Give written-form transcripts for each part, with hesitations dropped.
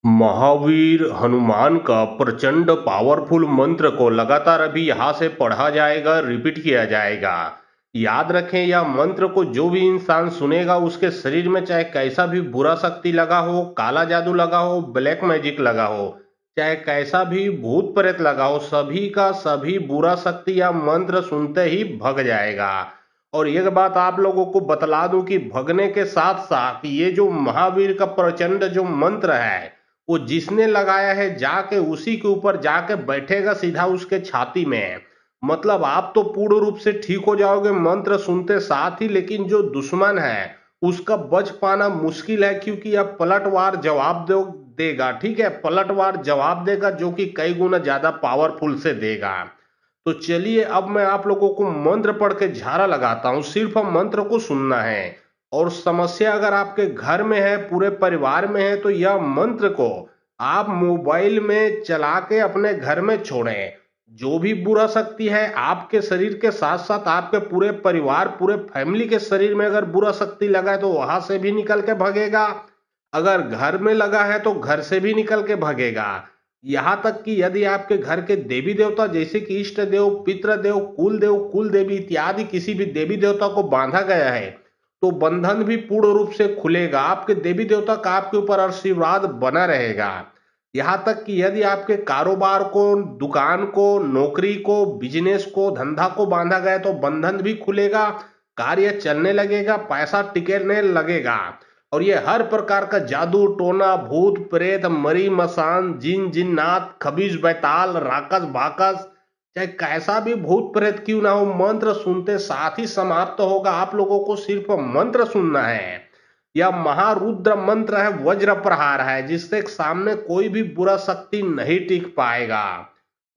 महावीर हनुमान का प्रचंड पावरफुल मंत्र को लगातार अभी यहाँ से पढ़ा जाएगा, रिपीट किया जाएगा। याद रखें, यह मंत्र को जो भी इंसान सुनेगा उसके शरीर में चाहे कैसा भी बुरा शक्ति लगा हो, काला जादू लगा हो, ब्लैक मैजिक लगा हो, चाहे कैसा भी भूत प्रेत लगा हो, सभी का सभी बुरा शक्ति या मंत्र सुनते ही भग जाएगा। और एक बात आप लोगों को बतला दूं कि भगने के साथ साथ ये जो महावीर का प्रचंड जो मंत्र है, वो जिसने लगाया है जाके उसी के ऊपर जाके बैठेगा सीधा उसके छाती में। मतलब आप तो पूर्ण रूप से ठीक हो जाओगे मंत्र सुनते साथ ही, लेकिन जो दुश्मन है उसका बच पाना मुश्किल है, क्योंकि अब पलटवार जवाब देगा। ठीक है, पलटवार जवाब देगा, जो कि कई गुना ज्यादा पावरफुल से देगा। तो चलिए अब मैं आप लोगों को मंत्र पढ़ के झाड़ा लगाता हूं। सिर्फ हम मंत्र को सुनना है। और समस्या अगर आपके घर में है, पूरे परिवार में है, तो यह मंत्र को आप मोबाइल में चला के अपने घर में छोड़ें। जो भी बुरा शक्ति है आपके शरीर के साथ साथ आपके पूरे परिवार, पूरे फैमिली के शरीर में अगर बुरा शक्ति लगा है तो वहां से भी निकल के भगेगा। अगर घर में लगा है तो घर से भी निकल के भगेगा। यहाँ तक कि यदि आपके घर के देवी देवता जैसे कि इष्ट देव, पितृदेव, कुल देवी इत्यादि किसी भी देवी देवता को बांधा गया है, तो बंधन भी पूर्ण रूप से खुलेगा। आपके देवी देवता का आपके ऊपर आशीर्वाद बना रहेगा। यहाँ तक कि यदि आपके कारोबार को, दुकान को, नौकरी को, बिजनेस को, धंधा को बांधा गया तो बंधन भी खुलेगा, कार्य चलने लगेगा, पैसा टिकने लगेगा। और ये हर प्रकार का जादू टोना, भूत प्रेत, मरी मसान, जिन जिन्नात, खबीज बैताल, राकस भाकस, चाहे कैसा भी भूत प्रेत क्यों ना हो, मंत्र सुनते साथ ही समाप्त होगा। आप लोगों को सिर्फ मंत्र सुनना है। यह महारुद्र मंत्र है, वज्र प्रहार है, जिससे सामने कोई भी बुरा शक्ति नहीं टिक पाएगा।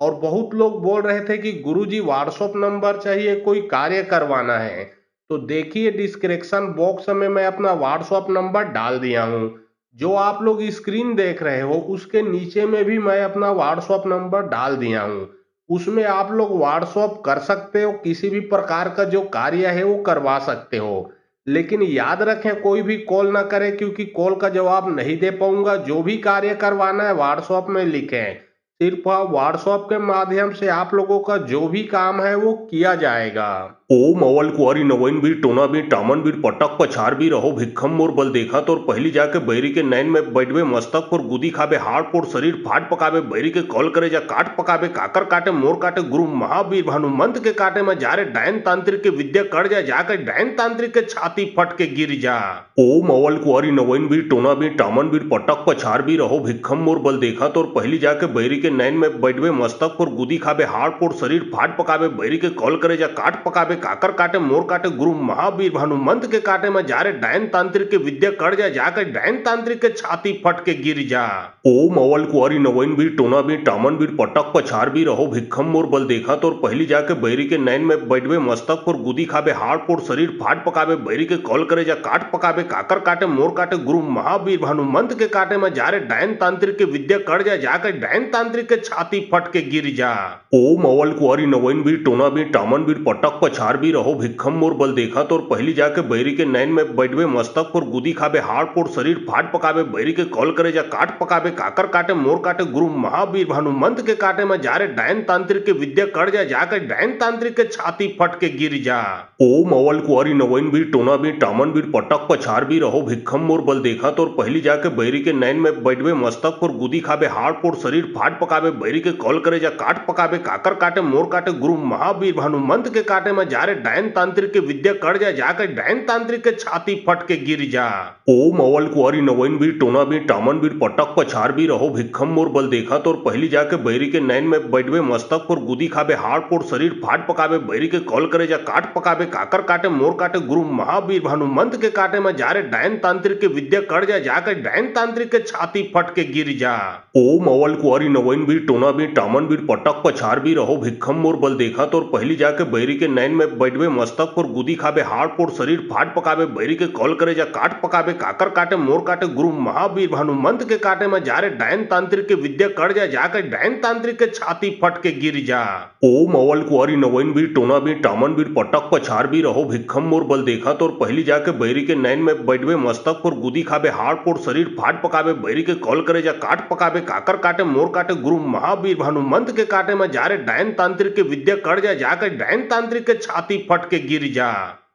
और बहुत लोग बोल रहे थे कि गुरुजी व्हाट्सएप नंबर चाहिए, कोई कार्य करवाना है। तो देखिए डिस्क्रिप्शन बॉक्स में मैं अपना व्हाट्सएप नंबर डाल दिया हूँ। जो आप लोग स्क्रीन देख रहे हो उसके नीचे में भी मैं अपना व्हाट्सएप नंबर डाल दिया हूँ। उसमें आप लोग व्हाट्सएप कर सकते हो, किसी भी प्रकार का जो कार्य है वो करवा सकते हो। लेकिन याद रखें, कोई भी कॉल ना करे, क्योंकि कॉल का जवाब नहीं दे पाऊंगा। जो भी कार्य करवाना है व्हाट्सएप में लिखें। सिर्फ व्हाट्सएप के माध्यम से आप लोगों का जो भी काम है वो किया जाएगा। ओम अवल कुआरी नवैन बीर टोना बीर टामन बीर पटक पछार भी रहो भिक्खम मोर बल देखा तो पहली जाके बैरी के नैन में बैठवे मस्तक पर गुदी खाबे हाड़ पोड़ शरीर फाट पकाबे बैरी के कॉल करे जा काट पकाबे काकर काटे मोर काटे गुरु महावीर भानुमंत के काटे में जा रे डायन तांत्रिक के विद्या कड़ जा जाकर डायन तांत्रिक के छाती फट के गिर जा। ओम अवल कुआरी नवैन बीर टोना बीर टामन बीर पटक पछार भी रहो भिक्खम मोर बल देखा तो पहली जाके बैरी के नैन में बैठवे मस्तक पर गुदी खाबे हाड़ पोड़ शरीर फाट पकाबे बैरी के कॉल करे जा काट पकाबे काकर काटे मोर काटे गुरु महावीर भानुमंत के काटे में जा रे डायन तांत्रिक के विद्या कड़ जा जाकर डायन तांत्रिक के छाती फट के गिर जा। ओम अवल कुआरी नवैन बीर टोना बीर टामन बीर पटक पछार भी रहो भिक्खम मोर बल देखा तो पहली जाके बैरी के नैन में बैठवे मस्तक पर गुदी खाबे हाड़ पोड़ शरीर फाट पकाबे बैरी के कॉल करे जा काट पकाबे काकर काटे मोर काटे गुरु महावीर भानुमंत के काटे में जा रे डायन तांत्रिक के विद्या कड़ जा जाकर डायन तांत्रिक के छाती फट के गिर जा। ओम अवल कुआरी नवैन बीर टोना बीर टामन बीर पटक पछार भी रहो भिक्खम मोर बल देखा तो पहली जाके बैरी के नैन में बैठवे मस्तक पर गुदी खाबे हाड़ पोड़ शरीर फाट पकाबे बैरी के कॉल करे जा काट पकाबे काकर काटे मोर काटे गुरु महावीर भानुमंत के काटे में जा रे डायन तांत्रिक के विद्या कड़ जा जाकर डायन तांत्रिक के छाती फट के गिर जा। ओम अवल कुआरी नवैन बीर टोना बीर टामन बीर पटक पछार भी रहो भिक्खम मोर बल देखा तो पहली जाके बैरी के नैन में बैठवे मस्तक पर गुदी खाबे हाड़ पोड़ शरीर फाट पकाबे बैरी के कॉल करे जा काट पकाबे काकर काटे मोर काटे गुरु महावीर भानुमंत के काटे में जा रे डायन तांत्रिक के विद्या कड़ जा जाकर डायन तांत्रिक के छाती फट के गिर जा। ओम अवल कुआरी नवैन बीर टोना बीर टामन बीर पटक पछार भी रहो भिक्खम मोर बल देखा तो पहली जाके बैरी के नैन में बैठवे मस्तक पर गुदी खाबे हाड़ पोड़ शरीर फाट पकाबे बैरी के कॉल करे जा काट पकाबे काकर काटे मोर काटे गुरु महावीर भानुमंत के काटे में जा रे डायन तांत्रिक के विद्या कड़ जा जाकर डायन तांत्रिक के छाती फट के गिर जा। ओम अवल कुआरी नवैन बीर टोना बीर टामन बीर पटक पछार भी रहो भिक्खम मोर बल देखा तो पहली जाके बैरी के नैन में में बैठवे मस्तक पर गुदी खाबे हाड़ पोड़ शरीर फाट पकाबे बैरी के कॉल करे जा काट पकाबे काकर काटे मोर काटे गुरु महावीर भानुमंत के काटे में जारे डायन तांत्रिक के विद्या कर जा जाकर डायन तांत्रिक के छाती फट के गिर जा। ओम अवल कुआरी नवैन भी टोना भी टामन भी पटक पछार भी रहो भिक्खम मोर बल देखा तो पहली जाके बैरी के नैन में बैठवे मस्तक पर गुदी खाबे हाड़ पोड़ शरीर फाट पकाबे बैरी के कॉल करे जा काट पकाबे काकर काटे मोर काटे गुरु महावीर भानुमंत के काटे में जारे डायन तांत्रिक के विद्या कर जा जाकर डायन तांत्रिक के छाती फट के गिर जा।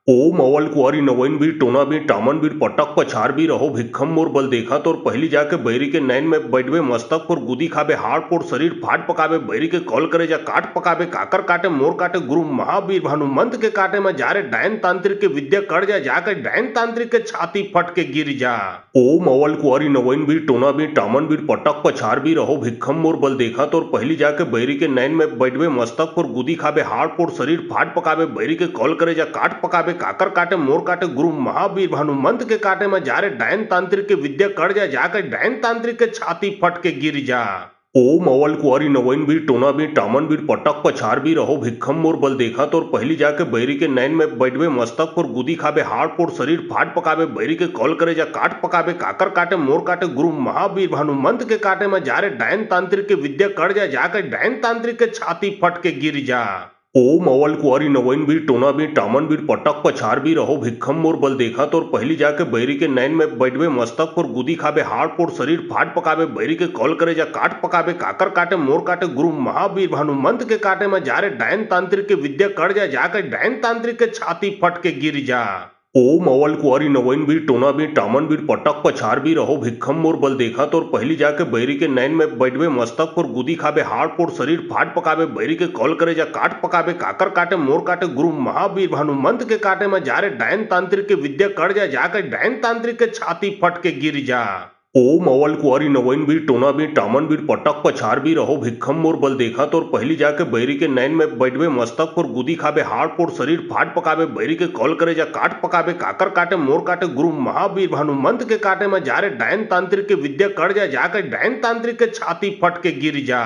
ओम अवल कुआरी नवैन भी टोना भी टामन भी पटक पछार भी रहो भिक्खम मोर बल देखा तो पहली जाके बैरी के नैन में बैठवे मस्तक पर गुदी खाबे हाड़ पोड़ शरीर फाट पकाबे बैरी के कॉल करे जा काट पकाबे काकर काटे मोर काटे गुरु महावीर भानुमंत के काटे में जारे डायन तांत्रिक के विद्या कर जा जाकर डायन तांत्रिक के छाती फट के गिर जा। ओम अवल कुआरी नवैन भी टोना भी टामन भी पटक पछार भी रहो भिक्खम मोर बल देखा तो पहली जाके बैरी के नैन में बैठवे मस्तक पर गुदी खाबे हाड़ पोड़ शरीर फाट पकाबे बैरी के कॉल करे जा काट पकाबे काकर काटे मोर काटे गुरु महावीर भानुमंत के काटे में जारे डायन तांत्रिक के विद्या कर जा जाकर डायन तांत्रिक के छाती फट के गिर जा। ओम अवल कुआरी नवैन भी टोना भी टामन भी पटक पछार भी रहो भिक्खम मोर बल देखा तो पहली जाके बैरी के नैन में बैठवे मस्तक पर गुदी खाबे हाड़ पोड़ शरीर फाट पकाबे बैरी के कॉल करे जा काट पकाबे काकर काटे मोर काटे गुरु महावीर भानुमंत के काटे में जारे डायन तांत्रिक के विद्या कर जा जाकर डायन तांत्रिक के छाती फट के गिर जा। ओम अवल कुआरी नवैन भी टोना भी टामन भी पटक पछार भी रहो भिक्खम मोर बल देखा तो पहली जाके बैरी के नैन में बैठवे मस्तक पर गुदी खाबे हाड़ पोड़ शरीर फाट पकाबे बैरी के कॉल करे जा काट पकाबे काकर काटे मोर काटे गुरु महावीर भानुमंत के काटे में जारे डायन तांत्रिक के विद्या कर जा जाकर डायन तांत्रिक के छाती फट के गिर जा। ओम अवल कुआरी नवैन भी टोना भी टामन भी पटक पछार भी रहो भिक्खम मोर बल देखा तो पहली जाके बैरी के नैन में बैठवे मस्तक पर गुदी खाबे हाड़ पोड़ शरीर फाट पकाबे बैरी के कॉल करे जा काट पकाबे काकर काटे मोर काटे गुरु महावीर भानुमंत के काटे में जारे डायन तांत्रिक के विद्या कर जा जाकर डायन तांत्रिक के छाती फट के गिर जा। ओम अवल कुआरी नवैन भी टोना भी टामन भी पटक पछार भी रहो भिक्खम मोर बल देखा तो पहली जाके बैरी के नैन में बैठवे मस्तक पर गुदी खाबे हाड़ पोड़ शरीर फाट पकाबे बैरी के कॉल करे जा काट पकाबे काकर काटे मोर काटे गुरु महावीर भानुमंत के काटे में जारे डायन तांत्रिक के विद्या कर जा जाकर डायन तांत्रिक के छाती फट के गिर जा।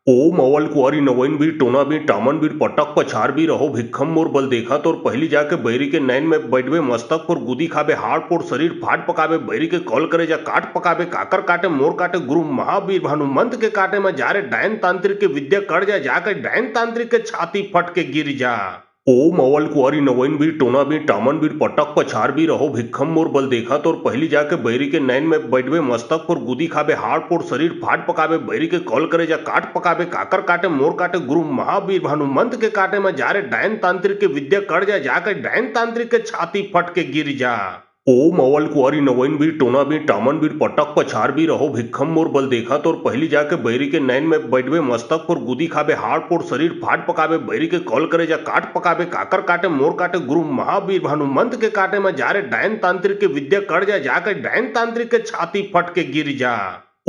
ओम अवल कुआरी नवैन भी टोना भी टामन भी पटक पछार भी रहो भिक्खम मोर बल देखा तो पहली जाके बैरी के नैन में बैठवे मस्तक पर गुदी खाबे हाड़ पोड़ शरीर फाट पकाबे बैरी के कॉल करे जा काट पकाबे काकर काटे मोर काटे गुरु महावीर भानुमंत के काटे में जारे डायन तांत्रिक के विद्या कर जा जाकर डायन तांत्रिक के छाती फट के गिर जा। ओम अवल कुआरी नवैन भी टोना भी टामन भी पटक पछार भी रहो भिक्खम मोर बल देखा तो पहली जाके बैरी के नैन में बैठवे मस्तक पर गुदी खाबे हाड़ पोड़ शरीर फाट पकाबे बैरी के कॉल करे जा काट पकाबे काकर काटे मोर काटे गुरु महावीर भानुमंत के काटे में जारे डायन तांत्रिक के विद्या कर जा जाकर डायन तांत्रिक के छाती फट के गिर जा। ओम अवल कुआरी नवैन भी टोना भी टामन भी पटक पछार भी रहो भिक्खम मोर बल देखा तो पहली जाके बैरी के नैन में बैठवे मस्तक पर गुदी खाबे हाड़ पोड़ शरीर फाट पकाबे बैरी के कॉल करे जा काट पकाबे काकर काटे मोर काटे गुरु महावीर भानुमंत के काटे में जारे डायन तांत्रिक के विद्या कर जा जाकर डायन तांत्रिक के छाती फट के गिर जा।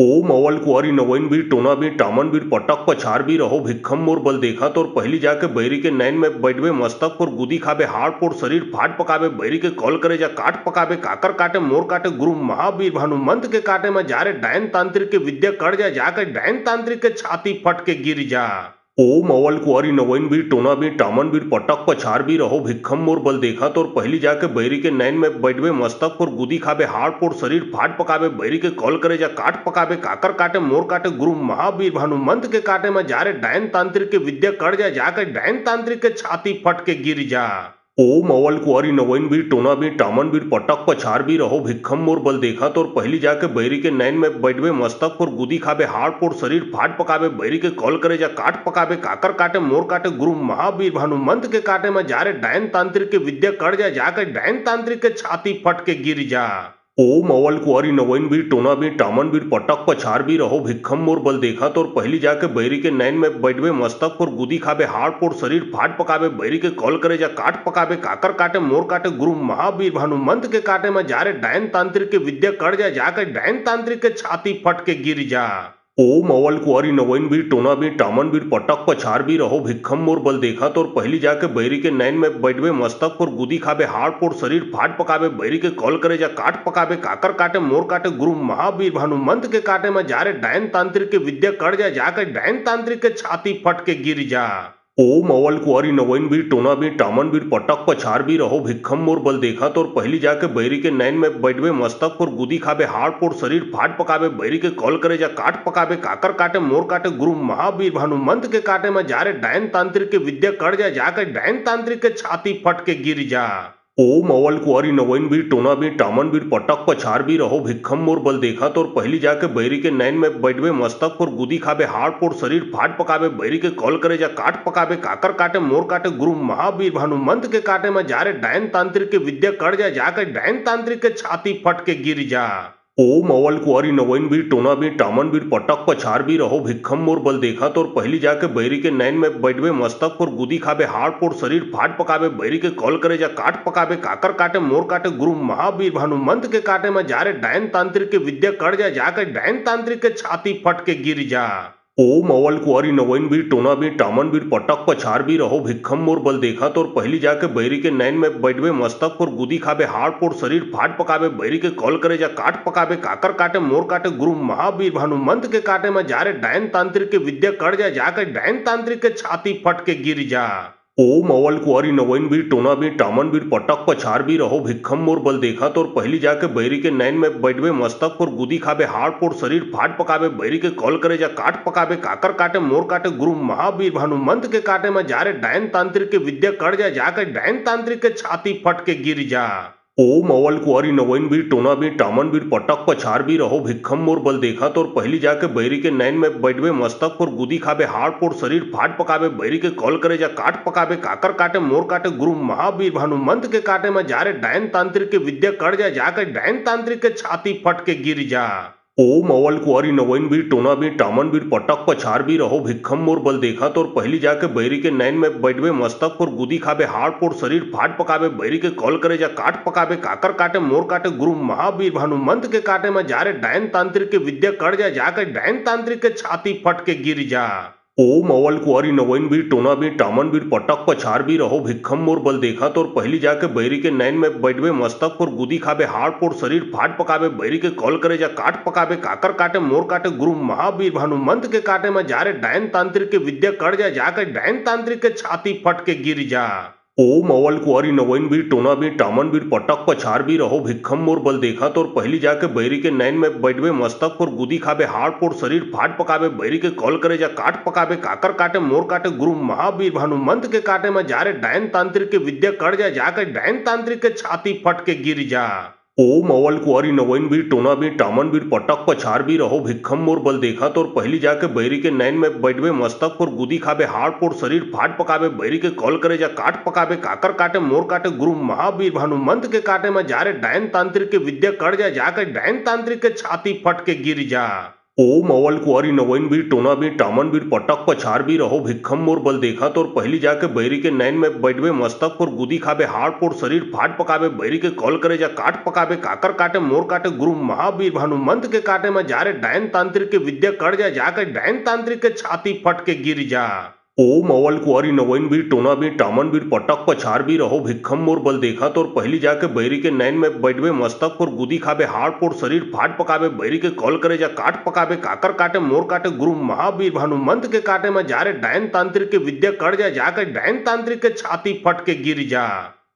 ओम अवल कुआरी नवैन भी टोना भी टामन भी पटक पछार भी रहो भिक्खम मोर बल देखा तो पहली जाके बैरी के नैन में बैठवे मस्तक पर गुदी खाबे हाड़ पोड़ शरीर फाट पकाबे बैरी के कॉल करे जा काट पकाबे काकर काटे मोर काटे गुरु महावीर भानुमंत के काटे में जारे डायन तांत्रिक के विद्या कर जा जाकर डायन तांत्रिक के छाती फट के गिर जा। ओम अवल कुआरी नवैन भी टोना भी टामन भी पटक पछार भी रहो भिक्खम मोर बल देखा तो पहली जाके बैरी के नैन में बैठवे मस्तक पर गुदी खाबे हाड़ पोड़ शरीर फाट पकाबे बैरी के कॉल करे जा काट पकाबे काकर काटे मोर काटे गुरु महावीर भानुमंत के काटे में जारे डायन तांत्रिक के विद्या कर जा जाकर डायन तांत्रिक के छाती फट के गिर जा। ओम अवल कुआरी नवैन भी टोना भी टामन भी पटक पछार भी रहो भिक्खम मोर बल देखा तो पहली जाके बैरी के नैन में बैठवे मस्तक पर गुदी खाबे हाड़ पोड़ शरीर फाट पकाबे बैरी के कॉल करे जा काट पकाबे काकर काटे मोर काटे गुरु महावीर भानुमंत के काटे में जारे डायन तांत्रिक के विद्या कर जा जाकर डायन तांत्रिक के छाती फट के गिर जा। ओम अवल कुआरी नवैन भी टोना भी टामन भी पटक पछार भी रहो भिक्खम मोर बल देखा तो पहली जाके बैरी के नैन में बैठवे मस्तक पर गुदी खाबे हाड़ पोड़ शरीर फाट पकाबे बैरी के कॉल करे जा काट पकाबे काकर काटे मोर काटे गुरु महावीर भानुमंत के काटे में जारे डायन तांत्रिक के विद्या कर जा जाकर डायन तांत्रिक के छाती फट के गिर जा। ओम अवल कुआरी नवैन भी टोना भी टामन भी पटक पछार भी रहो भिक्खम मोर बल देखा तो पहली जाके बैरी के नैन में बैठवे मस्तक पर गुदी खाबे हाड़ पोड़ शरीर फाट पकाबे बैरी के कॉल करे जा काट पकाबे काकर काटे मोर काटे गुरु महावीर भानुमंत के काटे में जारे डायन तांत्रिक के विद्या कर जा जाकर डायन तांत्रिक के छाती फट के गिर जा। ओम अवल कुंवारी नवैन बीर टोना बीर टामन बीर पटक पछार बीर रहो भिक्खम मोर बल देखा तोर पहली जाके बैरी के नैन में बैठवे मस्तक पर गुदी खाबे हाड़ पोड़ शरीर फाट पकाबे बैरी के कॉल करे जा काट पकाबे काकर काटे मोर काटे गुरु महावीर भानुमंत के काटे में जारे डायन तांत्रिक के विद्या कड़ जा जाकर डायन तांत्रिक के छाती फट के गिर जा। ओम अवल कुंवारी नवैन बीर टोना बीर टामन बीर पटक पछार बीर रहो भिक्खम मोर बल देखा तोर पहली जाके बैरी के नैन में बैठवे मस्तक पर गुदी खाबे हाड़ पोड़ शरीर फाट पकाबे बैरी के कॉल करे जा काट पकाबे काकर काटे मोर काटे गुरु महावीर भानुमंत के काटे में जारे डायन तांत्रिक के विद्या कड़ जा जाकर डायन तांत्रिक के छाती फट के गिर जा। ओम अवल कुंवारी नवैन बीर टोना बीर टामन बीर पटक पछार बीर रहो भिक्खम मोर बल देखा तोर पहली जाके बैरी के नैन में बैठवे मस्तक पर गुदी खाबे हाड़ पोड़ शरीर फाट पकाबे बैरी के कॉल करे जा काट पकाबे काकर काटे मोर काटे गुरु महावीर भानुमंत के काटे में जारे डायन तांत्रिक के विद्या कड़ जा जाकर डायन तांत्रिक के छाती फट के गिर जा। ओम अवल कुंवारी नवैन बीर टोना बीर टामन बीर पटक पछार बीर रहो भिक्खम मोर बल देखा तोर पहली जाके बैरी के नैन में बैठवे मस्तक पर गुदी खाबे हाड़ पोड़ शरीर फाट पकाबे बैरी के कॉल करे जा काट पकाबे काकर काटे मोर काटे गुरु महावीर भानुमंत के काटे में जारे डायन तांत्रिक के विद्या कड़ जा जाकर डायन तांत्रिक के छाती फट के गिर जा। ओम अवल कुंवारी नवैन बीर टोना बीर टामन बीर पटक पछार बीर रहो भिक्खम मोर बल देखा तोर पहली जाके बैरी के नैन में बैठवे मस्तक पर गुदी खाबे हाड़ पोड़ शरीर फाट पकाबे बैरी के कॉल करे जा काट पकाबे काकर काटे मोर काटे गुरु महावीर भानुमंत के काटे में जारे डायन तांत्रिक के विद्या कड़ जा जाकर डायन तांत्रिक के छाती फट के गिर जा। ओम अवल कुंवारी नवैन बीर टोना बीर टामन बीर पटक पछार बीर रहो भिक्खम मोर बल देखा तोर पहली जाके बैरी के नैन में बैठवे मस्तक पर गुदी खाबे हाड़ पोड़ शरीर फाट पकाबे बैरी के कॉल करे जा काट पकाबे काकर काटे मोर काटे गुरु महावीर भानुमंत के काटे में जारे डायन तांत्रिक के विद्या कड़ जा जाकर डायन तांत्रिक के छाती फट के गिर जा। ओम अवल कुंवारी नवैन बीर टोना बीर टामन बीर पटक पछार बीर रहो भिक्खम मोर बल देखा तोर पहली जाके बैरी के नैन में बैठवे मस्तक पर गुदी खाबे हाड़ पोड़ शरीर फाट पकाबे बैरी के कॉल करे जा काट पकाबे काकर काटे मोर काटे गुरु महावीर भानुमंत के काटे में जारे डायन तांत्रिक के विद्या कड़ जा जाकर डायन तांत्रिक के छाती फट के गिर जा। ओम अवल कुंवारी नवैन बीर टोना बीर टामन बीर पटक पछार बीर रहो भिक्खम मोर बल देखा तोर पहली जाके बैरी के नैन में बैठवे मस्तक पर गुदी खाबे हाड़ पोड़ शरीर फाट पकाबे बैरी के कॉल करे जा काट पकाबे काकर काटे मोर काटे गुरु महावीर भानुमंत के काटे में जारे डायन तांत्रिक के विद्या कड़ जा जाकर डायन तांत्रिक के छाती फट के गिर जा। ओम अवल कुंवारी नवैन बीर टोना बीर टामन बीर पटक पछार बीर रहो भिक्खम मोर बल देखा तोर पहली जाके बैरी के नैन में बैठवे मस्तक पर गुदी खाबे हाड़ पोड़ शरीर फाट पकाबे बैरी के कॉल करे जा काट पकाबे काकर काटे मोर काटे गुरु महावीर भानुमंत के काटे में जारे डायन तांत्रिक के विद्या कड़ जा जाकर डायन तांत्रिक के छाती फट के गिर जा। ओम अवल कुंवारी नवैन बीर टोना बीर टामन बीर पटक पछार बीर रहो भिक्खम मोर बल देखा तोर पहली जाके बैरी के नैन में बैठवे मस्तक पर गुदी खाबे हाड़ पोड़ शरीर फाट पकाबे बैरी के कॉल करे जा काट पकाबे काकर काटे मोर काटे गुरु महावीर भानुमंत के काटे में जारे डायन तांत्रिक के विद्या कड़ जा जाकर डायन तांत्रिक के छाती फट के गिर जा। ओम अवल कुंवारी नवैन बीर टोना बीर टामन बीर पटक पछार बीर रहो भिक्खम मोर बल देखा तोर पहली जाके बैरी के नैन में बैठवे मस्तक पर गुदी खाबे हाड़ पोड़ शरीर फाट पकाबे बैरी के कॉल करे जा काट पकाबे काकर काटे मोर काटे गुरु महावीर भानुमंत के काटे में जारे डायन तांत्रिक के विद्या कड़ जा जाकर डायन तांत्रिक के छाती फट के गिर जा। ओम अवल कुंवारी नवैन बीर टोना बीर टामन बीर पटक पछार बीर रहो भिक्खम मोर बल देखा तोर पहली जाके बैरी के नैन में बैठवे मस्तक पर गुदी खाबे हाड़ पोड़ शरीर फाट पकाबे बैरी के कॉल करे जा काट पकाबे काकर काटे मोर काटे गुरु महावीर भानुमंत के काटे में जारे डायन तांत्रिक के विद्या कड़ जा जाकर डायन तांत्रिक के छाती फट के गिर जा।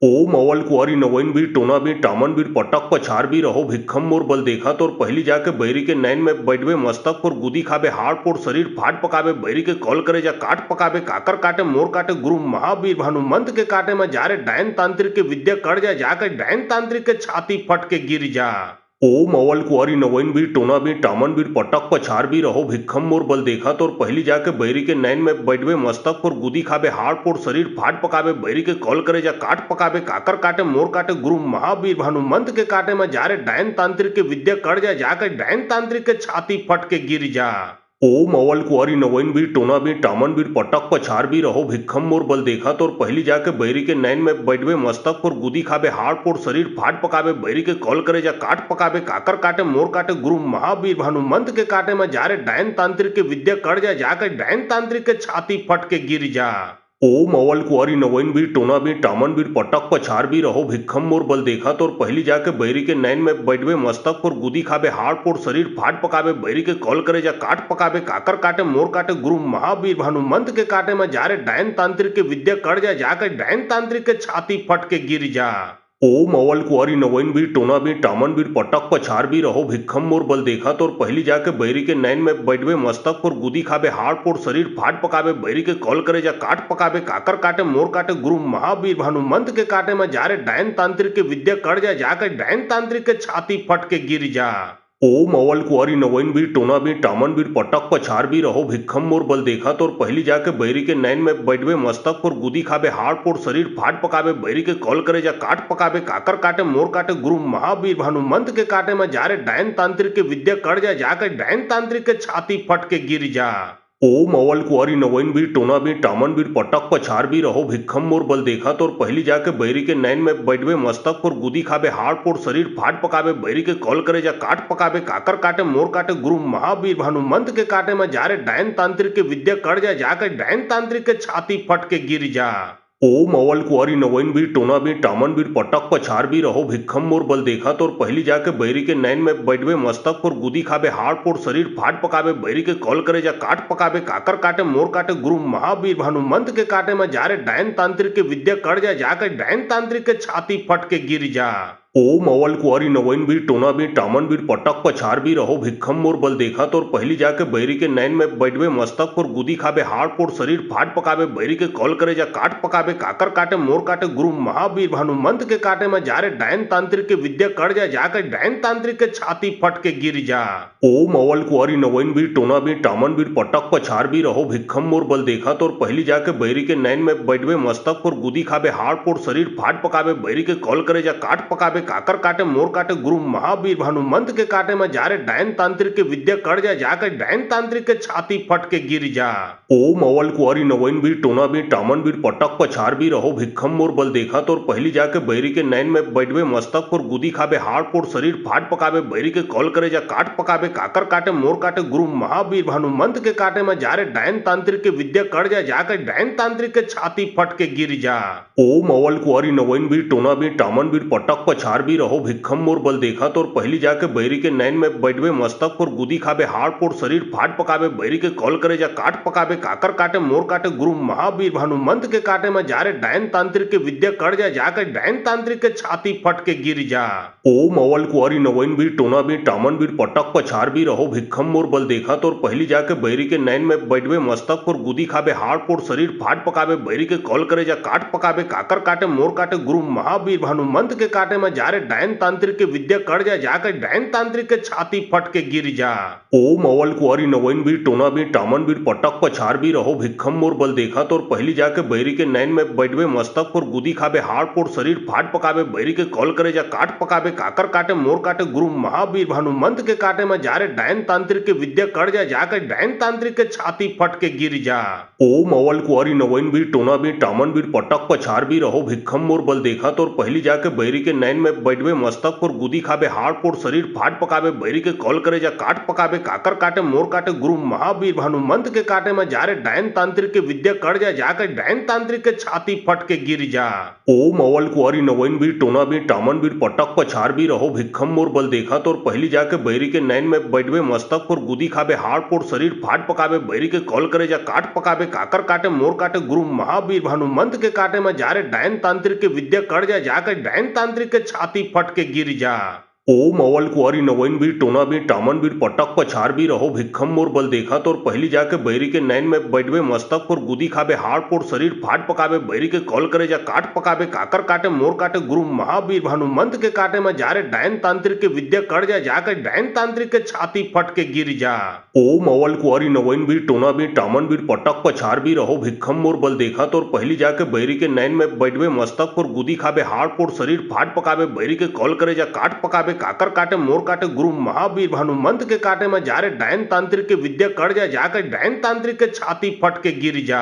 ओम अवल कुंवारी नवैन बीर टोना बीर टामन बीर पटक पछार बीर रहो भिक्खम मोर बल देखा तोर पहली जाके बैरी के नैन में बैठवे मस्तक पर गुदी खाबे हाड़ पोड़ शरीर फाट पकाबे बैरी के कॉल करे जा काट पकाबे काकर काटे मोर काटे गुरु महावीर भानुमंत के काटे में जारे डायन तांत्रिक के विद्या कड़ जा जाकर डायन तांत्रिक के छाती फट के गिर जा। ओम अवल कुंवारी नवैन बीर टोना बीर टामन बीर पटक पछार बीर रहो भिक्खम मोर बल देखा तोर पहली जाके बैरी के नैन में बैठवे मस्तक पर गुदी खाबे हाड़ पोड़ शरीर फाट पकाबे बैरी के कॉल करे जा काट पकाबे काकर काटे मोर काटे गुरु महावीर भानुमंत के काटे में जारे डायन तांत्रिक के विद्या कड़ जा जाकर डायन तांत्रिक के छाती फट के गिर जा। ओम अवल कुंवारी नवैन बीर टोना बीर टामन बीर पटक पछार बीर रहो भिक्खम मोर बल देखा तोर पहली जाके बैरी के नैन में बैठवे मस्तक पर गुदी खाबे हाड़ पोड़ शरीर फाट पकाबे बैरी के कॉल करे जा काट पकाबे काकर काटे मोर काटे गुरु महावीर भानुमंत के काटे में जारे डायन तांत्रिक के विद्या कड़ जा जाकर डायन तांत्रिक के छाती फट के गिर जा। ओम अवल कुंवारी नवैन बीर टोना बीर टामन बीर पटक पछार बीर रहो भिक्खम मोर बल देखा तोर पहली जाके बैरी के नैन में बैठवे मस्तक पर गुदी खाबे हाड़ पोड़ शरीर फाट पकाबे बैरी के कॉल करे जा काट पकाबे काकर काटे मोर काटे गुरु महावीर भानुमंत के काटे में जारे डायन तांत्रिक के विद्या कड़ जा जाकर डायन तांत्रिक के छाती फट के गिर जा। ओम अवल कुंवारी नवैन बीर टोना बीर टामन बीर पटक पछार बीर रहो भिक्खम मोर बल देखा तोर पहली जाके बैरी के नैन में बैठवे मस्तक पर गुदी खाबे हाड़ पोड़ शरीर फाट पकाबे बैरी के कॉल करे जा काट पकाबे काकर काटे मोर काटे गुरु महावीर भानुमंत के काटे में जारे डायन तांत्रिक के विद्या कड़ जा जाकर डायन तांत्रिक के छाती फट के गिर जा। ओम अवल कुंवारी नवैन बीर टोना बीर टामन बीर पटक पछार बीर रहो भिक्खम मोर बल देखा तोर पहली जाके बैरी के नैन में बैठवे मस्तक पर गुदी खाबे हाड़ पोड़ शरीर फाट पकाबे बैरी के कॉल करे जा काट पकाबे काकर काटे मोर काटे गुरु महावीर भानुमंत के काटे में जारे डायन तांत्रिक के विद्या कड़ जा जाकर डायन तांत्रिक के छाती फट के गिर जा। ओम अवल कुंवारी नवैन बीर टोना बीर टामन बीर पटक पछार बीर रहो भिक्खम मोर बल देखा तोर पहली जाके बैरी के नैन में बैठवे मस्तक पर गुदी खाबे हाड़ पोड़ शरीर फाट पकाबे बैरी के कॉल करे जा काट पकाबे काकर काटे मोर काटे गुरु महावीर भानुमंत के काटे में जारे डायन तांत्रिक के विद्या कड़ जा जाकर डायन तांत्रिक के छाती फट के गिर जा। ओम अवल कुंवारी नवैन बीर टोना बीर टामन बीर पटक पछार बीर रहो भिक्खम मोर बल देखा तोर पहली जाके बैरी के नैन में बैठवे मस्तक पर गुदी खाबे हाड़ पोड़ शरीर फाट पकाबे बैरी के कॉल करे जा काट पकाबे काकर काटे मोर काटे गुरु महावीर भानुमंत के काटे में जारे डायन तांत्रिक के विद्या कड़ जा जाकर डायन तांत्रिक के छाती फट के गिर जा। ओम अवल कुंवारी नवैन बीर टोना बीर टामन बीर पटक पछार बीर रहो भिक्खम मोर बल देखा तोर पहली जाके बैरी के नैन में बैठवे मस्तक पर गुदी खाबे हाड़ पोड़ शरीर फाट पकाबे बैरी के कॉल करे जा काट पकाबे काकर काटे मोर काटे गुरु महावीर भानुमंत के काटे में जारे डायन तांत्रिक के विद्या कड़ जा जाकर डायन तांत्रिक के छाती फट के गिर जा। ओम अवल कुंवारी नवैन बीर टोना बीर टामन बीर पटक पछार बीर रहो भिक्खम मोर बल देखा तोर पहली जाके बैरी के नैन में बैठवे मस्तक पर गुदी खाबे हाड़ पोड़ शरीर फाट पकाबे बैरी के कॉल करे जा काट पकाबे काकर काटे मोर काटे गुरु महावीर भानुमंत के काटे में जारे डायन तांत्रिक के विद्या कड़ जा जाकर डायन तांत्रिक के छाती फट के गिर जा। ओम अवल कुंवारी नवैन बीर टोना बीर टामन बीर पटक पछार बीर रहो भिक्खम मोर बल देखा तोर पहली जाके बैरी के नैन में बैठवे मस्तक पर गुदी खाबे हाड़ पोड़ शरीर फाट पकाबे बैरी के कॉल करे जा काट पकाबे काकर काटे मोर काटे गुरु महावीर भानुमंत के काटे में जारे डायन तांत्रिक के विद्या कड़ जा जाकर डायन तांत्रिक के छाती फट के गिर जा। ओम अवल कुंवारी नवैन बीर टोना बीर टामन बीर पटक पछार बीर रहो भिक्खम मोर बल देखा तोर पहली जाके बैरी के नैन में बैठवे मस्तक पर गुदी खाबे हाड़ पोड़ शरीर फाट पकाबे बैरी के कॉल करे जा काट पकाबे काकर काटे मोर काटे गुरु महावीर भानुमंत के काटे में जारे डायन तांत्रिक के विद्या कड़ जा जाकर डायन तांत्रिक के छाती फट के गिर जा। ओम अवल कुंवारी नवैन बीर टोना बीर टामन बीर पटक पछार बीर रहो भिक्खम मोर बल देखा तोर पहली जाके बैरी के नैन में बैठवे मस्तक पर गुदी खाबे हाड़ पोड़ शरीर फाट पकाबे बैरी के कॉल करे जा काट पकाबे काकर काटे मोर काटे गुरु महावीर भानुमंत के काटे में जारे डायन तांत्रिक के विद्या कड़ जा जाकर डायन तांत्रिक के छाती फट के गिर जा। ओम अवल कुंवारी नवैन बीर टोना बीर टामन बीर पटक पछार बीर रहो भिक्खम मोर बल देखा तोर पहली जाके बैरी के नैन में बैठवे मस्तक पर गुदी खाबे हाड़ पोड़ शरीर फाट पकाबे बैरी के कॉल करे जा काट पकाबे काकर काटे मोर काटे गुरु महावीर भानुमंत के काटे में जारे डायन तांत्रिक के विद्या कड़ जा जाकर डायन तांत्रिक के छाती फट के गिर जा। ओम अवल कुंवारी नवैन बीर टोना बीर टामन बीर पटक पछार बीर रहो भिक्खम मोर बल देखा तोर पहली जाके बैरी के नैन में बैठवे मस्तक पर गुदी खाबे हाड़ पोड़ शरीर फाट पकाबे बैरी के कॉल करे जा काट पकाबे काकर काटे मोर काटे गुरु महावीर भानुमंत के काटे में जारे डायन तांत्रिक के विद्या कड़ जा जाकर डायन तांत्रिक के छाती फट के गिर जा। ओम अवल कुंवारी नवैन बीर टोना बीर टामन बीर पटक पछार बीर रहो भिक्खम मोर बल देखा तोर पहली जाके बैरी के नैन में बैठवे मस्तक पर गुदी खाबे हाड़ पोड़ शरीर फाट पकाबे बैरी के कॉल करे जा काट पकाबे काकर काटे मोर काटे गुरु महावीर भानुमंत के काटे में जारे डायन तांत्रिक के विद्या कड़ जा जाकर डायन तांत्रिक के छाती फट के गिर जा। ओम अवल कुंवारी नवैन बीर टोना बीर टामन बीर पटक पछार बीर रहो भिक्खम मोर बल देखा तोर पहली जाके बैरी के नैन में बैठवे मस्तक पर गुदी खाबे हाड़ पोड़ शरीर फाट पकाबे बैरी के कॉल करे जा काट पकाबे काकर काटे मोर काटे गुरु महावीर भानुमंत के काटे में जारे डायन तांत्रिक के विद्या कड़ जा जाकर डायन तांत्रिक के छाती फट के गिर जा। ओम अवल कुंवारी नवैन बीर टोना बीर टामन बीर पटक पछार बीर रहो भिक्खम मोर बल देखा तोर पहली जाके बैरी के नैन में बैठवे मस्तक पर गुदी खाबे हाड़ पोड़ शरीर फाट पकाबे बैरी के कॉल करे जा काट पकाबे काकर काटे मोर काटे गुरु महावीर भानुमंत के काटे में जारे डायन तांत्रिक के विद्या कड़ जा जाकर डायन तांत्रिक के छाती फट के गिर जा।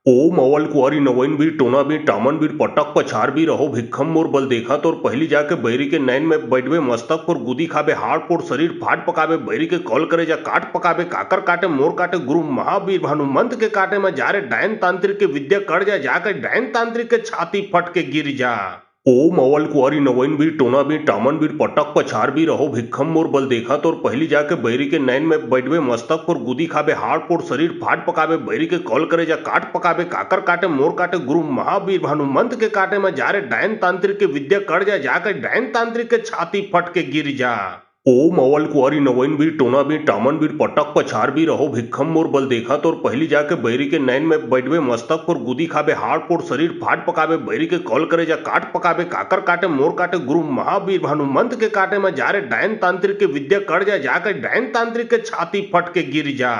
ओम अवल कुंवारी नवैन बीर टोना बीर टामन बीर पटक पछाड़ भी रहो भिक्खम मोर बल देखा तो और पहली जाके बैरी के नैन में बैठवे मस्तक पर गुदी खाबे हाड़ पोड़ शरीर फाट पकाबे बैरी के कॉल करे जा काट पकाबे काकर काटे मोर काटे गुरु महावीर भानुमंत के काटे में जारे डायन तांत्रिक के विद्या कड़ जा जाकर डायन तांत्रिक के छाती फट के गिर जा। ओम अवल कुंवारी नवैन बीर टोना बीर टामन बीर पटक पछाड़ भी रहो भिक्खम मोर बल देखा तो और पहली जाके बैरी के नैन में बैठवे मस्तक पर गुदी खाबे हाड़ पोड़ शरीर फाट पकाबे बैरी के कॉल करे जा काट पकाबे काकर काटे मोर काटे गुरु महावीर भानुमंत के काटे में जारे डायन तांत्रिक के विद्या कड़ जा जाकर डायन तांत्रिक के छाती फट के गिर जा। ओम अवल कुंवारी नवैन बीर टोना बीर टामन बीर पटक पछाड़ भी रहो भिक्खम मोर बल देखा तो और पहली जाके बैरी के नैन में बैठवे मस्तक पर गुदी खाबे हाड़ पोड़ शरीर फाट पकाबे बैरी के कॉल करे जा काट पकाबे काकर काटे मोर काटे गुरु महावीर भानुमंत के काटे में जारे डायन तांत्रिक के विद्या कड़ जा जाकर डायन तांत्रिक के छाती फट के गिर जा।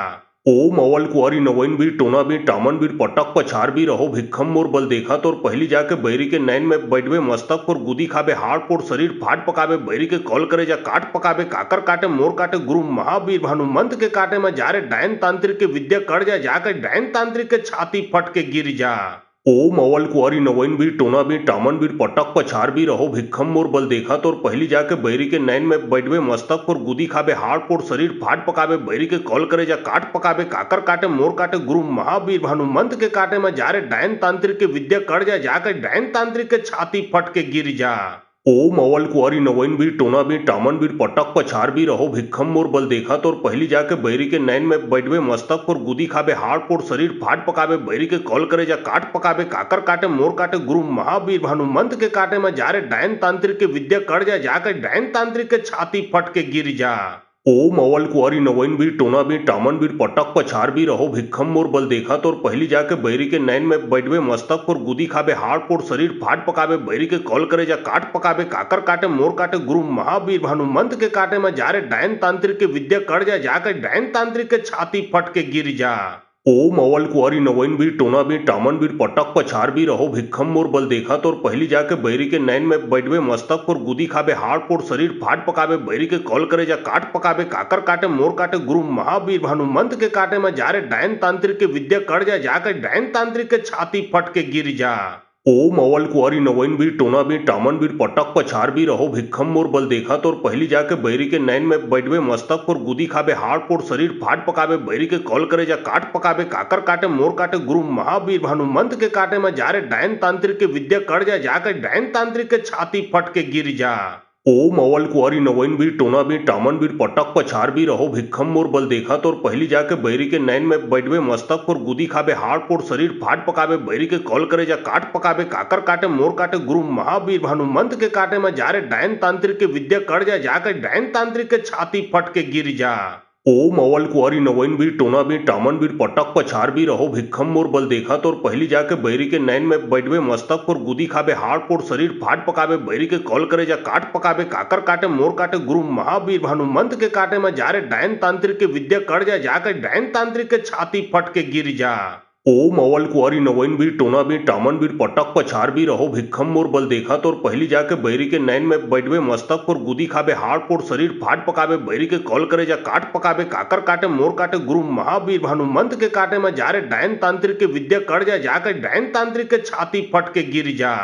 ओम अवल कुंवारी नवैन बीर टोना बीर टामन बीर पटक पछाड़ भी रहो भिक्खम मोर बल देखा तो और पहली जाके बैरी के नैन में बैठवे मस्तक पर गुदी खाबे हाड़ पोड़ शरीर फाट पकाबे बैरी के कॉल करे जा काट पकाबे काकर काटे मोर काटे गुरु महावीर भानुमंत के काटे में जारे डायन तांत्रिक के विद्या कड़ जा जाकर डायन तांत्रिक के छाती फट के गिर जा। ओम अवल कुंवारी नवैन बीर टोना बीर टामन बीर पटक पछाड़ भी रहो भिक्खम मोर बल देखा तो और पहली जाके बैरी के नैन में बैठवे मस्तक पर गुदी खाबे हाड़ पोड़ शरीर फाट पकाबे बैरी के कॉल करे जा काट पकाबे काकर काटे मोर काटे गुरु महावीर भानुमंत के काटे में जारे डायन तांत्रिक के विद्या कड़ जा जाकर डायन तांत्रिक के छाती फट के गिर जा। ओम अवल कुंवारी नवैन बीर टोना बीर टामन बीर पटक पछाड़ भी रहो भिक्खम मोर बल देखा तो और पहली जाके बैरी के नैन में बैठवे मस्तक पर गुदी खाबे हाड़ पोड़ शरीर फाट पकाबे बैरी के कॉल करे जा काट पकाबे काकर काटे मोर काटे गुरु महावीर भानुमंत के काटे में जारे डायन तांत्रिक के विद्या कड़ जा जाकर डायन तांत्रिक के छाती फट के गिर जा। ओम अवल कुंवारी नवैन बीर टोना बीर टामन बीर पटक पछाड़ भी रहो भिक्खम मोर बल देखा तो और पहली जाके बैरी के नैन में बैठवे मस्तक पर गुदी खाबे हाड़ पोड़ शरीर फाट पकाबे बैरी के कॉल करे जा काट पकाबे काकर काटे मोर काटे गुरु महावीर भानुमंत के काटे में जारे डायन तांत्रिक के विद्या कड़ जा जाकर डायन तांत्रिक के छाती फट के गिर जा। ओम अवल कुंवारी नवैन बीर टोना बीर टामन बीर पटक पछाड़ भी रहो भिक्खम मोर बल देखा तो और पहली जाके बैरी के नैन में बैठवे मस्तक पर गुदी खाबे हाड़ पोड़ शरीर फाट पकाबे बैरी के कॉल करे जा काट पकाबे काकर काटे मोर काटे गुरु महावीर भानुमंत के काटे में जारे डायन तांत्रिक के विद्या कड़ जा जाकर डायन तांत्रिक के छाती फट के गिर जा। ओम अवल कुंवारी नवैन बीर टोना बीर टामन बीर पटक पछाड़ भी रहो भिक्खम मोर बल देखा तो और पहली जाके बैरी के नैन में बैठवे मस्तक पर गुदी खाबे हाड़ पोड़ शरीर फाट पकाबे बैरी के कॉल करे जा काट पकाबे काकर काटे मोर काटे गुरु महावीर भानुमंत के काटे में जारे डायन तांत्रिक के विद्या कड़ जा जाकर डायन तांत्रिक के छाती फट के गिर जा। ओम अवल कुंवारी नवैन बीर टोना बीर टामन बीर पटक पछाड़ भी रहो भिक्खम मोर बल देखा तो और पहली जाके बैरी के नैन में बैठवे मस्तक पर गुदी खाबे हाड़ पोड़ शरीर फाट पकाबे बैरी के कॉल करे जा काट पकाबे काकर काटे मोर काटे गुरु महावीर भानुमंत के काटे में जारे डायन तांत्रिक के विद्या कड़ जा जाकर डायन तांत्रिक के छाती फट के गिर जा। ओम अवल कुंवारी नवैन बीर टोना बीर टामन बीर पटक पछाड़ भी रहो भिक्खम मोर बल देखा तो और पहली जाके बैरी के नैन में बैठवे मस्तक पर गुदी खाबे हाड़ पोड़ शरीर फाट पकाबे बैरी के कॉल करे जा काट पकाबे काकर काटे मोर काटे गुरु महावीर भानुमंत के काटे में जारे डायन तांत्रिक के विद्या कड़ जा जाकर डायन तांत्रिक के छाती फट के गिर जा। ओम अवल कुंवारी नवैन बीर टोना बीर टामन बीर पटक पछाड़ भी रहो भिक्खम मोर बल देखा तो और पहली जाके बैरी के नैन में बैठवे मस्तक पर गुदी खाबे हाड़ पोड़ शरीर फाट पकाबे बैरी के कॉल करे जा काट पकाबे काकर काटे मोर काटे गुरु महावीर भानुमंत के काटे में जारे डायन तांत्रिक के विद्या कड़ जा जाकर डायन तांत्रिक के छाती फट के गिर जा।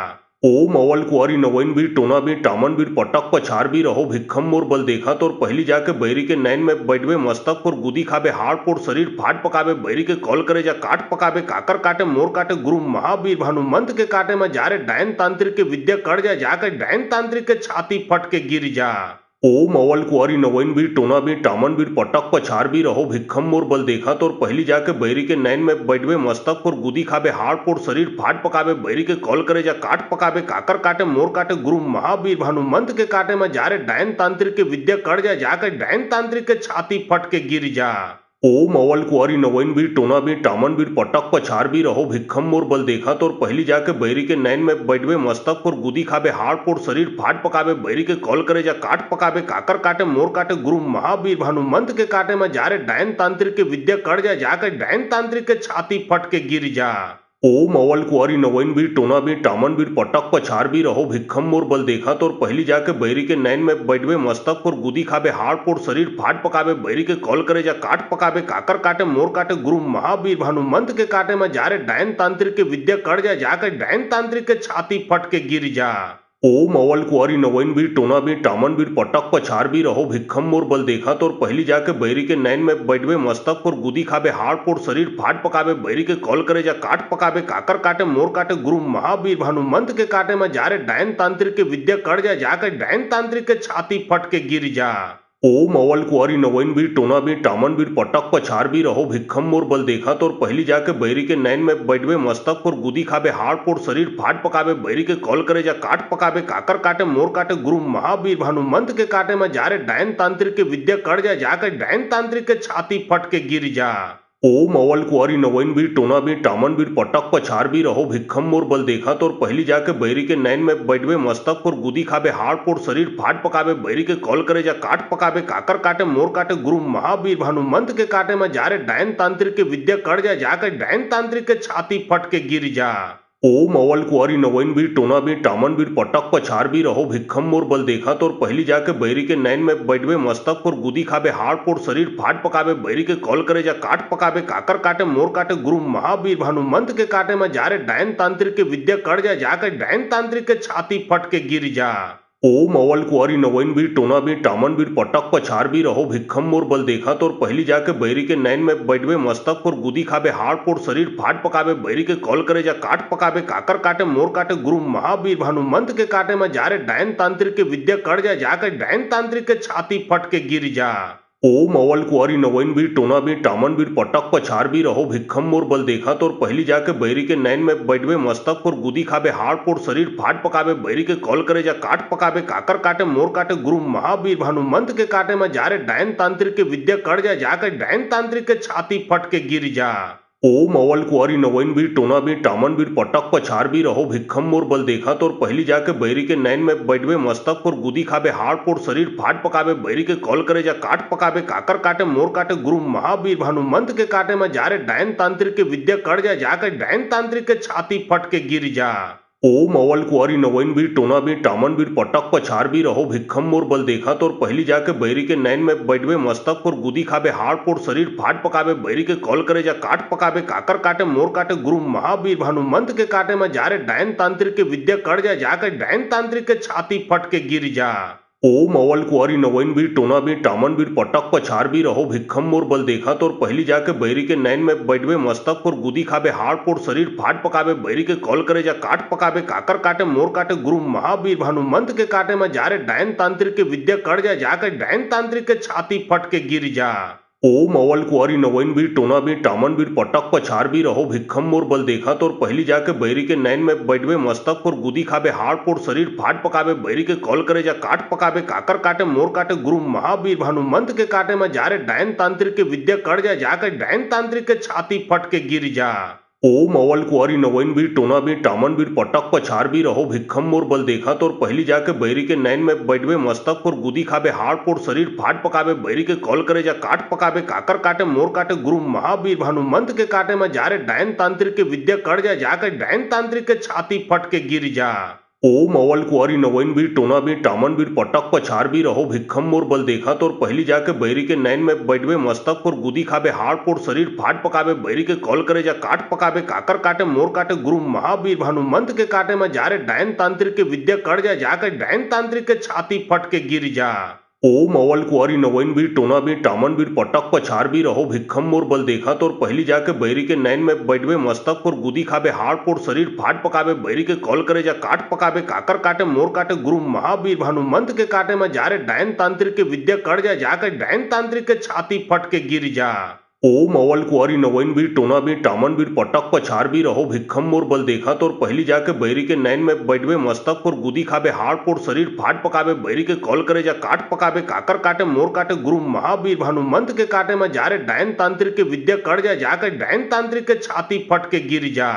ओम अवल कुंवारी नवैन बीर टोना बीर टामन बीर पटक पछाड़ भी रहो भिक्खम मोर बल देखा तो और पहली जाके बैरी के नैन में बैठवे मस्तक पर गुदी खाबे हाड़ पोड़ शरीर फाट पकाबे बैरी के कॉल करे जा काट पकाबे काकर काटे मोर काटे गुरु महावीर भानुमंत के काटे में जारे डायन तांत्रिक के विद्या कड़ जा जाकर डायन तांत्रिक के छाती फट के गिर जा। ओम अवल कुंवारी नवैन बीर टोना बीर टामन बीर पटक पछाड़ भी रहो भिक्खम मोर बल देखा तो और पहली जाके बैरी के नैन में बैठवे मस्तक पर गुदी खाबे हाड़ पोड़ शरीर फाट पकाबे बैरी के कॉल करे जा काट पकाबे काकर काटे मोर काटे गुरु महावीर भानुमंत के काटे में जारे डायन तांत्रिक के विद्या कड़ जा जाकर डायन तांत्रिक के छाती फट के गिर जा। ओम अवल कुंवारी नवैन बीर टोना बीर टामन बीर पटक पछाड़ भी रहो भिक्खम मोर बल देखा तो और पहली जाके बैरी के नैन में बैठवे मस्तक पर गुदी खाबे हाड़ पोड़ शरीर फाट पकाबे बैरी के कॉल करे जा काट पकाबे काकर काटे मोर काटे गुरु महावीर भानुमंत के काटे में जारे डायन तांत्रिक के विद्या कड़ जा जाकर डायन तांत्रिक के छाती फट के गिर जा। ओम अवल कुंवारी नवैन बीर टोना बीर टामन बीर पटक पछाड़ भी रहो भिक्खम मोर बल देखा तो और पहली जाके बैरी के नैन में बैठवे मस्तक पर गुदी खाबे हाड़ पोड़ शरीर फाट पकाबे बैरी के कॉल करे जा काट पकाबे काकर काटे मोर काटे गुरु महावीर भानुमंत के काटे में जारे डायन तांत्रिक के विद्या कर जाके डायन तांत्रिक के छाती फट के गिर जा। ओम अवल कुंवारी नवैन बीर टोना बीर टामन बीर पटक पछाड़ भी रहो भिक्खम मोर बल देखा तो और पहली जाके बैरी के नैन में बैठवे मस्तक पर गुदी खाबे हाड़ पोड़ शरीर फाट पकाबे बैरी के कॉल करे जा काट पकाबे काकर काटे मोर काटे गुरु महावीर भानुमंत के काटे में जारे डायन तांत्रिक के विद्या कर जाके डायन तांत्रिक के छाती फट के गिर जा। ओम अवल कुंवारी नवैन बीर टोना बीर टामन बीर पटक पछाड़ भी रहो भिक्खम मोर बल देखा तो और पहली जाके बैरी के नैन में बैठवे मस्तक पर गुदी खाबे हाड़ पोड़ शरीर फाट पकाबे बैरी के कॉल करे जा काट पकाबे काकर काटे मोर काटे गुरु महावीर भानुमंत के काटे में जारे डायन तांत्रिक के विद्या कर जाके डायन तांत्रिक के छाती फट के गिर जा। ओम अवल कुंवारी नवैन बीर टोना बीर टामन बीर पटक पछाड़ भी रहो भिक्खम मोर बल देखा तो और पहली जाके बैरी के नैन में बैठवे मस्तक पर गुदी खाबे हाड़ पोड़ शरीर फाट पकाबे बैरी के कॉल करे जा काट पकाबे काकर काटे मोर काटे गुरु महावीर भानुमंत के काटे में जारे डायन तांत्रिक के विद्या कर जाके डायन तांत्रिक के छाती फट के गिर जा। ओम अवल कुंवारी नवैन बीर टोना बीर टामन बीर पटक पछाड़ भी रहो भिक्खम मोर बल देखा तो और पहली जाके बैरी के नैन में बैठवे मस्तक पर गुदी खाबे हाड़ पोड़ शरीर फाट पकाबे बैरी के कॉल करे जा काट पकाबे काकर काटे मोर काटे गुरु महावीर भानुमंत के काटे में जारे डायन तांत्रिक के विद्या कर जाके डायन तांत्रिक के छाती फट के गिर जा। ओम अवल कुंवारी नवैन बीर टोना बीर टामन बीर पटक पछाड़ भी रहो भिक्खम मोर बल देखा तो और पहली जाके बैरी के नैन में बैठवे मस्तक पर गुदी खाबे हाड़ पोड़ शरीर फाट पकाबे बैरी के कॉल करे जा काट पकाबे काकर काटे मोर काटे गुरु महावीर भानुमंत के काटे में जारे डायन तांत्रिक के विद्या कर जाके डायन तांत्रिक के छाती फट के गिर जा। ओम अवल कुंवारी नवैन बीर टोना बीर टामन बीर पटक पछाड़ भी रहो भिक्खम मोर बल देखा तो और पहली जाके बैरी के नैन में बैठवे मस्तक पर गुदी खाबे हाड़ पोड़ शरीर फाट पकाबे बैरी के कॉल करे जा काट पकाबे काकर काटे मोर काटे गुरु महावीर भानुमंत के काटे में जारे डायन तांत्रिक के विद्या कर जाके डायन तांत्रिक के छाती फट के गिर जा। ओम अवल कुंवारी नवैन बीर टोना बीर टामन बीर पटक पछाड़ भी रहो भिक्खम मोर बल देखा तो और पहली जाके बैरी के नैन में बैठवे मस्तक पर गुदी खाबे हाड़ पोड़ शरीर फाट पकाबे बैरी के कॉल करे जा काट पकाबे काकर काटे मोर काटे गुरु महावीर भानुमंत के काटे में जारे डायन तांत्रिक के विद्या कर जाके डायन तांत्रिक के छाती फट के गिर जा। ओम अवल कुंवारी नवैन बीर टोना बीर टामन बीर पटक पछाड़ भी रहो भिक्खम मोर बल देखा तो और पहली जाके बैरी के नैन में बैठवे मस्तक पर गुदी खाबे हाड़ पोड़ शरीर फाट पकाबे बैरी के कॉल करे जा काट पकाबे काकर काटे मोर काटे गुरु महावीर भानुमंत के काटे में जारे डायन तांत्रिक के विद्या कर जाके डायन तांत्रिक के छाती फट के गिर जा। ओम अवल कुंवारी नवैन बीर टोना बीर टामन बीर पटक पछाड़ भी रहो भिक्खम मोर बल देखा तो और पहली जाके बैरी के नैन में बैठवे मस्तक पर गुदी खाबे हाड़ पोड़ शरीर फाट पकाबे बैरी के कॉल करे जा काट पकाबे काकर काटे मोर काटे गुरु महावीर भानुमंत के काटे में जारे डायन तांत्रिक के विद्या कर जाके डायन तांत्रिक के छाती फट के गिर जा। ओम अवल कुंवारी नवैन बीर टोना बीर टामन बीर पटक पछाड़ भी रहो भिक्खम मोर बल देखा तो और पहली जाके बैरी के नैन में बैठवे मस्तक पर गुदी खाबे हाड़ पोड़ शरीर फाट पकाबे बैरी के कॉल करे जा काट पकाबे काकर काटे मोर काटे गुरु महावीर भानुमंत के काटे में जारे डायन तांत्रिक के विद्या कर जाके डायन तांत्रिक के छाती फट के गिर जा। ओम अवल कुंवारी नवैन बीर टोना बीर टामन बीर पटक पछाड़ भी रहो भिक्खम मोर बल देखा तो और पहली जाके बैरी के नैन में बैठवे मस्तक पर गुदी खाबे हाड़ पोड़ शरीर फाट पकाबे बैरी के कॉल करे जा काट पकाबे काकर काटे मोर काटे गुरु महावीर भानुमंत के काटे में जारे डायन तांत्रिक के विद्या कर जाके डायन तांत्रिक के छाती फट के गिर जा। ओम अवल कुंवारी नवैन बीर टोना बीर टामन बीर पटक पछाड़ भी रहो भिक्खम मोर बल देखा तो और पहली जाके बैरी के नैन में बैठवे मस्तक पर गुदी खाबे हाड़ पोड़ शरीर फाट पकाबे बैरी के कॉल करे जा काट पकाबे काकर काटे मोर काटे गुरु महावीर भानुमंत के काटे में जारे डायन तांत्रिक के विद्या कर जाके डायन तांत्रिक के छाती फट के गिर जा। ओम अवल कुंवारी नवैन बीर टोना बीर टामन बीर पटक पछाड़ भी रहो भिक्खम मोर बल देखा तो और पहली जाके बैरी के नैन में बैठवे मस्तक पर गुदी खाबे हाड़ पोड़ शरीर फाट पकाबे बैरी के कॉल करे जा काट पकाबे काकर काटे मोर काटे गुरु महावीर भानुमंत के काटे में जारे डायन तांत्रिक के विद्या कर जाके डायन तांत्रिक के छाती फट के गिर जा। ओम अवल कुंवारी नवैन बीर टोना बीर टामन बीर पटक पछाड़ भी रहो भिक्खम मोर बल देखा तो और पहली जाके बैरी के नैन में बैठवे मस्तक पर गुदी खाबे हाड़ पोड़ शरीर फाट पकाबे बैरी के कॉल करे जा काट पकाबे काकर काटे मोर काटे गुरु महावीर भानुमंत के काटे में जारे डायन तांत्रिक के विद्या कर जाके डायन तांत्रिक के छाती फट के गिर जा।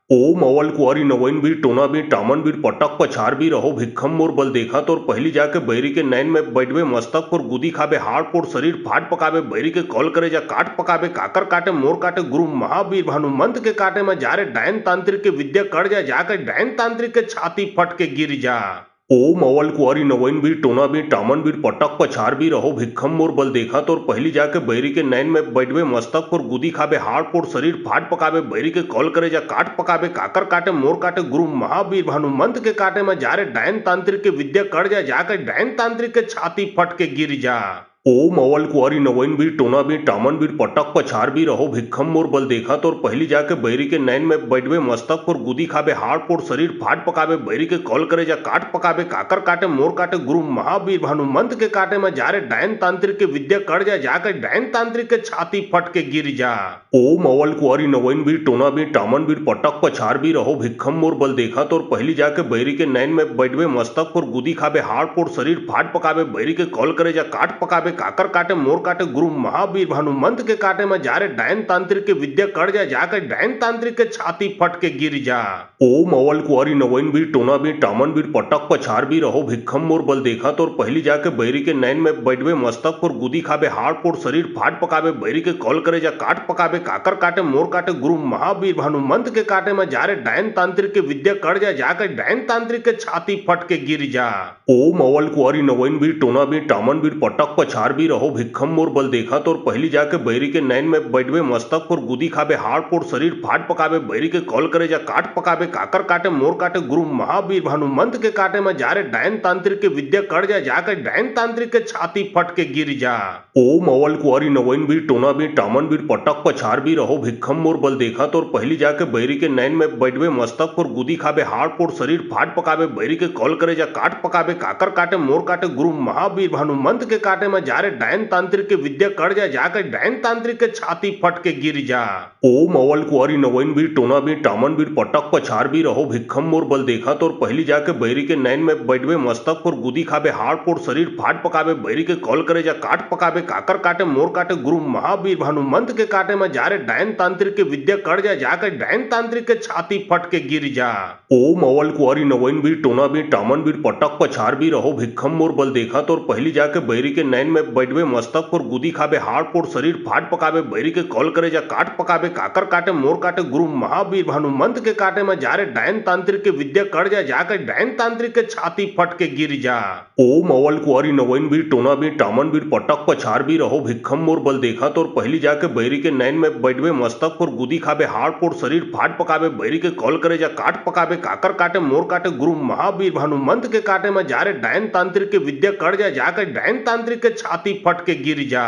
ओम अवल कुंवारी नवैन बीर टोना बीर टामन बीर पटक पछार बीर रहो भिक्खम मोर बल देखा तो और पहली जाके बैरी के नैन में बैठवे मस्तक पर गुदी खाबे हाड़ पोड़ शरीर फाट पकाबे बैरी के कॉल करे जा काट पकाबे काकर काटे मोर काटे गुरु महावीर भानुमंत के काटे में जारे डायन तांत्रिक के विद्या कर जाके डायन तांत्रिक के छाती फट के गिर जा। ओम अवल कुंवारी नवैन बीर टोना बीर टामन बीर पटक पछार बीर रहो भिक्खम मोर बल देखा तो और पहली जाके बैरी के नैन में बैठवे मस्तक पर गुदी खाबे हाड़ पोड़ शरीर फाट पकाबे बैरी के कॉल करे जा काट पकाबे काकर काटे मोर काटे गुरु महावीर भानुमंत के काटे में जारे डायन तांत्रिक के विद्या कर जाके डायन तांत्रिक के छाती फट के गिर जा। ओम अवल कुंवारी नवैन बीर टोना बीर टामन बीर पटक पछार बीर रहो भिक्खम मोर बल देखा तो और पहली जाके बैरी के नैन में बैठवे मस्तक पर गुदी खाबे हाड़ पोड़ शरीर फाट पकाबे बैरी के कॉल करे जा काट पकाबे काकर काटे मोर काटे गुरु महावीर भानुमंत के काटे में जारे डायन तांत्रिक के विद्या कर जाके डायन तांत्रिक के छाती फट के गिर जा। ओम अवल कुंवारी नवैन बीर टोना बीर टामन बीर पटक पछार बीर रहो भिक्खम मोर बल देखा तो और पहली जाके बैरी के नैन में बैठवे मस्तक पर गुदी खाबे हाड़ पोड़ शरीर फाट पकाबे बैरी के कॉल करे जा काट पकाबे काकर काटे मोर काटे गुरु महावीर भानुमंत के काटे में जारे डायन तांत्रिक के विद्या कर जाके डायन तांत्रिक के छाती फट के गिर जा। ओम अवल कुंवारी नवैन बीर टोना बीर टामन बीर पटक पछार बीर रहो भिक्खम मोर बल देखा तो और पहली जाके बैरी के नैन में बैठवे मस्तक पर गुदी खाबे हाड़ पोड़ शरीर फाट पकाबे बैरी के कॉल करे जा काट पकाबे काकर काटे मोर काटे गुरु महावीर भानुमंत के काटे में जारे डायन तांत्रिक के विद्या कर जाके डायन तांत्रिक के छाती फट के गिर जा। ओम अवल कुंवारी नवैन बीर टोना बीर टामन बीर पटक पछार बीर रहो भिक्खम मोर बल देखा तो और पहली जाके बैरी के नैन में बैठवे मस्तक पर गुदी खाबे हाड़ पोड़ शरीर फाट पकाबे बैरी के कॉल करे जा काट पकाबे काकर काटे मोर काटे गुरु महावीर भानुमंत के काटे में जारे डायन तांत्रिक के विद्या कर जाके डायन तांत्रिक के छाती फट के गिर जा। ओम अवल कुंवारी नवैन बीर टोना बीर टामन बीर पटक पछार बीर रहो भिक्खम मोर बल देखा तो और पहली जाके बैरी के नैन में बैठवे मस्तक पर गुदी खाबे हाड़ पोड़ शरीर फाट पकाबे बैरी के कॉल करे जा काट पकाबे काकर काटे मोर काटे गुरु महावीर भानुमंत के काटे में जारे डायन तांत्रिक के विद्या कर जाके डायन तांत्रिक के छाती फट के गिर जा। ओम अवल कुंवारी नवैन बीर टोना बीर टामन बीर पटक पछार बीर रहो भिक्खम मोर बल देखा तो और पहली जाके बैरी के नैन में बैठवे मस्तक पर गुदी खाबे हाड़ पोड़ शरीर फाट पकाबे बैरी के कॉल करे जा काट पकाबे काकर काटे मोर काटे गुरु महावीर भानुमंत के काटे में जारे डायन तांत्रिक के विद्या कर जाके डायन तांत्रिक के छाती फट के गिर जा। ओम अवल कुंवारी नवैन बीर टोना बीर टामन बीर पटक पछार बीर रहो भिक्खम मोर बल देखा तो और पहली जाके बैरी के नैन में बैठवे मस्तक पर गुदी खाबे हाड़ पोड़ शरीर फाट पकाबे बैरी के कॉल करे जा काट पकाबे काकर काटे मोर काटे गुरु महावीर भानुमंत के काटे में जारे डायन तांत्रिक के विद्या कर जाके डायन तांत्रिक के छाती फट के गिर जा। ओम अवल कुंवारी नवैन बीर टोना बीर टामन बीर पटक पछार बीर रहो भिक्खम मोर बल देखा तो और पहली जाके बैरी के नैन में बैठवे मस्तक पर गुदी खाबे हाड़ पोड़ शरीर फाट पकाबे बैरी के कॉल करे जा काट पकाबे काकर काटे मोर काटे गुरु महावीर भानुमंत के काटे में जारे डायन तांत्रिक के विद्या कर जाके डायन तांत्रिक के छाती फट के गिर जा।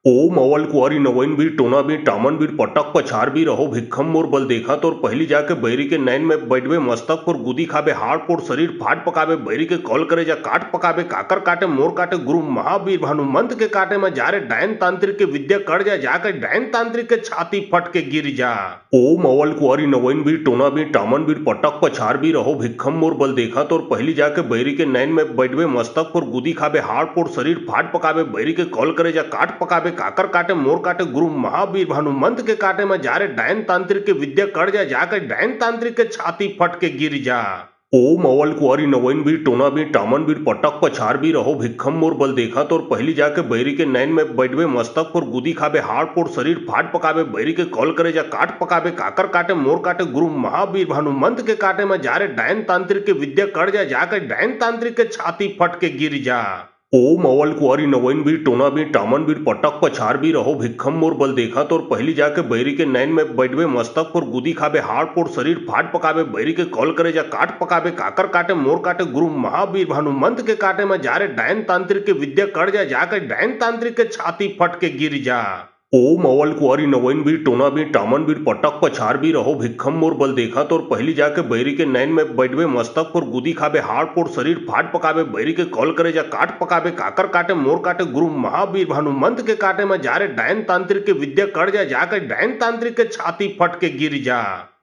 ओम अवल कुंवारी नवैन बीर टोना बीर टामन बीर पटक पछार बीर रहो भिक्खम मोर बल देखा तो और पहली जाके बैरी के नैन में बैठवे मस्तक पर गुदी खाबे हाड़ पोड़ शरीर फाट पकाबे बैरी के कॉल करे जा काट पकाबे काकर काटे मोर काटे गुरु महावीर भानुमंत के काटे में जारे डायन तांत्रिक के विद्या कर जाके डायन तांत्रिक के छाती फट के गिर जा। ओम अवल कुंवारी नवैन बीर टोना बीर टामन बीर पटक पछार बीर रहो भिक्खम मोर बल देखा तो और पहली जाके बैरी के नैन में बैठवे मस्तक पर गुदी खाबे हाड़ पोड़ शरीर फाट पकाबे बैरी के कॉल करे जा काट पकाबे काकर काटे मोर काटे गुरु महावीर भानुमंत के काटे में जारे डायन तांत्रिक के विद्या कर जाके डायन तांत्रिक के छाती फट के गिर जा। ओम अवल कुंवारी नवैन बीर टोना बीर टामन बीर पटक पछार बीर रहो भिक्खम मोर बल देखा तो और पहली जाके बैरी के नैन में बैठवे मस्तक पर गुदी खाबे हाड़ पोड़ शरीर फाट पकाबे बैरी के कॉल करे जा काट पकाबे काकर काटे मोर काटे गुरु महावीर भानुमंत के काटे में जारे डायन तांत्रिक के विद्या कर जाके डायन तांत्रिक के छाती फट के गिर जा। ओम अवल कुंवारी नवैन बीर टोना बीर टामन बीर पटक पछार बीर रहो भिक्खम मोर बल देखा तो और पहली जाके बैरी के नैन में बैठवे मस्तक पर गुदी खाबे हाड़ पोड़ शरीर फाट पकाबे बैरी के कॉल करे जा काट पकाबे काकर काटे मोर काटे गुरु महावीर भानुमंत के काटे में जारे डायन तांत्रिक के विद्या कर जाके डायन तांत्रिक के छाती फट के गिर जा। ओम अवल कुंवारी नवैन बीर टोना बीर टामन बीर पटक पछार बीर रहो भिक्खम मोर बल देखा तो और पहली जाके बैरी के नैन में बैठवे मस्तक पर गुदी खाबे हाड़ पोड़ शरीर फाट पकाबे बैरी के कॉल करे जा काट पकाबे काकर काटे मोर काटे गुरु महावीर भानुमंत के काटे में जारे डायन तांत्रिक के विद्या कर जाके डायन तांत्रिक के छाती फट के गिर जा।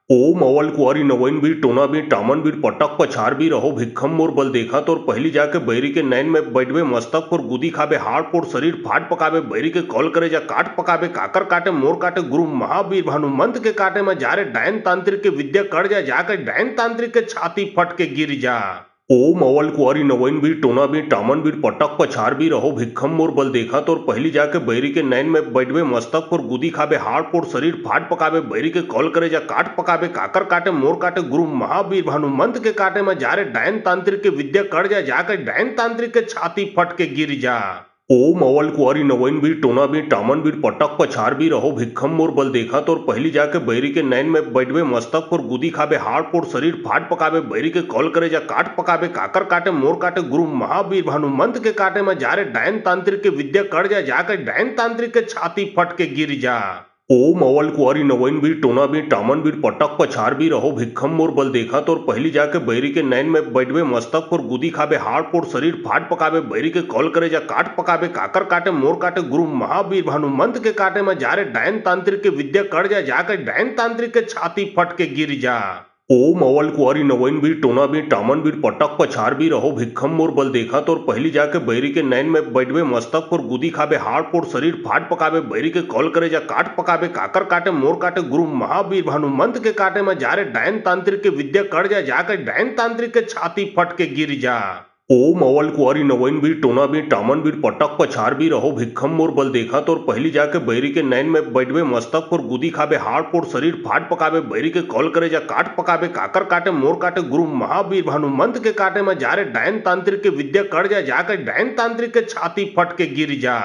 ओम अवल कुआरी नवैन बीर टोना बीर टामन बीर पटक पछार बीर रहो भिक्खम मोर बल देखा तोर पहली जाके बैरी के नैन में बैठवे मस्तक पर गुदी खाबे हाड़ पोड़ शरीर फाट पकाबे बैरी के कॉल करे जा काट पकाबे काकर काटे मोर काटे गुरु महावीर भानुमंत के काटे में जारे डायन तांत्रिक के विद्या कर जा जाकर डायन तांत्रिक के छाती फट के गिर जा। ओम अवल कुआरी नवैन बीर टोना बीर टामन बीर पटक पछार बीर रहो भिक्खम मोर बल देखा तोर पहली जाके बैरी के नैन में बैठवे मस्तक पर गुदी खाबे हाड़ पोड़ शरीर फाट पकाबे बैरी के कॉल करे जा काट पकाबे काकर काटे मोर काटे गुरु महावीर भानुमंत के काटे में जारे डायन तांत्रिक के विद्या कर जा जाकर डायन तांत्रिक के छाती फट के गिर जा। ओम अवल कुआरी नवैन बीर टोना बीर टामन बीर पटक पछार बीर रहो भिक्खम मोर बल देखा तोर पहली जाके बैरी के नैन में बैठवे मस्तक पर गुदी खाबे हाड़ पोड़ शरीर फाट पकाबे बैरी के कॉल करे जा काट पकाबे काकर काटे मोर काटे गुरु महावीर भानुमंत के काटे में जारे डायन तांत्रिक के विद्या कर जा जाकर डायन तांत्रिक के छाती फट के गिर जा। ओम अवल कुआरी नवैन बीर टोना बीर टामन बीर पटक पछार बीर रहो भिक्खम मोर बल देखा तोर पहली जाके बैरी के नैन में बैठवे मस्तक पर गुदी खाबे हाड़ पोड़ शरीर फाट पकाबे बैरी के कॉल करे जा काट पकाबे काकर काटे मोर काटे गुरु महावीर भानुमंत के काटे में जारे डायन तांत्रिक के विद्या कर जा जाकर डायन तांत्रिक के छाती फट के गिर जा। ओम अवल कुआरी नवैन बीर टोना बीर टामन बीर पटक पछार बीर रहो भिक्खम मोर बल देखा तोर पहली जाके बैरी के नैन में बैठवे मस्तक पर गुदी खाबे हाड़ पोड़ शरीर फाट पकाबे बैरी के कॉल करे जा काट पकाबे काकर काटे मोर काटे गुरु महावीर भानुमंत के काटे में जारे डायन तांत्रिक के विद्या कर जा जाकर डायन तांत्रिक के छाती फट के गिर जा। ओम अवल कुआरी नवैन बीर टोना बीर टामन बीर पटक पछार बीर रहो भिक्खम मोर बल देखा तोर पहली जाके बैरी के नैन में बैठवे मस्तक पर गुदी खाबे हाड़ पोड़ शरीर फाट पकाबे बैरी के कॉल करे जा काट पकाबे काकर काटे मोर काटे गुरु महावीर भानुमंत के काटे में जारे डायन तांत्रिक के विद्या कर जा जाकर डायन तांत्रिक के छाती फट के गिर जा।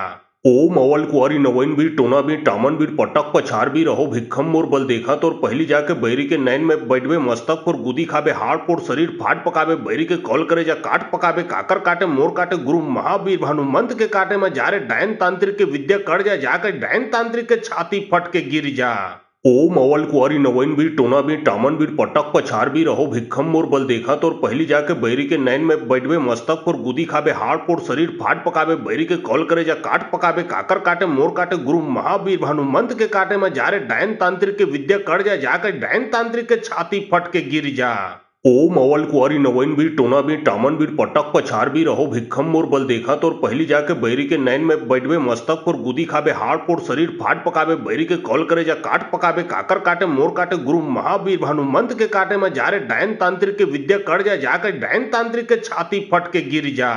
ओम अवल कुआरी नवैन बीर टोना बीर टामन बीर पटक पछार बीर रहो भिक्खम मोर बल देखा तोर पहली जाके बैरी के नैन में बैठवे मस्तक पर गुदी खाबे हाड़ पोड़ शरीर फाट पकाबे बैरी के कॉल करे जा काट पकाबे काकर काटे मोर काटे गुरु महावीर भानुमंत के काटे में जारे डायन तांत्रिक के विद्या कर जा जाकर डायन तांत्रिक के छाती फट के गिर जा। ओम अवल कुआरी नवैन बीर टोना बीर टामन बीर पटक पछार बीर रहो भिक्खम मोर बल देखा तोर पहली जाके बैरी के नैन में बैठवे मस्तक पर गुदी खाबे हाड़ पोड़ शरीर फाट पकाबे बैरी के कॉल करे जा काट पकाबे काकर काटे मोर काटे गुरु महावीर भानुमंत के काटे में जारे डायन तांत्रिक के विद्या कर जा जाकर डायन तांत्रिक के छाती फट के गिर जा। ओम अवल कुआरी नवैन बीर टोना बीर टामन बीर पटक पछार बीर रहो भिक्खम मोर बल देखा तोर पहली जाके बैरी के नैन में बैठवे मस्तक पर गुदी खाबे हाड़ पोड़ शरीर फाट पकाबे बैरी के कॉल करे जा काट पकाबे काकर काटे मोर काटे गुरु महावीर भानुमंत के काटे में जारे डायन तांत्रिक के विद्या कर जा जाकर डायन तांत्रिक के छाती फट के गिर जा।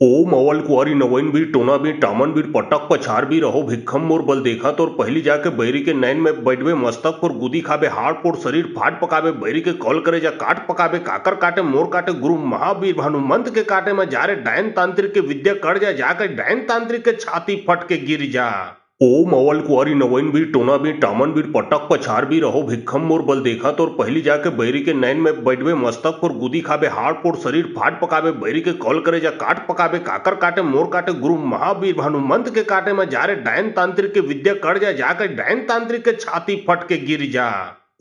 ओम अवल कुआरी नवैन बीर टोना बीर टामन बीर पटक पछार बीर रहो भिक्खम मोर बल देखा तोर पहली जाके बैरी के नैन में बैठवे मस्तक पर गुदी खाबे हाड़ पोड़ शरीर फाट पकाबे बैरी के कॉल करे जा काट पकाबे काकर काटे मोर काटे गुरु महावीर भानुमंत के काटे में जारे डायन तांत्रिक के विद्या कर जा जाकर डायन तांत्रिक के छाती फट के गिर जा। ओम अवल कुआरी नवैन बीर टोना बीर टामन बीर पटक पछार बीर रहो भिक्खम मोर बल देखा तोर पहली जाके बैरी के नैन में बैठवे मस्तक पर गुदी खाबे हाड़ पोड़ शरीर फाट पकाबे बैरी के कॉल करे जा काट पकाबे काकर काटे मोर काटे गुरु महावीर भानुमंत के काटे में जारे डायन तांत्रिक के विद्या कर जा जाकर डायन तांत्रिक के छाती फट के गिर जा।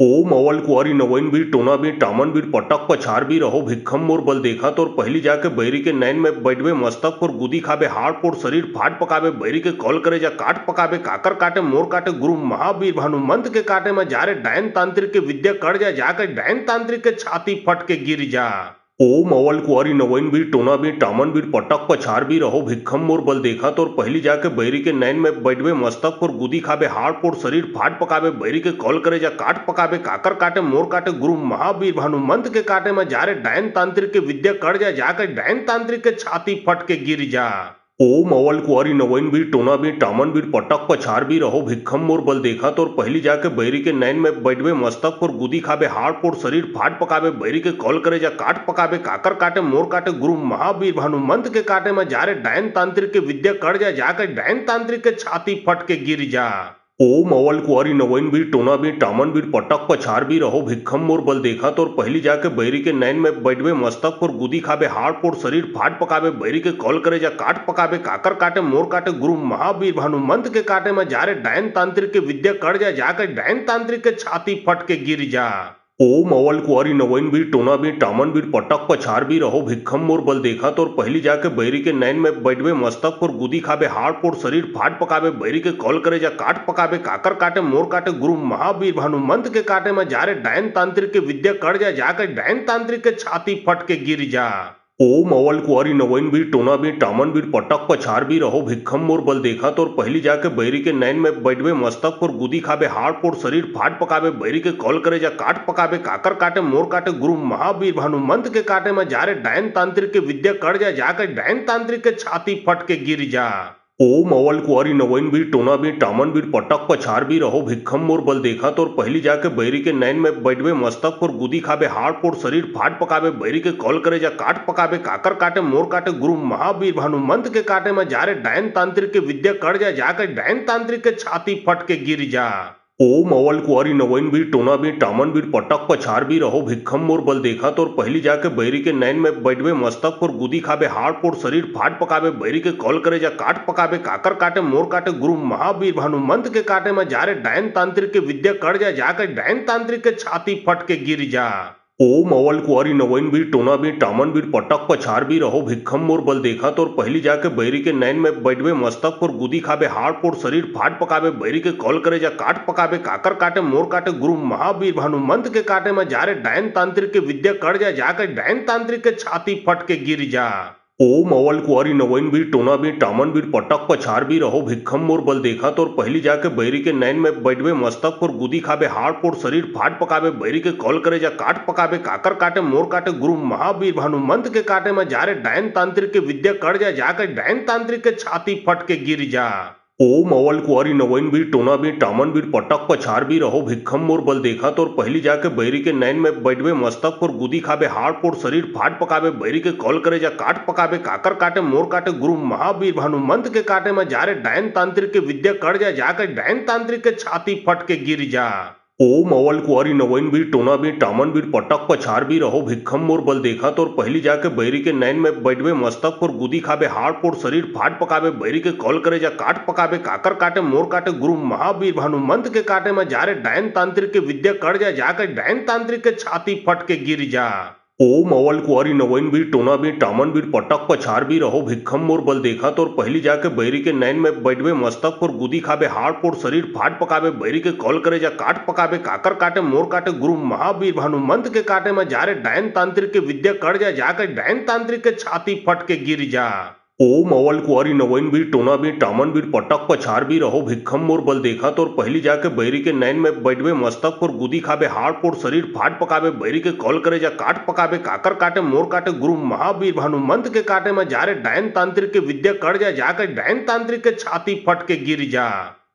ओम अवल कुआरी नवैन बीर टोना बीर टामन बीर पटक पछार बीर रहो भिक्खम मोर बल देखा तोर पहली जाके बैरी के नैन में बैठवे मस्तक पर गुदी खाबे हाड़ पोड़ शरीर फाट पकाबे बैरी के कॉल करे जा काट पकाबे काकर काटे मोर काटे गुरु महावीर भानुमंत के काटे में जारे डायन तांत्रिक के विद्या कर जा जाकर डायन तांत्रिक के छाती फट के गिर जा। ओम अवल कुआरी नवैन बीर टोना बीर टामन बीर पटक पछार बीर रहो भिक्खम मोर बल देखा तोर पहली जाके बैरी के नैन में बैठवे मस्तक पर गुदी खाबे हाड़ पोड़ शरीर फाट पकाबे बैरी के कॉल करे जा काट पकाबे काकर काटे मोर काटे गुरु महावीर भानुमंत के काटे में जारे डायन तांत्रिक के विद्या कर जा जाकर डायन तांत्रिक के छाती फट के गिर जा। ओम अवल कुआरी नवैन बीर टोना बीर टामन बीर पटक पछार बीर रहो भिक्खम मोर बल देखा तोर पहली जाके बैरी के नैन में बैठवे मस्तक पर गुदी खाबे हाड़ पोड़ शरीर फाट पकाबे बैरी के कॉल करे जा काट पकाबे काकर काटे मोर काटे गुरु महावीर भानुमंत के काटे में जारे डायन तांत्रिक के विद्या कर जा जाकर डायन तांत्रिक के छाती फट के गिर जा। ओम अवल कुआरी नवैन बीर टोना बीर टामन बीर पटक पछार बीर रहो भिक्खम मोर बल देखा तोर पहली जाके बैरी के नैन में बैठवे मस्तक पर गुदी खाबे हाड़ पोड़ शरीर फाट पकाबे बैरी के कॉल करे जा काट पकाबे काकर काटे मोर काटे गुरु महावीर भानुमंत के काटे में जारे डायन तांत्रिक के विद्या कर जा जाकर डायन तांत्रिक के छाती फट के गिर जा। ओम अवल कुआरी नवैन बीर टोना बीर टामन बीर पटक पछार बीर रहो भिक्खम मोर बल देखा तोर पहली जाके बैरी के नैन में बैठवे मस्तक पर गुदी खाबे हाड़ पोड़ शरीर फाट पकाबे बैरी के कॉल करे जा काट पकाबे काकर काटे मोर काटे गुरु महावीर भानुमंत के काटे में जारे डायन तांत्रिक के विद्या कर जा जाकर डायन तांत्रिक के छाती फट के गिर जा। ओम अवल कुआरी नवैन बीर टोना बीर टामन बीर पटक पछार बीर रहो भिक्खम मोर बल देखा तोर पहली जाके बैरी के नैन में बैठवे मस्तक पर गुदी खाबे हाड़ पोड़ शरीर फाट पकाबे बैरी के कॉल करे जा काट पकाबे काकर काटे मोर काटे गुरु महावीर भानुमंत के काटे में जारे डायन तांत्रिक के विद्या कर जा जाकर डायन तांत्रिक के छाती फट के गिर जा। ओम अवल कुआरी नवैन बीर टोना बीर टामन बीर पटक पछार बीर रहो भिक्खम मोर बल देखा तोर पहली जाके बैरी के नैन में बैठवे मस्तक पर गुदी खाबे हाड़ पोड़ शरीर फाट पकाबे बैरी के कॉल करे जा काट पकाबे काकर काटे मोर काटे गुरु महावीर भानुमंत के काटे में जारे डायन तांत्रिक के विद्या कर जा जाकर डायन तांत्रिक के छाती फट के गिर जा। ओम अवल कुआरी नवैन बीर टोना बीर टामन बीर पटक पछार बीर रहो भिक्खम मोर बल देखा तोर पहली जाके बैरी के नैन में बैठवे मस्तक पर गुदी खाबे हाड़ पोड़ शरीर फाट पकाबे बैरी के कॉल करे जा काट पकाबे काकर काटे मोर काटे गुरु महावीर भानुमंत के काटे में जारे डायन तांत्रिक के विद्या कर जा जाकर डायन तांत्रिक के छाती फट के गिर जा। ओम अवल कुआरी नवैन बीर टोना बीर टामन बीर पटक पछार बीर रहो भिक्खम मोर बल देखा तोर पहली जाके बैरी के नैन में बैठवे मस्तक पर गुदी खाबे हाड़ पोड़ शरीर फाट पकाबे बैरी के कॉल करे जा काट पकाबे काकर काटे मोर काटे गुरु महावीर भानुमंत के काटे में जारे डायन तांत्रिक के विद्या कर जा जाकर डायन तांत्रिक के छाती फट के गिर जा। ओम अवल कुआरी नवैन बीर टोना बीर टामन बीर पटक पछार बीर रहो भिक्खम मोर बल देखा तोर पहली जाके बैरी के नैन में बैठवे मस्तक पर गुदी खाबे हाड़ पोड़ शरीर फाट पकाबे बैरी के कॉल करे जा काट पकाबे काकर काटे मोर काटे गुरु महावीर भानुमंत के काटे में जारे डायन तांत्रिक के विद्या कर जा जाकर डायन तांत्रिक के छाती फट के गिर जा। ओम अवल कुआरी नवैन बीर टोना बीर टामन बीर पटक पछार बीर रहो भिक्खम मोर बल देखा तोर पहली जाके बैरी के नैन में बैठवे मस्तक पर गुदी खाबे हाड़ पोड़ शरीर फाट पकाबे बैरी के कॉल करे जा काट पकाबे काकर काटे मोर काटे गुरु महावीर भानुमंत के काटे में जारे डायन तांत्रिक के विद्या कर जा जाकर डायन तांत्रिक के छाती फट के गिर जा। ओम अवल कुआरी नवैन बीर टोना बीर टामन बीर पटक पछार बीर रहो भिक्खम मोर बल देखा तोर पहली जाके बैरी के नैन में बैठवे मस्तक पर गुदी खाबे हाड़ पोड़ शरीर फाट पकाबे बैरी के कॉल करे जा काट पकाबे काकर काटे मोर काटे गुरु महावीर भानुमंत के काटे में जारे डायन तांत्रिक के विद्या कर जा जाकर डायन तांत्रिक के छाती फट के गिर जा। ओम अवल कुआरी नवैन बीर टोना बीर टामन बीर पटक पछार बीर रहो भिक्खम मोर बल देखा तोर पहली जाके बैरी के नैन में बैठवे मस्तक पर गुदी खाबे हाड़ पोड़ शरीर फाट पकाबे बैरी के कॉल करे जा काट पकाबे काकर काटे मोर काटे गुरु महावीर भानुमंत के काटे में जारे डायन तांत्रिक के विद्या कर जा जाकर डायन तांत्रिक के छाती फट के गिर जा। ओम अवल कुआरी नवैन बीर टोना बीर टामन बीर पटक पछार बीर रहो भिक्खम मोर बल देखा तोर पहली जाके बैरी के नैन में बैठवे मस्तक पर गुदी खाबे हाड़ पोड़ शरीर फाट पकाबे बैरी के कॉल करे जा काट पकाबे काकर काटे मोर काटे गुरु महावीर भानुमंत के काटे में जारे डायन तांत्रिक के विद्या कर जा जाकर डायन तांत्रिक के छाती फट के गिर जा।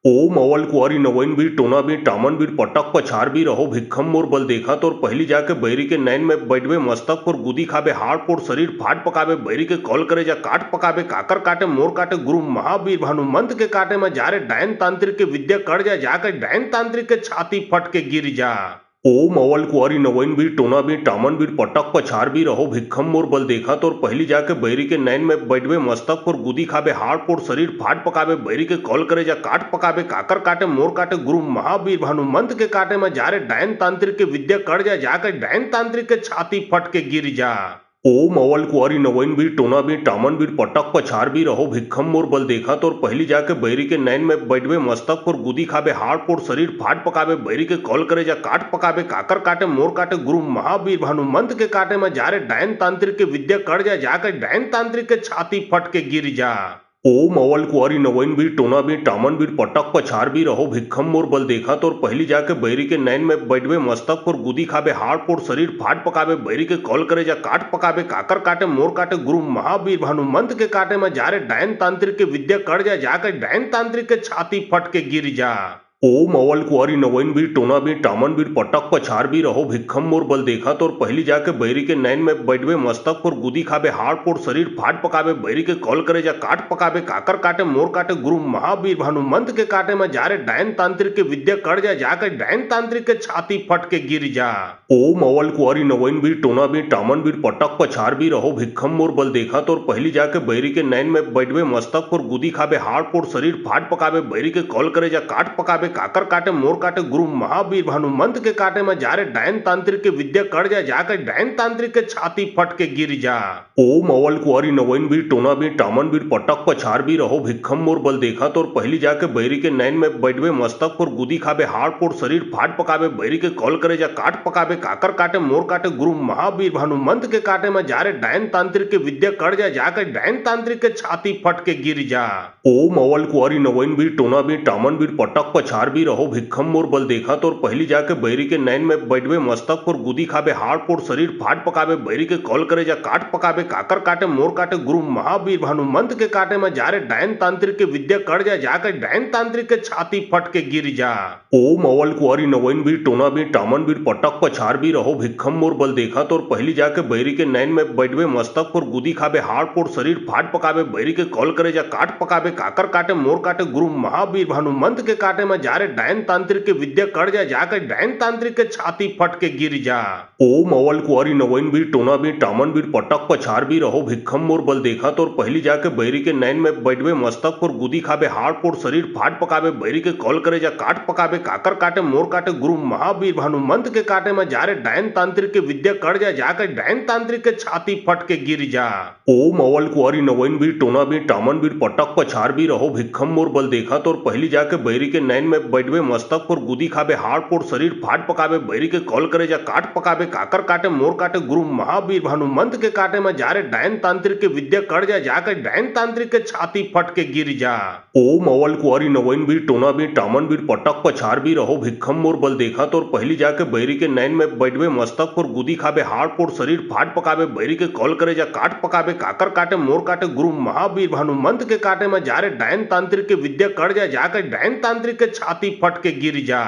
ओम अवल कुआरी नवैन बीर टोना बीर टामन बीर पटक पछार बीर रहो भिक्खम मोर बल देखा तोर पहली जाके बैरी के नैन में बैठवे मस्तक पर गुदी खाबे हाड़ पोड़ शरीर फाट पकाबे बैरी के कॉल करे जा काट पकाबे काकर काटे मोर काटे गुरु महावीर भानुमंत के काटे में जारे डायन तांत्रिक के विद्या कर जा जाकर डायन तांत्रिक के छाती फट के गिर जा। ओम अवल कुआरी नवैन बीर टोना बीर टामन बीर पटक पछार बीर रहो भिक्खम मोर बल देखा तोर पहली जाके बैरी के नैन में बैठवे मस्तक पर गुदी खाबे हाड़ पोड़ शरीर फाट पकाबे बैरी के कॉल करे जा काट पकाबे काकर काटे मोर काटे गुरु महावीर भानुमंत के काटे में जारे डायन तांत्रिक के विद्या कर जा जाकर डायन तांत्रिक के छाती फट के गिर जा। ओम अवल कुआरी नवैन बीर टोना बीर टामन बीर पटक पछार बीर रहो भिक्खम मोर बल देखा तोर पहली जाके बैरी के नैन में बैठवे मस्तक पर गुदी खाबे हाड़ पोड़ शरीर फाट पकाबे बैरी के कॉल करे जा काट पकाबे काकर काटे मोर काटे गुरु महावीर भानुमंत के काटे में जारे डायन तांत्रिक के विद्या कर जा जाकर डायन तांत्रिक के छाती फट के गिर जा। ओम अवल कुआरी नवैन बीर टोना बीर टामन बीर पटक पछार बीर रहो भिक्खम मोर बल देखा तोर पहली जाके बैरी के नैन में बैठवे मस्तक पर गुदी खाबे हाड़ पोड़ शरीर फाट पकाबे बैरी के कॉल करे जा काट पकाबे काकर काटे मोर काटे गुरु महावीर भानुमंत के काटे में जारे डायन तांत्रिक के विद्या कर जा जाकर डायन तांत्रिक के छाती फट के गिर जा। ओम अवल कुआरी नवैन बीर टोना बीर टामन बीर पटक पछार बीर रहो भिक्खम मोर बल देखा तोर पहली जाके बैरी के नैन में बैठवे मस्तक पर गुदी खाबे हाड़ पोड़ शरीर फाट पकाबे बैरी के कॉल करे जा काट पकाबे काकर काटे मोर काटे गुरु महावीर भानुमंत के काटे में जारे डायन तांत्रिक के विद्या कर जा जाकर डायन तांत्रिक के छाती फट के गिर जा। ओम अवल कुआरी नवैन बीर टोना बीर टामन बीर पटक पछार बीर रहो भिक्खम मोर बल देखा तोर पहली जाके बैरी के नैन में बैठवे मस्तक पर गुदी खाबे हाड़ पोड़ शरीर फाट पकाबे बैरी के कॉल करे जा काट पकाबे काकर काटे मोर काटे गुरु महावीर भानुमंत के काटे में जा रे डायन तांत्रिक के विद्या कर जा जाकर डायन तांत्रिक के छाती फट के गिर जा। ओम अवल कुआरी नवैन भी टोना भी टामन भी पटक पछार भी रहो भिक्खम मोर बल देखा तो पहली जाके बैरी के नैन में बैठवे मस्तक पर गुदी खाबे हाड़ पोड़ शरीर फाट पकाबे बैरी के कॉल करे जा काट पकाबे काकर काटे मोर काटे गुरु महावीर भानुमंत के काटे में जा रे डायन तांत्रिक के विद्या कर जा जाकर डायन तांत्रिक के छाती फट के गिर जा। ओम अवल कुआरी नवैन भी टोना भी टामन भी पटक पछार भी रहो भिक्खम मोर बल देखा तो पहली जाके बैरी के नैन में बैठवे मस्तक पर गुदी खाबे हाड़ पोड़ शरीर फाट पकाबे बैरी के कॉल करे जा काट पकाबे काकर काटे मोर काटे गुरु महावीर भानुमंत के काटे में जा रे डायन तांत्रिक के विद्या कर जा जाकर डायन तांत्रिक के छाती फट के गिर जा। ओम अवल कुआरी नवैन भी टोना भी टामन भी पटक पछार भी रहो भिक्खम मोर बल देखा तो पहली जाके बैरी के नैन में बैठवे मस्तक पर गुदी खाबे हाड़ पोड़ शरीर फाट पकाबे बैरी के कॉल करे जा काट पकाबे काकर काटे मोर काटे गुरु महावीर भानुमंत के काटे में जा रे डायन तांत्रिक के विद्या कर जा जाकर डायन तांत्रिक के छाती फट के गिर जा। ओम अवल कुआरी नवैन भी टोना भी टामन भी पटक पछार भी रहो भिक्खम मोर बल देखा तो पहली जाके बैरी के नैन में बैठवे मस्तक पर गुदी खाबे हाड़ पोड़ शरीर फाट पकाबे बैरी के कॉल करे जा काट पकाबे काकर काटे मोर काटे गुरु महावीर भानुमंत के काटे में जा रे डायन तांत्रिक के विद्या कर जा जाकर डायन तांत्रिक के छाती फट के गिर जा। ओम अवल कुआरी नवैन भी टोना भी टामन भी पटक पछार भी रहो भिक्खम मोर बल देखा तो पहली जाके बैरी के नैन में बैठवे मस्तक पर गुदी खाबे हाड़ पोड़ शरीर फाट पकाबे बैरी के कॉल करे जा काट पकाबे काकर काटे मोर काटे गुरु महावीर भानुमंत के काटे में जा रे डायन तांत्रिक के विद्या कर जा जाकर डायन तांत्रिक के छाती फट के गिर जा। ओम अवल कुआरी नवैन भी टोना भी टामन भी पटक पछार भी रहो भिक्खम मोर बल देखा तो पहली जाके बैरी के नैन में बैठवे मस्तक पर गुदी खाबे हाड़ पोड़ शरीर फाट पकाबे बैरी के कॉल करे जा काट पकाबे काकर काटे मोर काटे गुरु महावीर भानुमंत के काटे में जा रे डायन तांत्रिक के विद्या कर जा जाकर डायन तांत्रिक के छाती फट के गिर जा।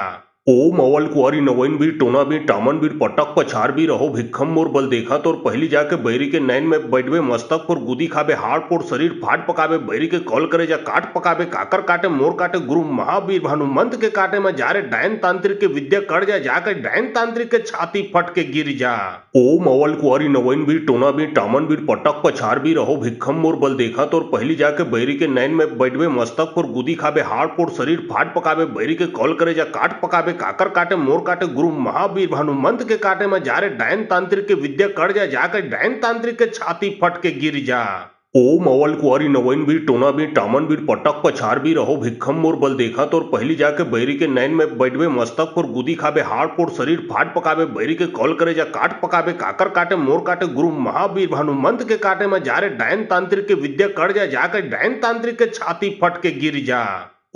ओम अवल कुआरी नवैन भी टोना भी टामन भी पटक पछार भी रहो भिक्खम मोर बल देखा तो पहली जाके बैरी के नैन में बैठवे मस्तक पर गुदी खाबे हाड़ पोड़ शरीर फाट पकाबे बैरी के कॉल करे जा काट पकाबे काकर काटे मोर काटे गुरु महावीर भानुमंत के काटे में जा रे डायन तांत्रिक के विद्या कर जा जाकर डायन तांत्रिक के छाती फट के गिर जा। ओम अवल कुआरी नवैन भी टोना भी टामन भी पटक पछार भी रहो भिक्खम मोर बल देखा तो पहली जाके बैरी के नैन में बैठवे मस्तक पर गुदी खाबे हाड़ पोड़ शरीर फाट पकाबे बैरी के कॉल करे जा काट पकाबे काकर काटे मोर काटे गुरु महावीर भानुमंत के काटे में जा रे डायन तांत्रिक के विद्या कर जा जाकर डायन तांत्रिक के छाती फट के गिर जा। ओम अवल कुआरी नवैन भी टोना भी टामन भी पटक पछार भी रहो भिक्खम मोर बल देखा तो पहली जाके बैरी के नैन में बैठवे मस्तक पर गुदी खाबे हाड़ पोड़ शरीर फाट पकाबे बैरी के कॉल करे जा काट पकाबे काकर काटे मोर काटे गुरु महावीर भानुमंत के काटे में जा रे डायन तांत्रिक के विद्या कर जा जाकर डायन तांत्रिक के छाती फट के गिर जा।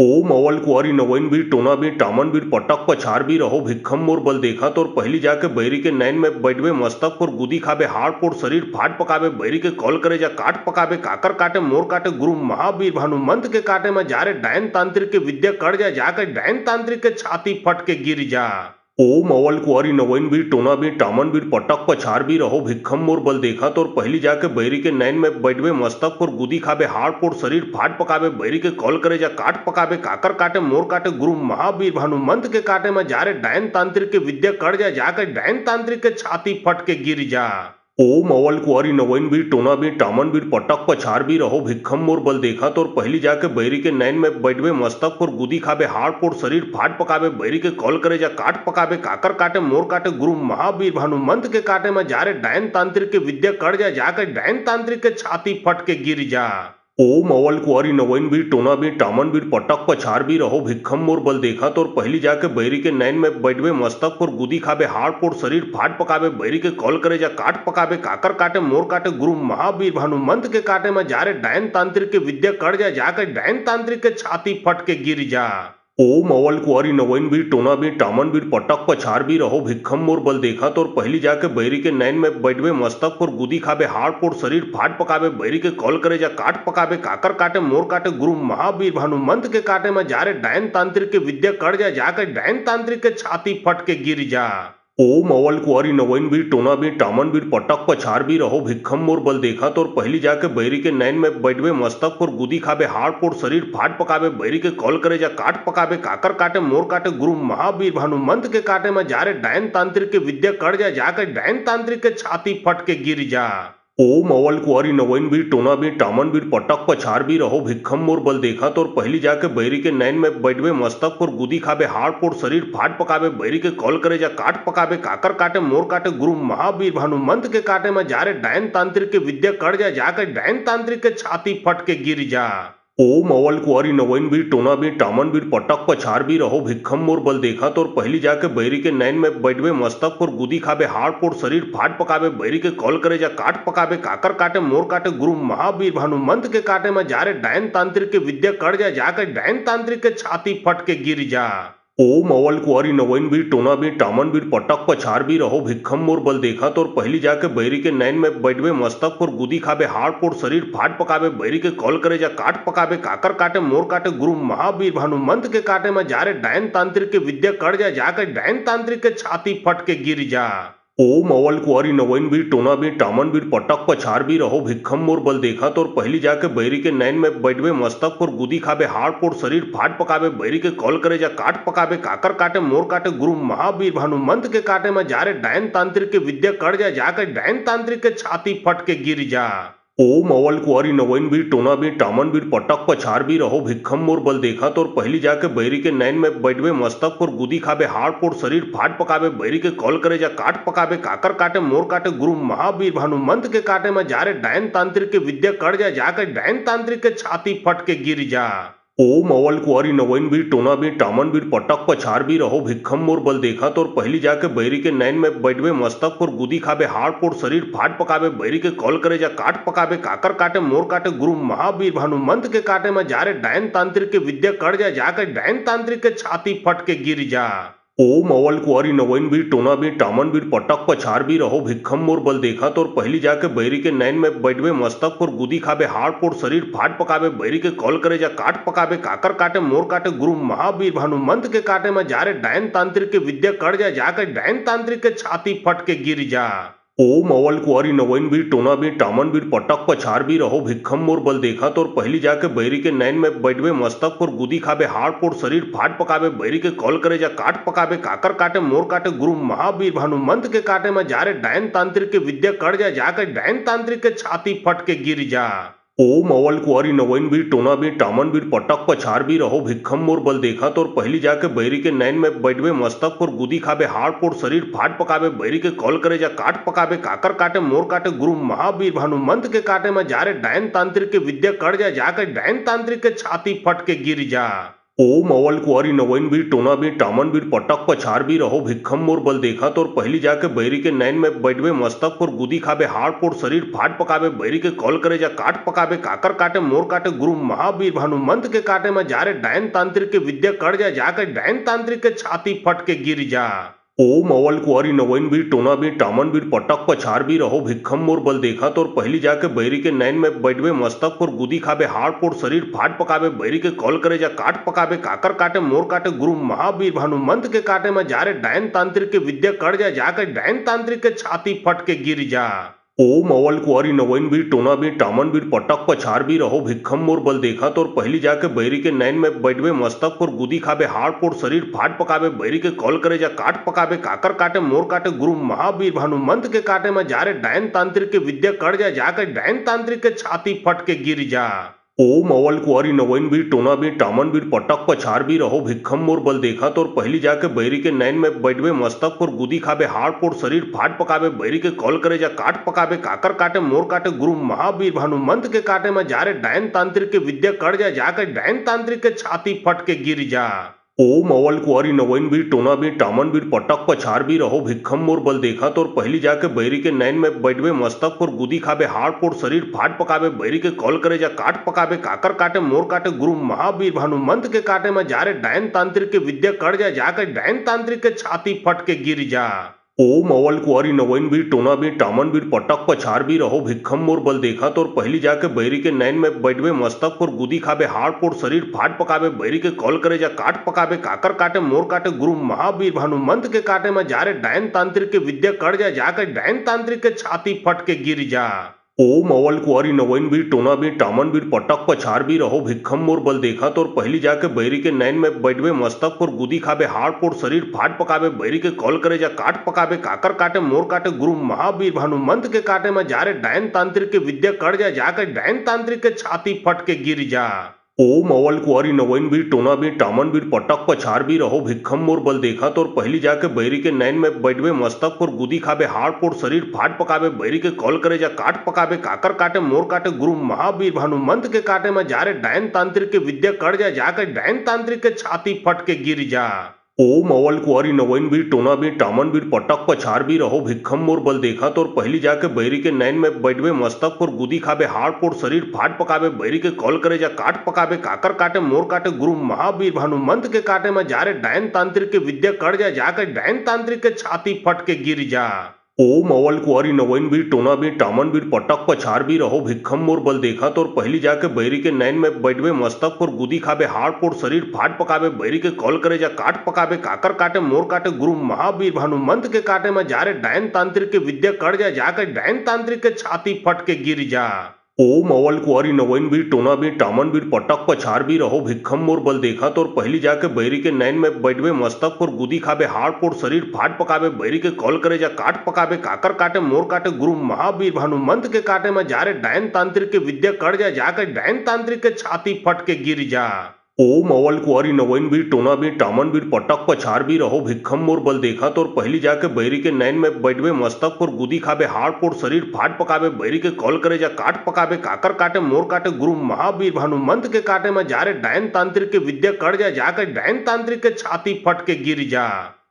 ओम अवल कुआरी नवैन भी टोना भी टामन भी पटक पछार भी रहो भिक्खम मोर बल देखा तो पहली जाके बैरी के नैन में बैठवे मस्तक पर गुदी खाबे हाड़ पोड़ शरीर फाट पकाबे बैरी के कॉल करे जा काट पकाबे काकर काटे मोर काटे गुरु महावीर भानुमंत के काटे में जा रे डायन तांत्रिक के विद्या कर जा जाकर डायन तांत्रिक के छाती फट के गिर जा। ओम अवल कुआरी नवैन भी टोना भी टामन भी पटक पछार भी रहो भिक्खम मोर बल देखा तो पहली जाके बैरी के नैन में बैठवे मस्तक पर गुदी खाबे हाड़ पोड़ शरीर फाट पकाबे बैरी के कॉल करे जा काट पकाबे काकर काटे मोर काटे गुरु महावीर भानुमंत के काटे में जा रे डायन तांत्रिक के विद्या कर जा जाकर डायन तांत्रिक के छाती फट के गिर जा। ओम अवल कुआरी नवैन भी टोना भी टामन भी पटक पछार भी रहो भिक्खम मोर बल देखा तो पहली जाके बैरी के नैन में बैठवे मस्तक पर गुदी खाबे हाड़ पोड़ शरीर फाट पकाबे बैरी के कॉल करे जा काट पकाबे काकर काटे मोर काटे गुरु महावीर भानुमंत के काटे में जा रे डायन तांत्रिक के विद्या कर जा जाकर डायन तांत्रिक के छाती फट के गिर जा। ओम अवल कुआरी नवैन भी टोना भी टामन भी पटक पछार भी रहो भिक्खम मोर बल देखा तो पहली जाके बैरी के नैन में बैठवे मस्तक पर गुदी खाबे हाड़ पोड़ शरीर फाट पकाबे बैरी के कॉल करे जा काट पकाबे काकर काटे मोर काटे गुरु महावीर भानुमंत के काटे में जा रे डायन तांत्रिक के विद्या कर जा जाकर डायन तांत्रिक के छाती फट के गिर जा। ओम अवल कुआरी नवैन भी टोना भी टामन भी पटक पछार भी रहो भिक्खम मोर बल देखा तो पहली जाके बैरी के नैन में बैठवे मस्तक पर गुदी खाबे हाड़ पोड़ शरीर फाट पकाबे बैरी के कॉल करे जा काट पकाबे काकर काटे मोर काटे गुरु महावीर भानुमंत के काटे में जा रे डायन तांत्रिक के विद्या कर जा जाकर डायन तांत्रिक के छाती फट के गिर जा। ओम अवल कुआरी नवैन भी टोना भी टामन भी पटक पछार भी रहो भिक्खम मोर बल देखा तो पहली जाके बैरी के नैन में बैठवे मस्तक पर गुदी खाबे हाड़ पोड़ शरीर फाट पकाबे बैरी के कॉल करे जा काट पकाबे काकर काटे मोर काटे गुरु महावीर भानुमंत के काटे में जा रे डायन तांत्रिक के विद्या कर जा जाकर डायन तांत्रिक के छाती फट के गिर जा। ओम अवल कुंवारी नवैन बीर टोना बीर टामन बीर पटक पछार बीर रहो भिक्खम मोर बल देखा तोर पहली जाके बैरी के नैन में बैठवे मस्तक पर गुदी खाबे हाड़ पोड़ शरीर फाट पकाबे बैरी के कॉल करे जा काट पकाबे काकर काटे मोर काटे गुरु महावीर भानुमंत के काटे में जारे डायन तांत्रिक के विद्या कर जा जाकर डायन तांत्रिक के छाती फट के गिर जा। ओम अवल कुंवारी नवैन बीर टोना बीर टामन बीर पटक पछार बीर रहो भिक्खम मोर बल देखा तोर पहली जाके बैरी के नैन में बैठवे मस्तक पर गुदी खाबे हाड़ पोड़ शरीर फाट पकाबे बैरी के कॉल करे जा काट पकाबे काकर काटे मोर काटे गुरु महावीर भानुमंत के काटे में जारे डायन तांत्रिक के विद्या कर जा जाकर डायन तांत्रिक के छाती फट के गिर जा। ओम अवल कुंवारी नवैन बीर टोना बीर टामन बीर पटक पछार बीर रहो भिक्खम मोर बल देखा तोर पहली जाके बैरी के नैन में बैठवे मस्तक पर गुदी खाबे हाड़ पोड़ शरीर फाट पकाबे बैरी के कॉल करे जा काट पकाबे काकर काटे मोर काटे गुरु महावीर भानुमंत के काटे में जारे डायन तांत्रिक के विद्या कर जा जाकर डायन तांत्रिक के छाती फट के गिर जा। ओम अवल कुंवारी नवैन बीर टोना बीर टामन बीर पटक पछार बीर रहो भिक्खम मोर बल देखा तोर पहली जाके बैरी के नैन में बैठवे मस्तक पर गुदी खाबे हाड़ पोड़ शरीर फाट पकाबे बैरी के कॉल करे जा काट पकाबे काकर काटे मोर काटे गुरु महावीर भानुमंत के काटे में जारे डायन तांत्रिक के विद्या कर जा जाकर डायन तांत्रिक के छाती फट के गिर जा। ओम अवल कुंवारी नवैन बीर टोना बीर टामन बीर पटक पछार बीर रहो भिक्खम मोर बल देखा तोर पहली जाके बैरी के नैन में बैठवे मस्तक पर गुदी खाबे हाड़ पोड़ शरीर फाट पकाबे बैरी के कॉल करे जा काट पकाबे काकर काटे मोर काटे गुरु महावीर भानुमंत के काटे में जारे डायन तांत्रिक के विद्या कर जा जाकर डायन तांत्रिक के छाती फट के गिर जा। ओम अवल कुंवारी नवैन बीर टोना बीर टामन बीर पटक पछार बीर रहो भिक्खम मोर बल देखा तोर पहली जाके बैरी के नैन में बैठवे मस्तक पर गुदी खाबे हाड़ पोड़ शरीर फाट पकाबे बैरी के कॉल करे जा काट पकाबे काकर काटे मोर काटे गुरु महावीर भानुमंत के काटे में जारे डायन तांत्रिक के विद्या कर जा जाकर डायन तांत्रिक के छाती फट के गिर जा। ओम अवल कुंवारी नवैन बीर टोना बीर टामन बीर पटक पछार बीर रहो भिक्खम मोर बल देखा तोर पहली जाके बैरी के नैन में बैठवे मस्तक पर गुदी खाबे हाड़ पोड़ शरीर फाट पकाबे बैरी के कॉल करे जा काट पकाबे काकर काटे मोर काटे गुरु महावीर भानुमंत के काटे में जारे डायन तांत्रिक के विद्या कर जा जाकर डायन तांत्रिक के छाती फट के गिर जा। ओम अवल कुंवारी नवैन बीर टोना बीर टामन बीर पटक पछार बीर रहो भिक्खम मोर बल देखा तोर पहली जाके बैरी के नैन में बैठवे मस्तक पर गुदी खाबे हाड़ पोड़ शरीर फाट पकाबे बैरी के कॉल करे जा काट पकाबे काकर काटे मोर काटे गुरु महावीर भानुमंत के काटे में जारे डायन तांत्रिक के विद्या कर जा जाकर डायन तांत्रिक के छाती फट के गिर जा। ओम अवल कुंवारी नवैन बीर टोना बीर टामन बीर पटक पछार बीर रहो भिक्खम मोर बल देखा तोर पहली जाके बैरी के नैन में बैठवे मस्तक पर गुदी खाबे हाड़ पोड़ शरीर फाट पकाबे बैरी के कॉल करे जा काट पकाबे काकर काटे मोर काटे गुरु महावीर भानुमंत के काटे में जारे डायन तांत्रिक के विद्या कर जा जाकर डायन तांत्रिक के छाती फट के गिर जा। ओम अवल कुंवारी नवैन बीर टोना बीर टामन बीर पटक पछार बीर रहो भिक्खम मोर बल देखा तोर पहली जाके बैरी के नैन में बैठवे मस्तक पर गुदी खाबे हाड़ पोड़ शरीर फाट पकाबे बैरी के कॉल करे जा काट पकाबे काकर काटे मोर काटे गुरु महावीर भानुमंत के काटे में जारे डायन तांत्रिक के विद्या कर जा जाकर डायन तांत्रिक के छाती फट के गिर जा। ओम अवल कुंवारी नवैन बीर टोना बीर टामन बीर पटक पछार बीर रहो भिक्खम मोर बल देखा तोर पहली जाके बैरी के नैन में बैठवे मस्तक पर गुदी खाबे हाड़ पोड़ शरीर फाट पकाबे बैरी के कॉल करे जा काट पकाबे काकर काटे मोर काटे गुरु महावीर भानुमंत के काटे में जारे डायन तांत्रिक के विद्या कर जा जाकर डायन तांत्रिक के छाती फट के गिर जा। ओम अवल कुंवारी नवैन बीर टोना बीर टामन बीर पटक पछार बीर रहो भिक्खम मोर बल देखा तोर पहली जाके बैरी के नैन में बैठवे मस्तक पर गुदी खाबे हाड़ पोड़ शरीर फाट पकाबे बैरी के कॉल करे जा काट पकाबे काकर काटे मोर काटे गुरु महावीर भानुमंत के काटे में जारे डायन तांत्रिक के विद्या कर जा जाकर डायन तांत्रिक के छाती फट के गिर जा। ओम अवल कुंवारी नवैन बीर टोना बीर टामन बीर पटक पछार बीर रहो भिक्खम मोर बल देखा तोर पहली जाके बैरी के नैन में बैठवे मस्तक पर गुदी खाबे हाड़ पोड़ शरीर फाट पकाबे बैरी के कॉल करे जा काट पकाबे काकर काटे मोर काटे गुरु महावीर भानुमंत के काटे में जारे डायन तांत्रिक के विद्या कर जा जाकर डायन तांत्रिक के छाती फट के गिर जा। ओम अवल कुंवारी नवैन बीर टोना बीर टामन बीर पटक पछार बीर रहो भिक्खम मोर बल देखा तोर पहली जाके बैरी के नैन में बैठवे मस्तक पर गुदी खाबे हाड़ पोड़ शरीर फाट पकाबे बैरी के कॉल करे जा काट पकाबे काकर काटे मोर काटे गुरु महावीर भानुमंत के काटे में जारे डायन तांत्रिक के विद्या कर जा जाकर डायन तांत्रिक के छाती फट के गिर जा। ओम अवल कुंवारी नवैन बीर टोना बीर टामन बीर पटक पछार बीर रहो भिक्खम मोर बल देखा तोर पहली जाके बैरी के नैन में बैठवे मस्तक पर गुदी खाबे हाड़ पोड़ शरीर फाट पकाबे बैरी के कॉल करे जा काट पकाबे काकर काटे मोर काटे गुरु महावीर भानुमंत के काटे में जारे डायन तांत्रिक के विद्या कर जा जाकर डायन तांत्रिक के छाती फट के गिर जा। ओम अवल कुआरी नवैन बीर टोना बीर टामन बीर पटक पछार बीर रहो भिक्खम मोर बल देखा तोर पहली जाके बैरी के नैन में बैठवे मस्तक पर गुदी खाबे हाड़ पोड़ शरीर फाट पकाबे बैरी के कॉल करे जा काट पकाबे काकर काटे मोर काटे गुरु महावीर भानुमंत के काटे में जारे डायन तांत्रिक के विद्या कर जा जाकर डायन तांत्रिक के छाती फट के गिर जा। ओम अवल कुआरी नवैन बीर टोना बीर टामन बीर पटक पछार बीर रहो भिक्खम मोर बल देखा तोर पहली जाके बैरी के नैन में बैठवे मस्तक पर गुदी खाबे हाड़ पोड़ शरीर फाट पकाबे बैरी के कॉल करे जा काट पकाबे काकर काटे मोर काटे गुरु महावीर भानुमंत के काटे में जारे डायन तांत्रिक के विद्या कर जा जाकर डायन तांत्रिक के छाती फट के गिर जा। ओम अवल कुआरी नवैन बीर टोना बीर टामन बीर पटक पछार बीर रहो भिक्खम मोर बल देखा तोर पहली जाके बैरी के नैन में बैठवे मस्तक पर गुदी खाबे हाड़ पोड़ शरीर फाट पकाबे बैरी के कॉल करे जा काट पकाबे काकर काटे मोर काटे गुरु महावीर भानुमंत के काटे में जारे डायन तांत्रिक के विद्या कर जा जाकर डायन तांत्रिक के छाती फट के गिर जा। ओम अवल कुआरी नवैन बीर टोना बीर टामन बीर पटक पछार बीर रहो भिक्खम मोर बल देखा तोर पहली जाके बैरी के नैन में बैठवे मस्तक पर गुदी खाबे हाड़ पोड़ शरीर फाट पकाबे बैरी के कॉल करे जा काट पकाबे काकर काटे मोर काटे गुरु महावीर भानुमंत के काटे में जारे डायन तांत्रिक के विद्या कर जा जाकर डायन तांत्रिक के छाती फट के गिर जा। ओम अवल कुआरी नवैन बीर टोना बीर टामन बीर पटक पछार बीर रहो भिक्खम मोर बल देखा तोर पहली जाके बैरी के नैन में बैठवे मस्तक पर गुदी खाबे हाड़ पोड़ शरीर फाट पकाबे बैरी के कॉल करे जा काट पकाबे काकर काटे मोर काटे गुरु महावीर भानुमंत के काटे में जारे डायन तांत्रिक के विद्या कर जा जाकर डायन तांत्रिक के छाती फट के गिर जा। ओम अवल कुआरी नवैन बीर टोना बीर टामन बीर पटक पछार बीर रहो भिक्खम मोर बल देखा तोर पहली जाके बैरी के नैन में बैठवे मस्तक पर गुदी खाबे हाड़ पोड़ शरीर फाट पकाबे बैरी के कॉल करे जा काट पकाबे काकर काटे मोर काटे गुरु महावीर भानुमंत के काटे में जारे डायन तांत्रिक के विद्या कर जा जाकर डायन तांत्रिक के छाती फट के गिर जा।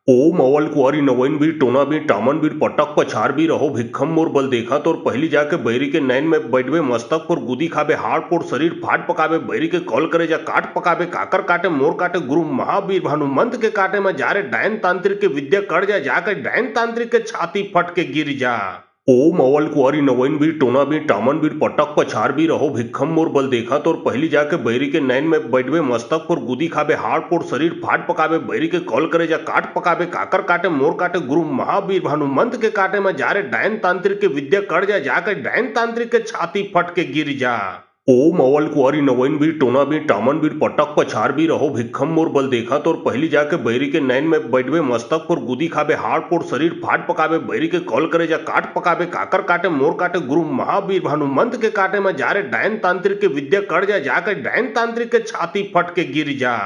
ओम अवल कुआरी नवैन बीर टोना बीर टामन बीर पटक पछार बीर रहो भिक्खम मोर बल देखा तोर पहली जाके बैरी के नैन में बैठवे मस्तक पर गुदी खाबे हाड़ पोड़ शरीर फाट पकाबे बैरी के कॉल करे जा काट पकाबे काकर काटे मोर काटे गुरु महावीर भानुमंत के काटे में जारे डायन तांत्रिक के विद्या कर जा जाकर डायन तांत्रिक के छाती फट के गिर जा। ओम अवल कुआरी नवैन बीर टोना बीर टामन बीर पटक पछार बीर रहो भिक्खम मोर बल देखा तोर पहली जाके बैरी के नैन में बैठवे मस्तक पर गुदी खाबे हाड़ पोड़ शरीर फाट पकाबे बैरी के कॉल करे जा काट पकाबे काकर काटे मोर काटे गुरु महावीर भानुमंत के काटे में जारे डायन तांत्रिक के विद्या कर जा जाकर डायन तांत्रिक के छाती फट के गिर जा। ओम अवल कुआरी नवैन बीर टोना बीर टामन बीर पटक पछार बीर रहो भिक्खम मोर बल देखा तोर पहली जाके बैरी के नैन में बैठवे मस्तक पर गुदी खाबे हाड़ पोड़ शरीर फाट पकाबे बैरी के कॉल करे जा काट पकाबे काकर काटे मोर काटे गुरु महावीर भानुमंत के काटे में जारे डायन तांत्रिक के विद्या कर जा जाकर डायन तांत्रिक के छाती फट के गिर जा।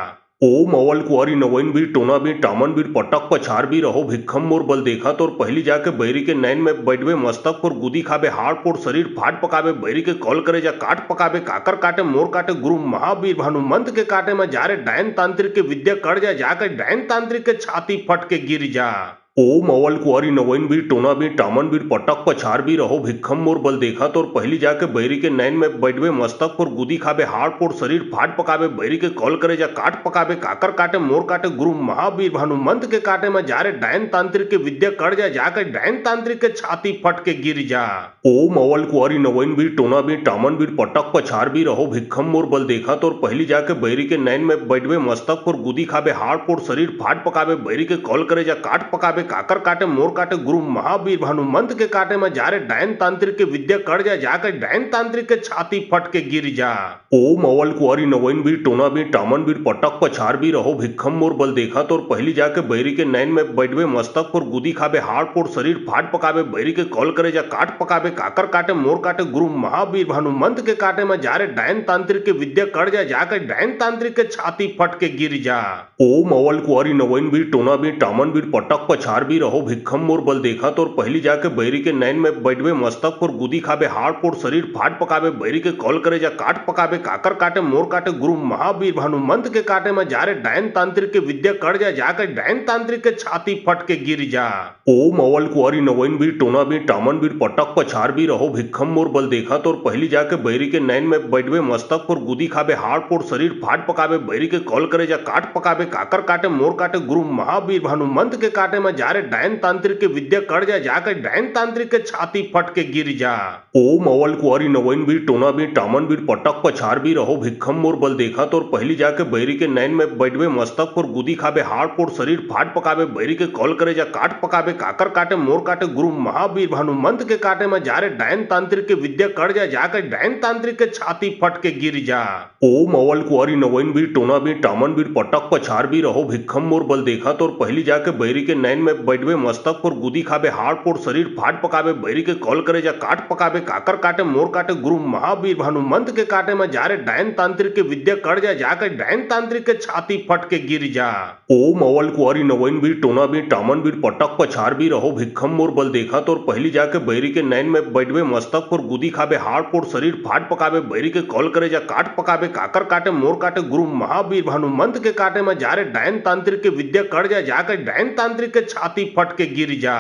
ओम अवल कुआरी नवैन बीर टोना बीर टामन बीर पटक पछार बीर रहो भिक्खम मोर बल देखा तोर पहली जाके बैरी के नैन में बैठवे मस्तक पर गुदी खाबे हाड़ पोड़ शरीर फाट पकाबे बैरी के कॉल करे जा काट पकाबे काकर काटे मोर काटे गुरु महावीर भानुमंत के काटे में जारे डायन तांत्रिक के विद्या कर जा जाकर डायन तांत्रिक के छाती फट के गिर जा। ओम अवल कुआरी नवैन बीर टोना बीर टामन बीर पटक पछार बीर रहो भिक्खम मोर बल देखा तोर पहली जाके बैरी के नैन में बैठवे मस्तक पर गुदी खाबे हाड़ पोड़ शरीर फाट पकाबे बैरी के कॉल करे जा काट पकाबे काकर काटे मोर काटे गुरु महावीर भानुमंत के काटे में जारे डायन तांत्रिक के विद्या कर जा जाकर डायन तांत्रिक के छाती फट के गिर जा। ओम अवल कुआरी नवैन बीर टोना बीर टामन बीर पटक पछार बीर रहो भिक्खम मोर बल देखा तोर पहली जाके बैरी के नैन में बैठवे मस्तक पर गुदी खाबे हाड़ पोड़ शरीर फाट पकाबे बैरी के कॉल करे जा काट पकाबे काकर काटे मोर काटे गुरु महावीर भानुमंत के काटे में जारे डायन तांत्रिक के विद्या कर जा जाकर डायन तांत्रिक के छाती फट के गिर जा। ओम अवल कुआरी नवैन बीर टोना बीर टामन बीर पटक पछार बीर रहो भिक्खम मोर बल देखा तोर पहली जाके बैरी के नैन में बैठवे मस्तक पर गुदी खाबे हाड़ पोड़ शरीर फाट पकाबे बैरी के कॉल करे जा काट पकाबे काकर काटे मोर काटे गुरु महावीर भानुमंत के काटे में जारे डायन तांत्रिक के विद्या कर जा जाकर डायन तांत्रिक के छाती फट के गिर जा। ओम अवल कुआरी नवैन बीर टोना बीर टामन बीर पटक पछार बीर रहो भिक्खम मोर बल देखा तोर पहली जाके बैरी के नैन में बैठवे मस्तक पर गुदी खाबे हाड़ पोड़ शरीर फाट पकाबे बैरी के कॉल करे जा काट पकाबे काकर काटे मोर काटे गुरु महावीर भानुमंत के काटे में जारे डायन तांत्रिक के विद्या कर जा जाकर डायन तांत्रिक के छाती फट के गिर जा। ओम अवल कुआरी नवैन बीर टोना बीर टामन बीर पटक पछार बीर रहो भिक्खम मोर बल देखा तोर पहली जाके बैरी के नैन में बैठवे मस्तक पर गुदी खाबे हाड़ पोड़ शरीर फाट पकाबे बैरी के कॉल करे जा काट पकाबे काकर काटे मोर काटे गुरु महावीर भानुमंत के काटे में जारे डायन तांत्रिक के विद्या कर जा जाकर डायन तांत्रिक के छाती फट के गिर जा। ओम अवल कुआरी नवैन भी टोना भी टामन भी पटक पछार भी रहो भिक्खम मोर बल देखा तो पहली जाके बैरी के नैन में बैठवे मस्तक पर गुदी खाबे हाड़ पोड़ शरीर फाट पकाबे बैरी के कॉल करे जा काट पकाबे काकर काटे मोर काटे गुरु महावीर भानुमंत के काटे में जारे डायन तांत्रिक के विद्या कर जा जाकर डायन तांत्रिक के छाती फट के गिर जा। ओम अवल कुआरी नवैन भी टोना भी टामन भी पटक पछार भी रहो भिक्खम मोर बल देखा तो पहली जाके बैरी के नैन में बैठवे मस्तक पर गुदी खाबे हाड़ पोड़ शरीर फाट पकाबे बैरी के कॉल करे जा काट पकाबे काकर काटे मोर काटे गुरु महावीर भानुमंत के काटे में जारे डायन तांत्रिक के विद्या कर जा जाकर डायन तांत्रिक के छाती फट के गिर जा। ओम अवल कुआरी नवैन भी टोना भी टामन भी पटक पछार भी रहो भिक्खम मोर बल देखा तो पहली जाके बैरी के नैन में बैठवे मस्तक पर गुदी खाबे हाड़ पोड़ शरीर फाट पकाबे बैरी के कॉल करे जा काट पकाबे काकर काटे मोर काटे गुरु महावीर भानुमंत के काटे में जारे डायन तांत्रिक के विद्या कर जा जाकर डायन तांत्रिक के छाती फट के गिर जा।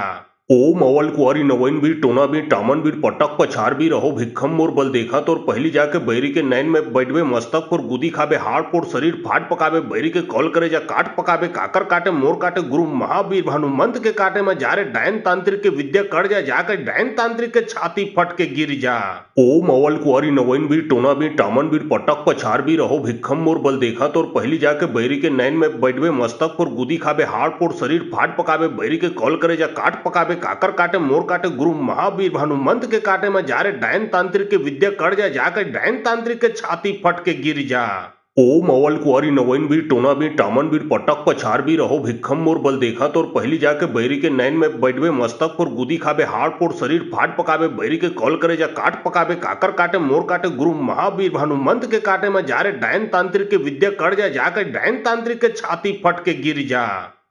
ओम अवल कुआरी नवैन भी टोना भी टामन भी पटक पछार भी रहो भिक्खम मोर बल देखा तो पहली जाके बैरी के नैन में बैठवे मस्तक पर गुदी खाबे हाड़ पोड़ शरीर फाट पकाबे बैरी के कॉल करे जा काट पकाबे काकर काटे मोर काटे गुरु महावीर भानुमंत के काटे में जारे डायन तांत्रिक के विद्या कर जा जाकर डायन तांत्रिक के छाती फट के गिर जा। ओम अवल कुआरी नवैन भी टोना भी टामन भी पटक पछार भी रहो भिक्खम मोर बल देखा तो पहली जाके बैरी के नैन में बैठवे मस्तक पर गुदी खाबे हाड़ पोड़ शरीर फाट पकाबे बैरी के कॉल करे जा काट पकाबे काकर काटे मोर काटे गुरु महावीर भानुमंत के काटे में जारे डायन तांत्रिक के विद्या कर जा जाकर डायन तांत्रिक के छाती फट के गिर जा। ओम अवल कुआरी नवैन भी टोना भी टामन भी पटक पछार भी रहो भिक्खम मोर बल देखा तो पहली जाके बैरी के नैन में बैठवे मस्तक पर गुदी खाबे हाड़ पोड़ शरीर फाट पकाबे बैरी के कॉल करे जा काट पकाबे काकर काटे मोर काटे गुरु महावीर भानुमंत के काटे में जारे डायन तांत्रिक के विद्या कर जा जाकर डायन तांत्रिक के छाती फट के गिर जा।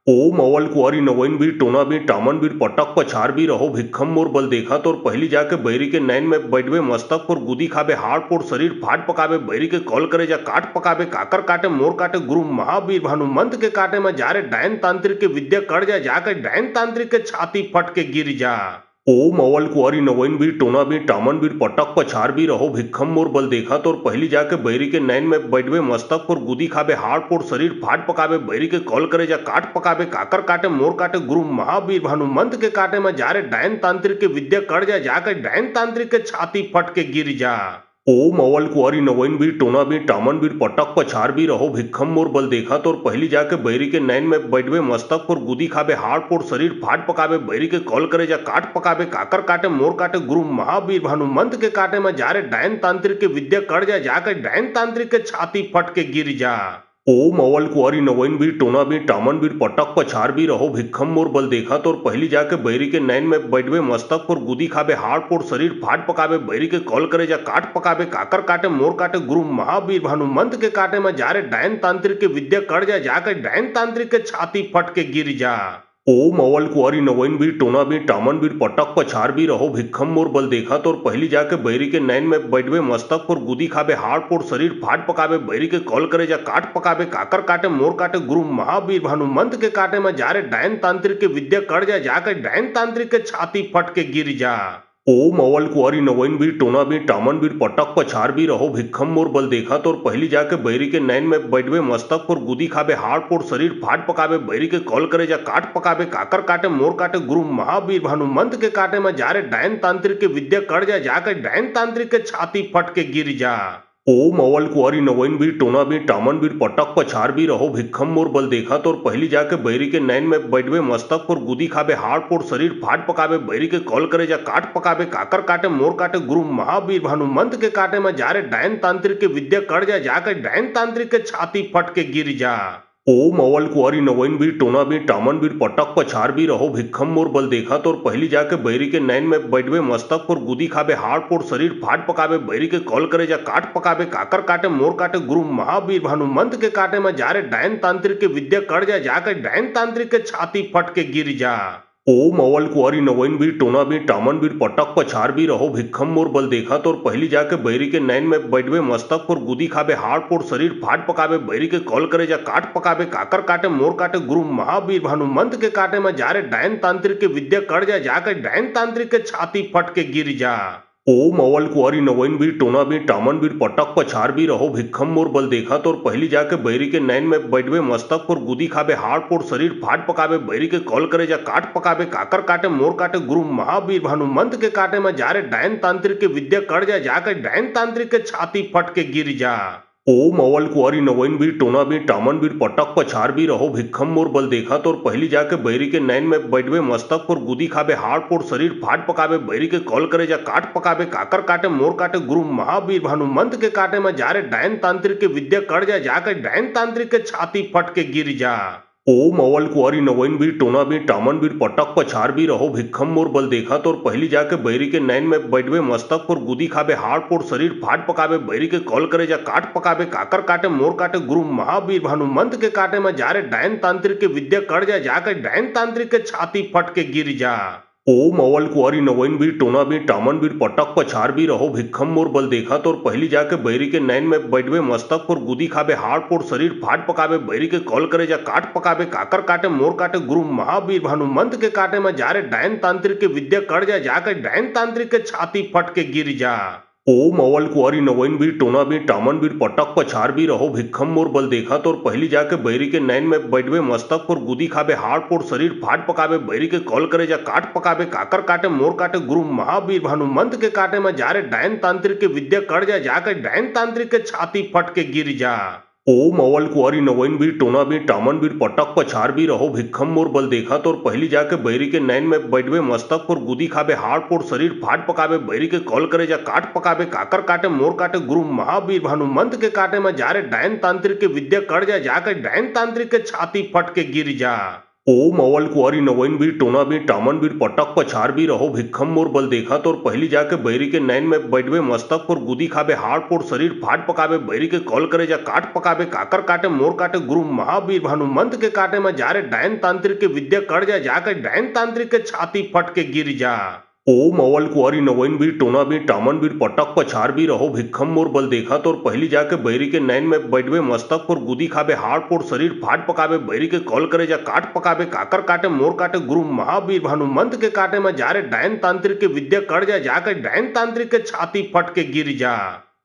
ओम अवल कुआरी नवैन भी टोना भी टामन भी पटक पछार भी रहो भिक्खम मोर बल देखा तो पहली जाके बैरी के नैन में बैठवे मस्तक पर गुदी खाबे हाड़ पोड़ शरीर फाट पकाबे बैरी के कॉल करे जा काट पकाबे काकर काटे मोर काटे गुरु महावीर भानुमंत के काटे में जारे डायन तांत्रिक के विद्या कर जा जाकर डायन तांत्रिक के छाती फट के गिर जा। ओम अवल कुआरी नवैन भी टोना भी टामन भी पटक पछार भी रहो भिक्खम मोर बल देखा तो पहली जाके बैरी के नैन में बैठवे मस्तक पर गुदी खाबे हाड़ पोड़ शरीर फाट पकाबे बैरी के कॉल करे जा काट पकाबे काकर काटे मोर काटे गुरु महावीर भानुमंत के काटे में जारे डायन तांत्रिक के विद्या कर जा जाकर डायन तांत्रिक के छाती फट के गिर जा। ओम अवल कुआरी नवैन भी टोना भी टामन भी पटक पछार भी रहो भिक्खम मोर बल देखा तो पहली जाके बैरी के नैन में बैठवे मस्तक पर गुदी खाबे हाड़ पोड़ शरीर फाट पकाबे बैरी के कॉल करे जा काट पकाबे काकर काटे मोर काटे गुरु महावीर भानुमंत के काटे में जारे डायन तांत्रिक के विद्या कर जा जाकर डायन तांत्रिक के छाती फट के गिर जा। ओम अवल कुआरी नवैन भी टोना भी टामन भी पटक पछार भी रहो भिक्खम मोर बल देखा तो पहली जाके बैरी के नैन में बैठवे मस्तक पर गुदी खाबे हाड़ पोड़ शरीर फाट पकाबे बैरी के कॉल करे जा काट पकाबे काकर काटे मोर काटे गुरु महावीर भानुमंत के काटे में जारे डायन तांत्रिक के विद्या कर जा जाकर डायन तांत्रिक के छाती फट के गिर जा। ओम अवल कुआरी नवैन भी टोना भी टामन भी पटक पछार भी रहो भिक्खम मोर बल देखा तो पहली जाके बैरी के नैन में बैठवे मस्तक पर गुदी खाबे हाड़ पोड़ शरीर फाट पकाबे बैरी के कॉल करे जा काट पकाबे काकर काटे मोर काटे गुरु महावीर भानुमंत के काटे में जारे डायन तांत्रिक के विद्या कर जा जाकर डायन तांत्रिक के छाती फट के गिर जा। ओम अवल कुआरी नवैन भी टोना भी टामन भी पटक पछार भी रहो भिक्खम मोर बल देखा तो पहली जाके बैरी के नैन में बैठवे मस्तक पर गुदी खाबे हाड़ पोड़ शरीर फाट पकाबे बैरी के कॉल करे जा काट पकाबे काकर काटे मोर काटे गुरु महावीर भानुमंत के काटे में जारे डायन तांत्रिक के विद्या कर जा जाकर डायन तांत्रिक के छाती फट के गिर जा। ओम अवल कुआरी नवैन भी टोना भी टामन भी पटक पछार भी रहो भिक्खम मोर बल देखा तो पहली जाके बैरी के नैन में बैठवे मस्तक पर गुदी खाबे हाड़ पोड़ शरीर फाट पकाबे बैरी के कॉल करे जा काट पकाबे काकर काटे मोर काटे गुरु महावीर भानुमंत के काटे में जारे डायन तांत्रिक के विद्या कर जा जाकर डायन तांत्रिक के छाती फट के गिर जा। ओम अवल कुआरी नवैन भी टोना भी टामन भी पटक पछार भी रहो भिक्खम मोर बल देखा तो पहली जाके बैरी के नैन में बैठवे मस्तक पर गुदी खाबे हाड़ पोड़ शरीर फाट पकाबे बैरी के कॉल करे जा काट पकाबे काकर काटे मोर काटे गुरु महावीर भानुमंत के काटे में जारे डायन तांत्रिक के विद्या कर जा जाकर डायन तांत्रिक के छाती फट के गिर जा। ओम अवल कुआरी नवैन भी टोना भी टामन भी पटक पछार भी रहो भिक्खम मोर बल देखा तो पहली जाके बैरी के नैन में बैठवे मस्तक पर गुदी खाबे हाड़ पोड़ शरीर फाट पकाबे बैरी के कॉल करे जा काट पकाबे काकर काटे मोर काटे गुरु महावीर भानुमंत के काटे में जारे डायन तांत्रिक के विद्या कर जा जाकर डायन तांत्रिक के छाती फट के गिर जा। ओम अवल कुंवारी नवैन बीर टोना बीर टामन बीर पटक पछाड़ भी रहो भिक्खम मोर बल देखा तोर पहली जाके बैरी के नैन में बैठवे मस्तक पर गुदी खाबे हाड़ पोड़ शरीर फाट पकावे बैरी के कॉल करे जा काट पकावे काकर काटे मोर काटे गुरु महावीर भानुमंत के काटे में जारे डायन तांत्रिक के विद्या कड़ जा जाकर डायन तांत्रिक के छाती फट के गिर जा। ओम अवल कुंवारी नवैन बीर टोना बीर टामन बीर पटक पछाड़ भी रहो भिक्खम मोर बल देखा तोर पहली जाके बैरी के नैन में बैठवे मस्तक पर गुदी खाबे हाड़ पोड़ शरीर फाट पकावे बैरी के कॉल करे जा काट पकावे काकर काटे मोर काटे गुरु महावीर भानुमंत के काटे में जारे डायन तांत्रिक के विद्या कड़ जा जाकर डायन तांत्रिक के छाती फट के गिर जा। ओम अवल कुंवारी नवैन बीर टोना बीर टामन बीर पटक पछाड़ भी रहो भिक्खम मोर बल देखा तोर पहली जाके बैरी के नैन में बैठवे मस्तक पर गुदी खाबे हाड़ पोड़ शरीर फाट पकावे बैरी के कॉल करे जा काट पकावे काकर काटे मोर काटे गुरु महावीर भानुमंत के काटे में जारे डायन तांत्रिक के विद्या कड़ जा जाकर डायन तांत्रिक के छाती फट के गिर जा। ओम अवल कुंवारी नवैन बीर टोना बीर टामन बीर पटक पछाड़ भी रहो भिक्खम मोर बल देखा तोर पहली जाके बैरी के नैन में बैठवे मस्तक पर गुदी खाबे हाड़ पोड़ शरीर फाट पकावे बैरी के कॉल करे जा काट पकावे काकर काटे मोर काटे गुरु महावीर भानुमंत के काटे में जारे डायन तांत्रिक के विद्या कड़ जा जाकर डायन तांत्रिक के छाती फट के गिर जा। ओम अवल कुंवारी नवैन बीर टोना बीर टामन बीर पटक पछाड़ भी रहो भिक्खम मोर बल देखा तोर पहली जाके बैरी के नैन में बैठवे मस्तक पर गुदी खाबे हाड़ पोड़ शरीर फाट पकावे बैरी के कॉल करे जा काट पकावे काकर काटे मोर काटे गुरु महावीर भानुमंत के काटे में जारे डायन तांत्रिक के विद्या कड़ जा जाकर डायन तांत्रिक के छाती फट के गिर जा। ओम अवल कुंवारी नवैन बीर टोना बीर टामन बीर पटक पछाड़ भी रहो भिक्खम मोर बल देखा तोर पहली जाके बैरी के नैन में बैठवे मस्तक पर गुदी खाबे हाड़ पोड़ शरीर फाट पकावे बैरी के कॉल करे जा काट पकावे काकर काटे मोर काटे गुरु महावीर भानुमंत के काटे में जारे डायन तांत्रिक के विद्या कड़ जा जाकर डायन तांत्रिक के छाती फट के गिर जा। ओम अवल कुंवारी नवैन बीर टोना बीर टामन बीर पटक पछाड़ भी रहो भिक्खम मोर बल देखा तोर पहली जाके बैरी के नैन में बैठवे मस्तक पर गुदी खाबे हाड़ पोड़ शरीर फाट पकावे बैरी के कॉल करे जा काट पकावे काकर काटे मोर काटे गुरु महावीर भानुमंत के काटे में जारे डायन तांत्रिक के विद्या कड़ जा जाकर डायन तांत्रिक के छाती फट के गिर जा। ओम अवल कुंवारी नवैन बीर टोना बीर टामन बीर पटक पछाड़ भी रहो भिक्खम मोर बल देखा तोर पहली जाके बैरी के नैन में बैठवे मस्तक पर गुदी खाबे हाड़ पोड़ शरीर फाट पकावे बैरी के कॉल करे जा काट पकावे काकर काटे मोर काटे गुरु महावीर भानुमंत के काटे में जारे डायन तांत्रिक के विद्या कड़ जा जाकर डायन तांत्रिक के छाती फट के गिर जा।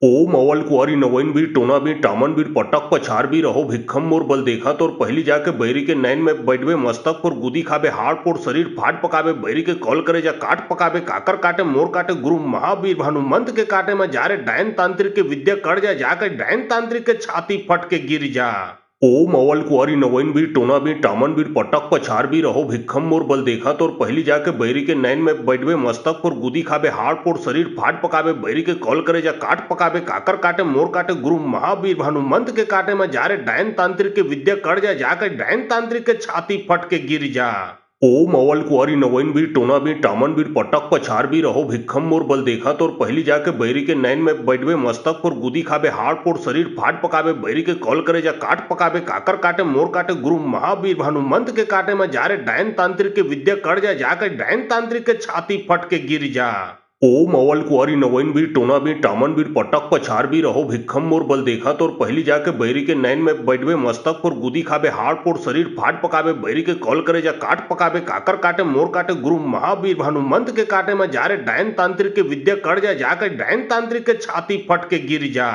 ओम अवल कुंवारी नवैन बीर टोना बीर टामन बीर पटक पछाड़ भी रहो भिक्खम मोर बल देखा तोर पहली जाके बैरी के नैन में बैठवे मस्तक पर गुदी खाबे हाड़ पोड़ शरीर फाट पकावे बैरी के कॉल करे जा काट पकावे काकर काटे मोर काटे गुरु महावीर भानुमंत के काटे में जारे डायन तांत्रिक के विद्या कड़ जा जाकर डायन तांत्रिक के छाती फट के गिर जा। ओम अवल कुंवारी नवैन बीर टोना बीर टामन बीर पटक पछाड़ भी रहो भिक्खम मोर बल देखा तोर पहली जाके बैरी के नैन में बैठवे मस्तक पर गुदी खाबे हाड़ पोड़ शरीर फाट पकावे बैरी के कॉल करे जा काट पकावे काकर काटे मोर काटे गुरु महावीर भानुमंत के काटे में जारे डायन तांत्रिक के विद्या कड़ जा जाकर डायन तांत्रिक के छाती फट के गिर जा। ओम अवल कुंवारी नवैन बीर टोना बीर टामन बीर पटक पछाड़ भी रहो भिक्खम मोर बल देखा तोर पहली जाके बैरी के नैन में बैठवे मस्तक पर गुदी खाबे हाड़ पोड़ शरीर फाट पकावे बैरी के कॉल करे जा काट पकावे काकर काटे मोर काटे गुरु महावीर भानुमंत के काटे में जारे डायन तांत्रिक के विद्या कड़ जा जाकर डायन तांत्रिक के छाती फट के गिर जा। ओम अवल कुंवारी नवैन बीर टोना बीर टामन बीर पटक पछाड़ भी रहो भिक्खम मोर बल देखा तोर पहली जाके बैरी के नैन में बैठवे मस्तक पर गुदी खाबे हाड़ पोड़ शरीर फाट पकावे बैरी के कॉल करे जा काट पकावे काकर काटे मोर काटे गुरु महावीर भानुमंत के काटे में जारे डायन तांत्रिक के विद्या कड़ जा जाकर डायन तांत्रिक के छाती फट के गिर जा।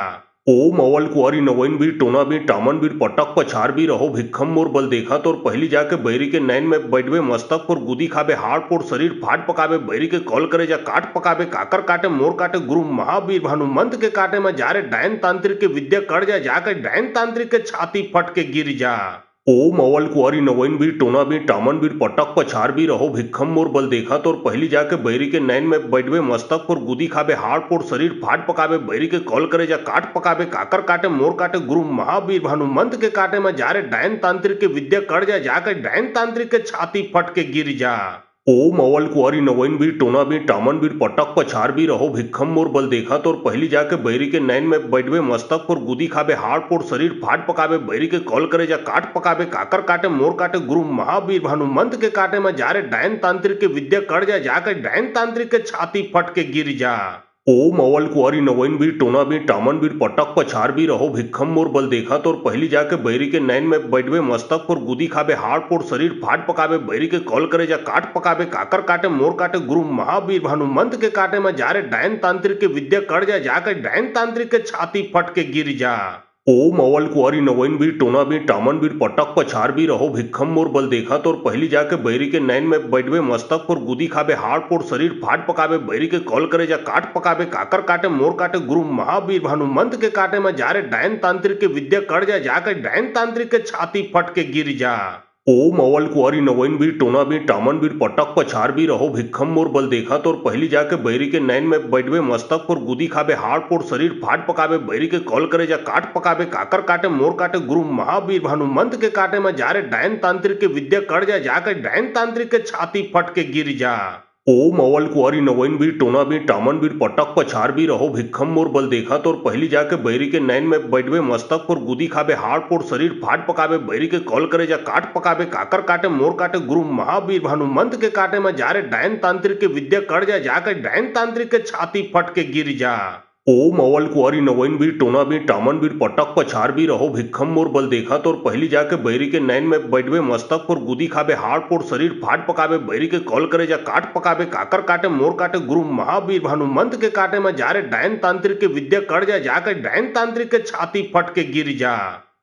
ओम अवल कुंवारी नवैन बीर टोना बीर टामन बीर पटक पछाड़ भी रहो भिक्खम मोर बल देखा तोर पहली जाके बैरी के नैन में बैठवे मस्तक पर गुदी खाबे हाड़ पोड़ शरीर फाट पकावे बैरी के कॉल करे जा काट पकावे काकर काटे मोर काटे गुरु महावीर भानुमंत के काटे में जारे डायन तांत्रिक के विद्या कड़ जा जाकर डायन तांत्रिक के छाती फट के गिर जा। ओम अवल कुंवारी नवैन बीर टोना बीर टामन बीर पटक पछाड़ भी रहो भिक्खम मोर बल देखा तोर पहली जाके बैरी के नैन में बैठवे मस्तक पर गुदी खाबे हाड़ पोड़ शरीर फाट पकावे बैरी के कॉल करे जा काट पकावे काकर काटे मोर काटे गुरु महावीर भानुमंत के काटे में जारे डायन तांत्रिक के विद्या कड़ जा जाकर डायन तांत्रिक के छाती फट के गिर जा। ओम अवल कुंवारी नवैन बीर टोना बीर टामन बीर पटक पछाड़ भी रहो भिक्खम मोर बल देखा तोर पहली जाके बैरी के नैन में बैठवे मस्तक पर गुदी खाबे हाड़ पोड़ शरीर फाट पकावे बैरी के कॉल करे जा काट पकावे काकर काटे मोर काटे गुरु महावीर भानुमंत के काटे में जारे डायन तांत्रिक के विद्या कड़ जा जाकर डायन तांत्रिक के छाती फट के गिर जा। ओम अवल कुंवारी नवैन बीर टोना बीर टामन बीर पटक पछाड़ भी रहो भिक्खम मोर बल देखा तोर पहली जाके बैरी के नैन में बैठवे मस्तक पर गुदी खाबे हाड़ पोड़ शरीर फाट पकाबे बैरी के कॉल करे जा काट पकाबे काकर काटे मोर काटे गुरु महावीर भानुमंत के काटे में जारे डायन तांत्रिक के विद्या कर जाकर डायन तांत्रिक के छाती फट के गिर जा। ओम अवल कुंवारी नवैन बीर टोना बीर टामन बीर पटक पछाड़ भी रहो भिक्खम मोर बल देखा तोर पहली जाके बैरी के नैन में बैठवे मस्तक पर गुदी खाबे हाड़ पोड़ शरीर फाट पकाबे बैरी के कॉल करे जा काट पकाबे काकर काटे मोर काटे गुरु महावीर भानुमंत के काटे में जारे डायन तांत्रिक के विद्या कर जाकर डायन तांत्रिक के छाती फट के गिर जा। ओम अवल कुंवारी नवैन बीर टोना बीर टामन बीर पटक पछाड़ भी रहो भिक्खम मोर बल देखा तोर पहली जाके बैरी के नैन में बैठवे मस्तक पर गुदी खाबे हाड़ पोड़ शरीर फाट पकाबे बैरी के कॉल करे जा काट पकाबे काकर काटे मोर काटे गुरु महावीर भानुमंत के काटे में जारे डायन तांत्रिक के विद्या कर जाकर डायन तांत्रिक के छाती फट के गिर जा। ओम अवल कुंवारी नवैन बीर टोना बीर टामन बीर पटक पछाड़ भी रहो भिक्खम मोर बल देखा तोर पहली जाके बैरी के नैन में बैठवे मस्तक पर गुदी खाबे हाड़ पोड़ शरीर फाट पकाबे बैरी के कॉल करे जा काट पकाबे काकर काटे मोर काटे गुरु महावीर भानुमंत के काटे में जारे डायन तांत्रिक के विद्या कर जाकर डायन तांत्रिक के छाती फट के गिर जा। ओम अवल कुंवारी नवैन बीर टोना बीर टामन बीर पटक पछाड़ भी रहो भिक्खम मोर बल देखा तोर पहली जाके बैरी के नैन में बैठवे मस्तक पर गुदी खाबे हाड़ पोड़ शरीर फाट पकाबे बैरी के कॉल करे जा काट पकाबे काकर काटे मोर काटे गुरु महावीर भानुमंत के काटे में जारे डायन तांत्रिक के विद्या कर जाकर डायन तांत्रिक के छाती फट के गिर जा।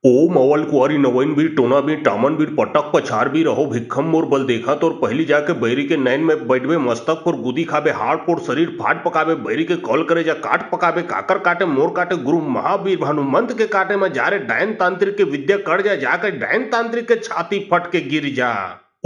ओम अवल कुंवारी नवैन बीर टोना बीर टामन बीर पटक पछाड़ भी रहो भिक्खम मोर बल देखा तोर पहली जाके बैरी के नैन में बैठवे मस्तक पर गुदी खाबे हाड़ पोड़ शरीर फाट पकाबे बैरी के कॉल करे जा काट पकाबे काकर काटे मोर काटे गुरु महावीर भानुमंत के काटे में जारे डायन तांत्रिक के विद्या कर जाकर डायन तांत्रिक के छाती फट के गिर जा।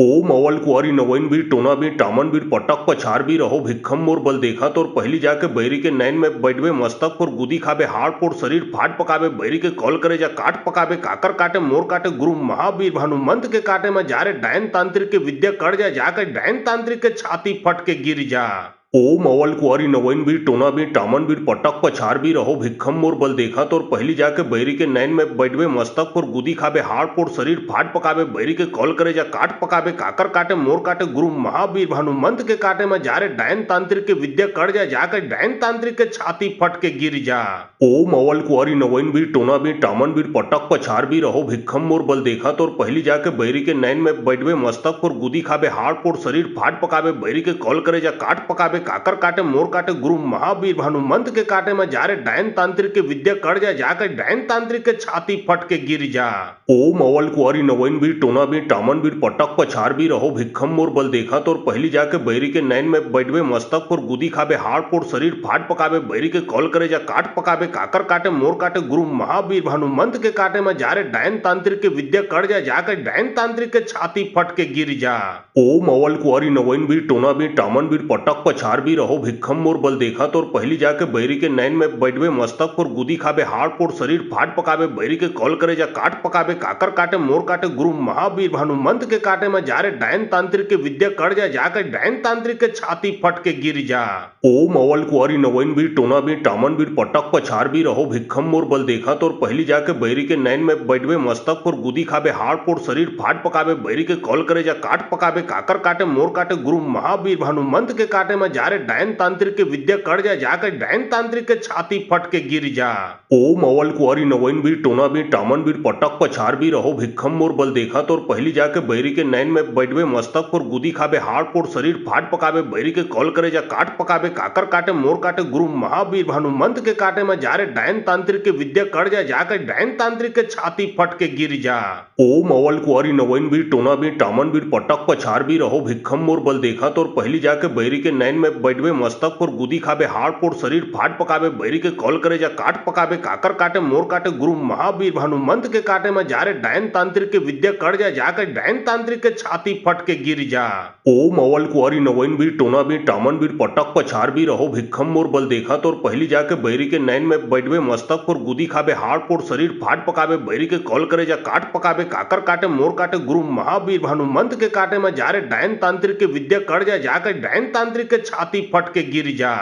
ओम अवल कुंवारी नवैन बीर टोना बीर टामन बीर पटक पछाड़ भी रहो भिक्खम मोर बल देखा तोर पहली जाके बैरी के नैन में बैठवे मस्तक पर गुदी खाबे हाड़ पोड़ शरीर फाट पकाबे बैरी के कॉल करे जा काट पकाबे काकर काटे मोर काटे गुरु महावीर भानुमंत के काटे में जारे डायन तांत्रिक के विद्या कर जाकर डायन तांत्रिक के छाती फट के गिर जा। ओम अवल कुंवारी नवैन बीर टोना बीर टामन बीर पटक पछाड़ भी रहो भिक्खम मोर बल देखा तोर पहली जाके बैरी के नैन में बैठवे मस्तक पर गुदी खाबे हाड़ पोड़ शरीर फाट पकाबे बैरी के कॉल करे जा काट पकाबे काकर काटे मोर काटे गुरु महावीर भानुमंत के काटे में जारे डायन तांत्रिक के विद्या कर जाकर डायन तांत्रिक के छाती फट के गिर जा। ओम अवल कुंवारी नवैन बीर टोना बीर टामन बीर पटक पछाड़ भी रहो भिक्खम मोर बल देखा तोर पहली जाके बैरी के नैन में बैठवे मस्तक पर गुदी खाबे हाड़ पोड़ शरीर फाट पकाबे बैरी के कॉल करे जा काट पकाबे काकर काटे मोर काटे गुरु महावीर भानुमंत के काटे में जारे डायन तांत्रिक के विद्या कर जाकर डायन तांत्रिक के छाती फट के गिर जा। ओम अवल कुंवारी नवैन बीर टोना बीर टामन बीर पटक पछाड़ भी रहो भिक्खम मोर बल देखा तोर पहली जाके बैरी के नैन में बैठवे मस्तक पर गुदी खाबे हाड़ पोड़ शरीर फाट पकाबे बैरी के कॉल करे जा काट पकाबे काकर काटे मोर काटे गुरु महावीर भानुमंत के काटे में जारे डायन तांत्रिक के विद्या कर जाकर डायन तांत्रिक के छाती फट के गिर जा। ओम अवल कुंवारी नवैन बीर टोना बीर टामन बीर पटक पछाड़ भी रहो भिक्खम मोर बल देखा तोर पहली जाके बैरी के नैन में बैठवे मस्तक पर गुदी खाबे हाड़ पोड़ शरीर फाट पकाबे बैरी के कॉल करे जा काट पकाबे काकर काटे मोर काटे गुरु महावीर भानुमंत के काटे में जारे डायन तांत्रिक के विद्या कर जाकर डायन तांत्रिक के छाती फट के गिर जा। ओम अवल कुंवारी नवैन बीर टोना बीर टामन बीर पटक पछाड़ भी रहो भिक्खम मोर बल देखा तोर पहली जाके बैरी के नैन में बैठवे मस्तक पर गुदी खाबे हाड़ पोड़ शरीर फाट पकाबे बैरी के कॉल करे जा काट पकाबे काकर काटे मोर काटे गुरु महावीर भानुमंत के काटे में जारे डायन तांत्रिक के विद्या कर जाकर डायन तांत्रिक के छाती फट के गिर जा। ओम अवल कुंवारी नवैन बीर टोना बीर टामन बीर पटक पछाड़ भी रहो भिक्खम मोर बल देखा तोर पहली जाके बैरी के नैन में बैठवे मस्तक पर गुदी खाबे हाड़ पोड़ शरीर फाट पकाबे बैरी के कॉल करे जा काट पकाबे काकर काटे मोर काटे गुरु महावीर भानुमंत के काटे में जारे डायन तांत्रिक के विद्या कर जाकर डायन तांत्रिक के छाती फट के गिर जा। ओम अवल कुंवारी नवैन बीर टोना बीर टामन बीर पटक पछाड़ भी रहो भिक्खम मोर बल देखा तोर पहली जाके बैरी के नैन में बैठवे मस्तक पर गुदी खाबे हाड़ पोड़ शरीर फाट पकाबे बैरी के कॉल करे जा काट पकाबे काकर काटे मोर काटे गुरु महावीर भानुमंत के काटे में जारे डायन तांत्रिक के विद्या कर जाकर डायन तांत्रिक के छाती फट के गिर जा। ओम अवल कुंवारी नवैन बीर टोना बीर टामन बीर पटक पछाड़ भी रहो भिक्खम मोर बल देखा तोर पहली जाके बैरी के नैन में बैठवे मस्तक पर गुदी खाबे हाड़ पोड़ शरीर फाट पकाबे बैरी के कॉल करे जा काट पकाबे काकर काटे मोर काटे गुरु महावीर भानुमंत के काटे में जारे डायन तांत्रिक के विद्या कर जाकर डायन तांत्रिक के छाती फट के गिर जा।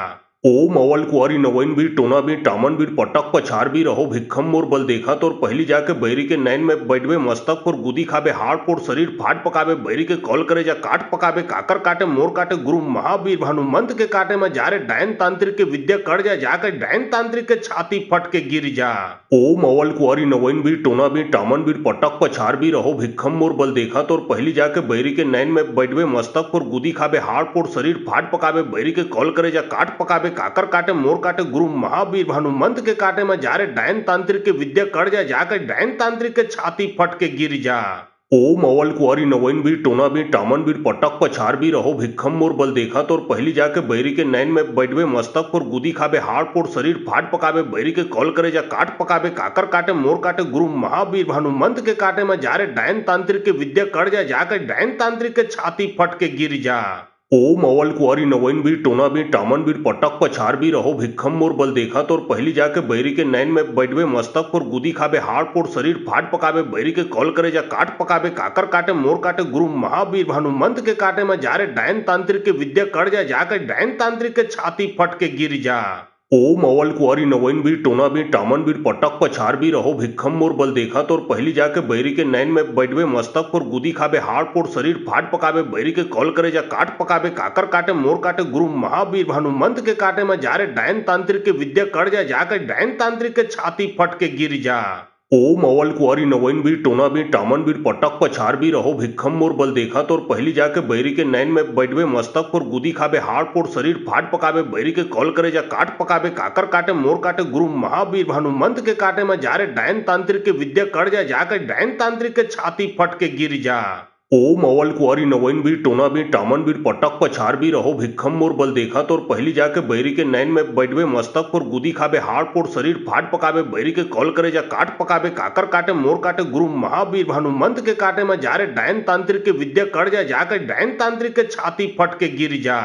ओम अवल कुंवारी नवैन बीर टोना बीर टामन बीर पटक पछार बीर रहो भिक्खम मोर बल देखा तोर पहली जाके बैरी के नैन में बैठवे मस्तक पर गुदी खाबे हाड़ पोड़ शरीर फाट पकाबे बैरी के कॉल करे जा काट पकाबे काकर काटे मोर काटे गुरु महावीर भानुमंत के काटे में जारे डायन तांत्रिक के विद्या कड़ जा जाकर डायन तांत्रिक के छाती फट के गिर जा। ओम अवल कुंवारी नवैन बीर टोना बीर टामन बीर पटक पछार बीर रहो भिक्खम मोर बल देखा तोर पहली जाके बैरी के नैन में बैठवे मस्तक पर गुदी खाबे हाड़ पोड़ शरीर फाट पकाबे बैरी के कॉल करे जा काट पकाबे काकर काटे मोर काटे गुरु महावीर भानुमंत के काटे में जारे डायन तांत्रिक के विद्या कड़ जा जाकर डायन तांत्रिक के छाती फट के गिर जा। ओम अवल कुंवारी नवैन बीर टोना बीर टामन बीर पटक पछार बीर रहो भिक्खम मोर बल देखा तोर पहली जाके बैरी के नैन में बैठवे मस्तक पर गुदी खाबे हाड़ पोड़ शरीर फाट पकाबे बैरी के कॉल करे जा काट पकाबे काकर काटे मोर काटे गुरु महावीर भानुमंत के काटे में जारे डायन तांत्रिक के विद्या कड़ जा जाकर डायन तांत्रिक के छाती फट के गिर जा। ओम अवल कुंवारी नवैन बीर टोना बीर टामन बीर पटक पछार बीर रहो भिक्खम मोर बल देखा तोर पहली जाके बैरी के नैन में बैठवे मस्तक पर गुदी खाबे हाड़ पोड़ शरीर फाट पकाबे बैरी के कॉल करे जा काट पकाबे काकर काटे मोर काटे गुरु महावीर भानुमंत के काटे में जारे डायन तांत्रिक के विद्या कड़ जा जाकर डायन तांत्रिक के छाती फट के गिर जा। ओम अवल कुंवारी नवैन बीर टोना बीर टामन बीर पटक पछार बीर रहो भिक्खम मोर बल देखा तोर पहली जाके बैरी के नैन में बैठवे मस्तक पर गुदी खाबे हाड़ पोड़ शरीर फाट पकाबे बैरी के कॉल करे जा काट पकाबे काकर काटे मोर काटे गुरु महावीर भानुमंत के काटे में जारे डायन तांत्रिक के विद्या कड़ जा जाकर डायन तांत्रिक के छाती फट के गिर जा। ओम अवल कुंवारी नवैन बीर टोना बीर टामन बीर पटक पछार बीर रहो भिक्खम मोर बल देखा तोर पहली जाके बैरी के नैन में बैठवे मस्तक पर गुदी खाबे हाड़ पोड़ शरीर फाट पकाबे बैरी के कॉल करे जा काट पकाबे काकर काटे मोर काटे गुरु महावीर भानुमंत के काटे में जारे डायन तांत्रिक के विद्या कड़ जा जाकर डायन तांत्रिक के छाती फट के गिर जा। ओम अवल कुंवारी नवैन बीर टोना बीर टामन बीर पटक पछार बीर रहो भिक्खम मोर बल देखा तोर पहली जाके बैरी के नैन में बैठवे मस्तक पर गुदी खाबे हाड़ पोड़ शरीर फाट पकाबे बैरी के कॉल करे जा काट पकाबे काकर काटे मोर काटे गुरु महावीर भानुमंत के काटे में जारे डायन तांत्रिक के विद्या कड़ जा जाकर डायन तांत्रिक के छाती फट के गिर जा।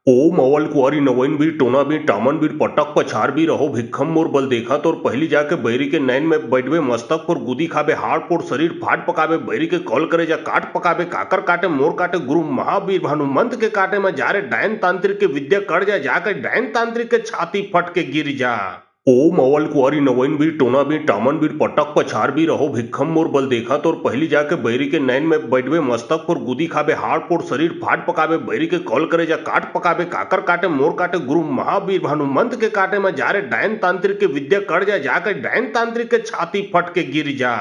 ओम अवल कुंवारी नवैन बीर टोना बीर टामन बीर पटक पछार बीर रहो भिक्खम मोर बल देखा तोर पहली जाके बैरी के नैन में बैठवे मस्तक पर गुदी खाबे हाड़ पोड़ शरीर फाट पकाबे बैरी के कॉल करे जा काट पकाबे काकर काटे मोर काटे गुरु महावीर भानुमंत के काटे में जारे डायन तांत्रिक के विद्या कड़ जा जाकर डायन तांत्रिक के छाती फट के गिर जा। ओम अवल कुंवारी नवैन बीर टोना बीर टामन बीर पटक पछार बीर रहो भिक्खम मोर बल देखा तोर पहली जाके बैरी के नैन में बैठवे मस्तक पर गुदी खाबे हाड़ पोड़ शरीर फाट पकाबे बैरी के कॉल करे जा काट पकाबे काकर काटे मोर काटे गुरु महावीर भानुमंत के काटे में जारे डायन तांत्रिक के विद्या कड़ जा जाकर डायन तांत्रिक के छाती फट के गिर जा।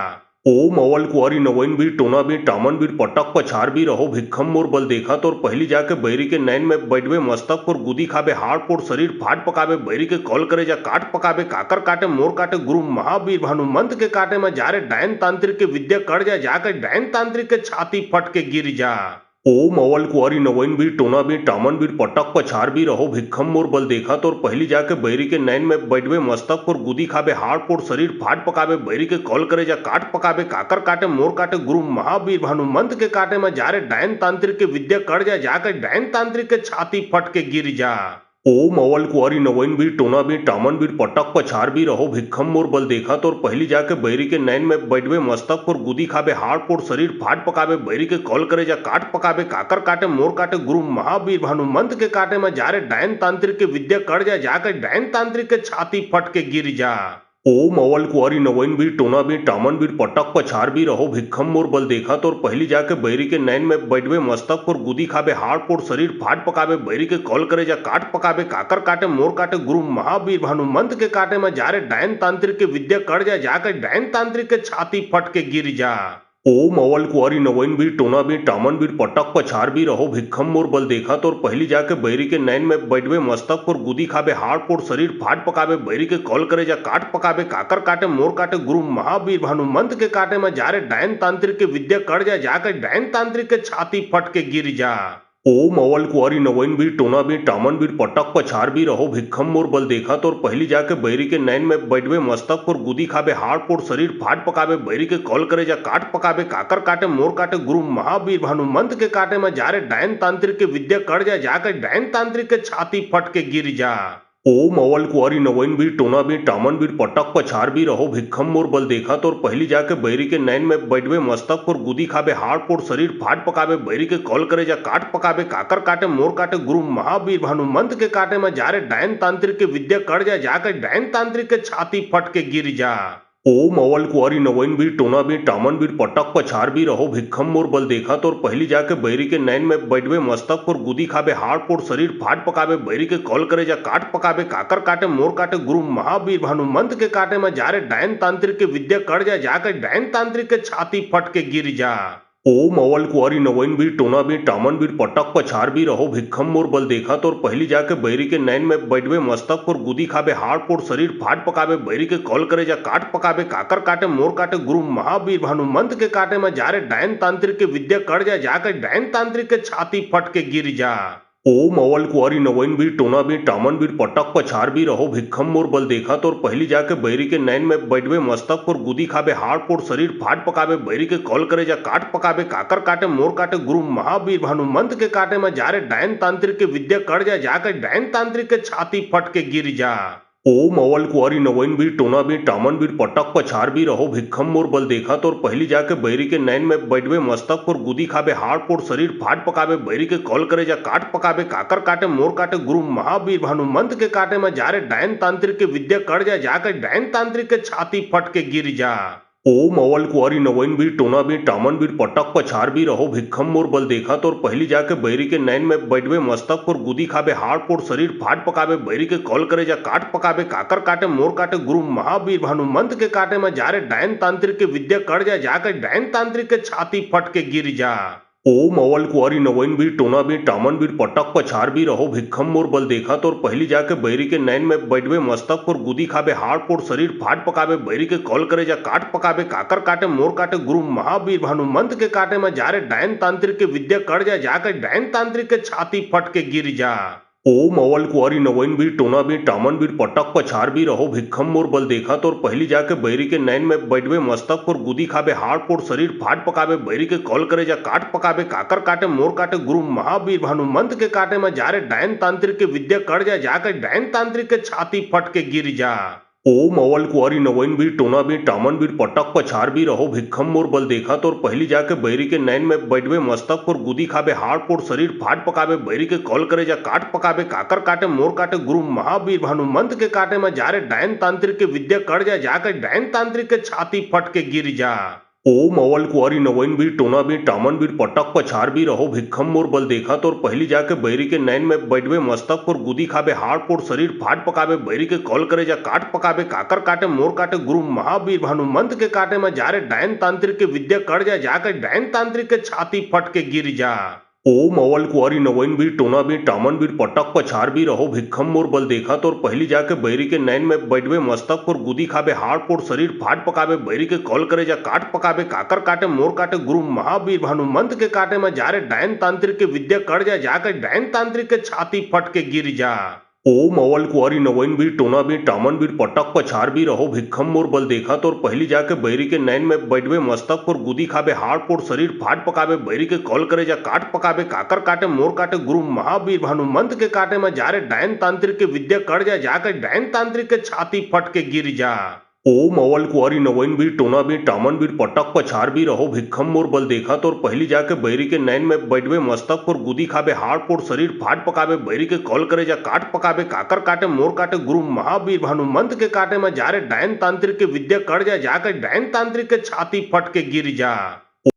ओम अवल कुंवारी नवैन बीर टोना बीर टामन बीर पटक पछार बीर रहो भिक्खम मोर बल देखा तोर पहली जाके बैरी के नैन में बैठवे मस्तक पर गुदी खाबे हाड़ पोड़ शरीर फाट पकाबे बैरी के कॉल करे जा काट पकाबे काकर काटे मोर काटे गुरु महावीर भानुमंत के काटे में जारे डायन तांत्रिक के विद्या कड़ जा जाकर डायन तांत्रिक के छाती फट के गिर जा। ओम अवल कुंवारी नवैन बीर टोना बीर टामन बीर पटक पछार बीर रहो भिक्खम मोर बल देखा तोर पहली जाके बैरी के नैन में बैठवे मस्तक पर गुदी खाबे हाड़ पोड़ शरीर फाट पकाबे बैरी के कॉल करे जा काट पकाबे काकर काटे मोर काटे गुरु महावीर भानुमंत के काटे में जारे डायन तांत्रिक के विद्या कड़ जा जाकर डायन तांत्रिक के छाती फट के गिर जा। ओम अवल कुंवारी नवैन बीर टोना बीर टामन बीर पटक पछार बीर रहो भिक्खम मोर बल देखा तोर पहली जाके बैरी के नैन में बैठवे मस्तक पर गुदी खाबे हाड़ पोड़ शरीर फाट पकाबे बैरी के कॉल करे जा काट पकाबे काकर काटे मोर काटे गुरु महावीर भानुमंत के काटे में जारे डायन तांत्रिक के विद्या कड़ जा जाकर डायन तांत्रिक के छाती फट के गिर जा। ओम अवल कुंवारी नवैन बीर टोना बीर टामन बीर पटक पछार बीर रहो भिक्खम मोर बल देखा तोर पहली जाके बैरी के नैन में बैठवे मस्तक पर गुदी खाबे हाड़ पोड़ शरीर फाट पकाबे बैरी के कॉल करे जा काट पकाबे काकर काटे मोर काटे गुरु महावीर भानुमंत के काटे में जारे डायन तांत्रिक के विद्या कड़ जा जाकर डायन तांत्रिक के छाती फट के गिर जा। ओम अवल कुंवारी नवैन बीर टोना बीर टामन बीर पटक पछार बीर रहो भिक्खम मोर बल देखा तोर पहली जाके बैरी के नैन में बैठवे मस्तक पर गुदी खाबे हाड़ पोड़ शरीर फाट पकाबे बैरी के कॉल करे जा काट पकाबे काकर काटे मोर काटे गुरु महावीर भानुमंत के काटे में जारे डायन तांत्रिक के विद्या कड़ जा जाकर डायन तांत्रिक के छाती फट के गिर जा। ओम अवल कुंवारी नवैन बीर टोना बीर टामन बीर पटक पछार बीर रहो भिक्खम मोर बल देखा तोर पहली जाके बैरी के नैन में बैठवे मस्तक पर गुदी खाबे हाड़ पोड़ शरीर फाट पकाबे बैरी के कॉल करे जा काट पकाबे काकर काटे मोर काटे गुरु महावीर भानुमंत के काटे में जारे डायन तांत्रिक के विद्या कड़ जा जाकर डायन तांत्रिक के छाती फट के गिर जा। ओम अवल कुंवारी नवैन बीर टोना बीर टामन बीर पटक पछार बीर रहो भिक्खम मोर बल देखा तोर पहली जाके बैरी के नैन में बैठवे मस्तक पर गुदी खाबे हाड़ पोड़ शरीर फाट पकाबे बैरी के कॉल करे जा काट पकाबे काकर काटे मोर काटे गुरु महावीर भानुमंत के काटे में जारे डायन तांत्रिक के विद्या कर जा जाकर डायन तांत्रिक के छाती फट के गिर जा। ओम अवल कुंवारी नवैन बीर टोना बीर टामन बीर पटक पछार बीर रहो भिक्खम मोर बल देखा तोर पहली जाके बैरी के नैन में बैठवे मस्तक पर गुदी खाबे हाड़ पोड़ शरीर फाट पकाबे बैरी के कॉल करे जा काट पकाबे काकर काटे मोर काटे गुरु महावीर भानुमंत के काटे में जारे डायन तांत्रिक के विद्या कर जा जाकर डायन तांत्रिक के छाती फट के गिर जा। ओम अवल कुंवारी नवैन बीर टोना बीर टामन बीर पटक पछार बीर रहो भिक्खम मोर बल देखा तोर पहली जाके बैरी के नैन में बैठवे मस्तक पर गुदी खाबे हाड़ पोड़ शरीर फाट पकाबे बैरी के कॉल करे जा काट पकाबे काकर काटे मोर काटे गुरु महावीर भानुमंत के काटे में जारे डायन तांत्रिक के विद्या कर जा जाकर डायन तांत्रिक के छाती फट के गिर जा। ओम अवल कुंवारी नवैन बीर टोना बीर टामन बीर पटक पछार बीर रहो भिक्खम मोर बल देखा तोर पहली जाके बैरी के नैन में बैठवे मस्तक पर गुदी खाबे हाड़ पोड़ शरीर फाट पकाबे बैरी के कॉल करे जा काट पकाबे काकर काटे मोर काटे गुरु महावीर भानुमंत के काटे में जारे डायन तांत्रिक के विद्या कर जा जाकर डायन तांत्रिक के छाती फट के गिर जा। ओम अवल कुंवारी नवैन बीर टोना बीर टामन बीर पटक पछार बीर रहो भिक्खम मोर बल देखा तोर पहली जाके बैरी के नैन में बैठवे मस्तक पर गुदी खाबे हाड़ पोड़ शरीर फाट पकाबे बैरी के कॉल करे जा काट पकाबे काकर काटे मोर काटे गुरु महावीर भानुमंत के काटे में जारे डायन तांत्रिक के विद्या कर जा जाकर डायन तांत्रिक के छाती फट के गिर जा। ओम अवल कुंवारी नवैन बीर टोना बीर टामन बीर पटक पछार बीर रहो भिक्खम मोर बल देखा तोर पहली जाके बैरी के नैन में बैठवे मस्तक पर गुदी खाबे हाड़ पोड़ शरीर फाट पकाबे बैरी के कॉल करे जा काट पकाबे काकर काटे मोर काटे गुरु महावीर भानुमंत के काटे में जारे डायन तांत्रिक के विद्या कर जा जाकर डायन तांत्रिक के छाती फट के गिर जा। ओम अवल कुंवारी नवैन बीर टोना बीर टामन बीर पटक पछार बीर रहो भिक्खम मोर बल देखा तोर पहली जाके बैरी के नैन में बैठवे मस्तक पर गुदी खाबे हाड़ पोड़ शरीर फाट पकाबे बैरी के कॉल करे जा काट पकाबे काकर काटे मोर काटे गुरु महावीर भानुमंत के काटे में जारे डायन तांत्रिक के विद्या कर जा जाकर डायन तांत्रिक के छाती फट के गिर जा। ओम अवल कुंवारी नवैन बीर टोना बीर टामन बीर पटक पछार बीर रहो भिक्खम मोर बल देखा तोर पहली जाके बैरी के नैन में बैठवे मस्तक पर गुदी खाबे हाड़ पोड़ शरीर फाट पकाबे बैरी के कॉल करे जा काट पकाबे काकर काटे मोर काटे गुरु महावीर भानुमंत के काटे में जारे डायन तांत्रिक के विद्या कर जा जाकर डायन तांत्रिक के छाती फट के गिर जा। ओम अवल कुंवारी नवैन बीर टोना बीर टामन बीर पटक पछार बीर रहो भिक्खम मोर बल देखा तोर पहली जाके बैरी के नैन में बैठवे मस्तक पर गुदी खाबे हाड़ पोड़ शरीर फाट पकाबे बैरी के कॉल करे जा काट पकाबे काकर काटे मोर काटे गुरु महावीर भानुमंत के काटे में जारे डायन तांत्रिक के विद्या कर जा जाकर डायन तांत्रिक के छाती फट के गिर जा। ओम अवल कुंवारी नवैन बीर टोना बीर टामन बीर पटक पछार बीर रहो भिक्खम मोर बल देखा तोर पहली जाके बैरी के नैन में बैठवे मस्तक पर गुदी खाबे हाड़ पोड़ शरीर फाट पकाबे बैरी के कॉल करे जा काट पकाबे काकर काटे मोर काटे गुरु महावीर भानुमंत के काटे में जारे डायन तांत्रिक के विद्या कर जा जाकर डायन तांत्रिक के छाती फट के गिर जा। ओम अवल कुंवारी नवैन बीर टोना बीर टामन बीर पटक पछार बीर रहो भिक्खम मोर बल देखा तोर पहली जाके बैरी के नैन में बैठवे मस्तक पर गुदी खाबे हाड़ पोड़ शरीर फाट पकाबे बैरी के कॉल करे जा काट पकाबे काकर काटे मोर काटे गुरु महावीर भानुमंत के काटे में जारे डायन तांत्रिक के विद्या कर जा जाकर डायन तांत्रिक के छाती फट के गिर जा। ओम अवल कुंवारी नवैन बीर टोना बीर टामन बीर पटक पछार बीर रहो भिक्खम मोर बल देखा तोर पहली जाके बैरी के नैन में बैठवे मस्तक पर गुदी खाबे हाड़ पोड़ शरीर फाट पकाबे बैरी के कॉल करे जा काट पकाबे काकर काटे मोर काटे गुरु महावीर भानुमंत के काटे में जारे डायन तांत्रिक के विद्या कर जा जाकर डायन तांत्रिक के छाती फट के गिर जा। ओम अवल कुंवारी नवैन बीर टोना बीर टामन बीर पटक पछार बीर रहो भिक्खम मोर बल देखा तोर पहली जाके बैरी के नैन में बैठवे मस्तक पर गुदी खाबे हाड़ पोड़ शरीर फाट पकाबे बैरी के कॉल करे जा काट पकाबे काकर काटे मोर काटे गुरु महावीर भानुमंत के काटे में जारे डायन तांत्रिक के विद्या कर जा जाकर डायन तांत्रिक के छाती फट के गिर जा।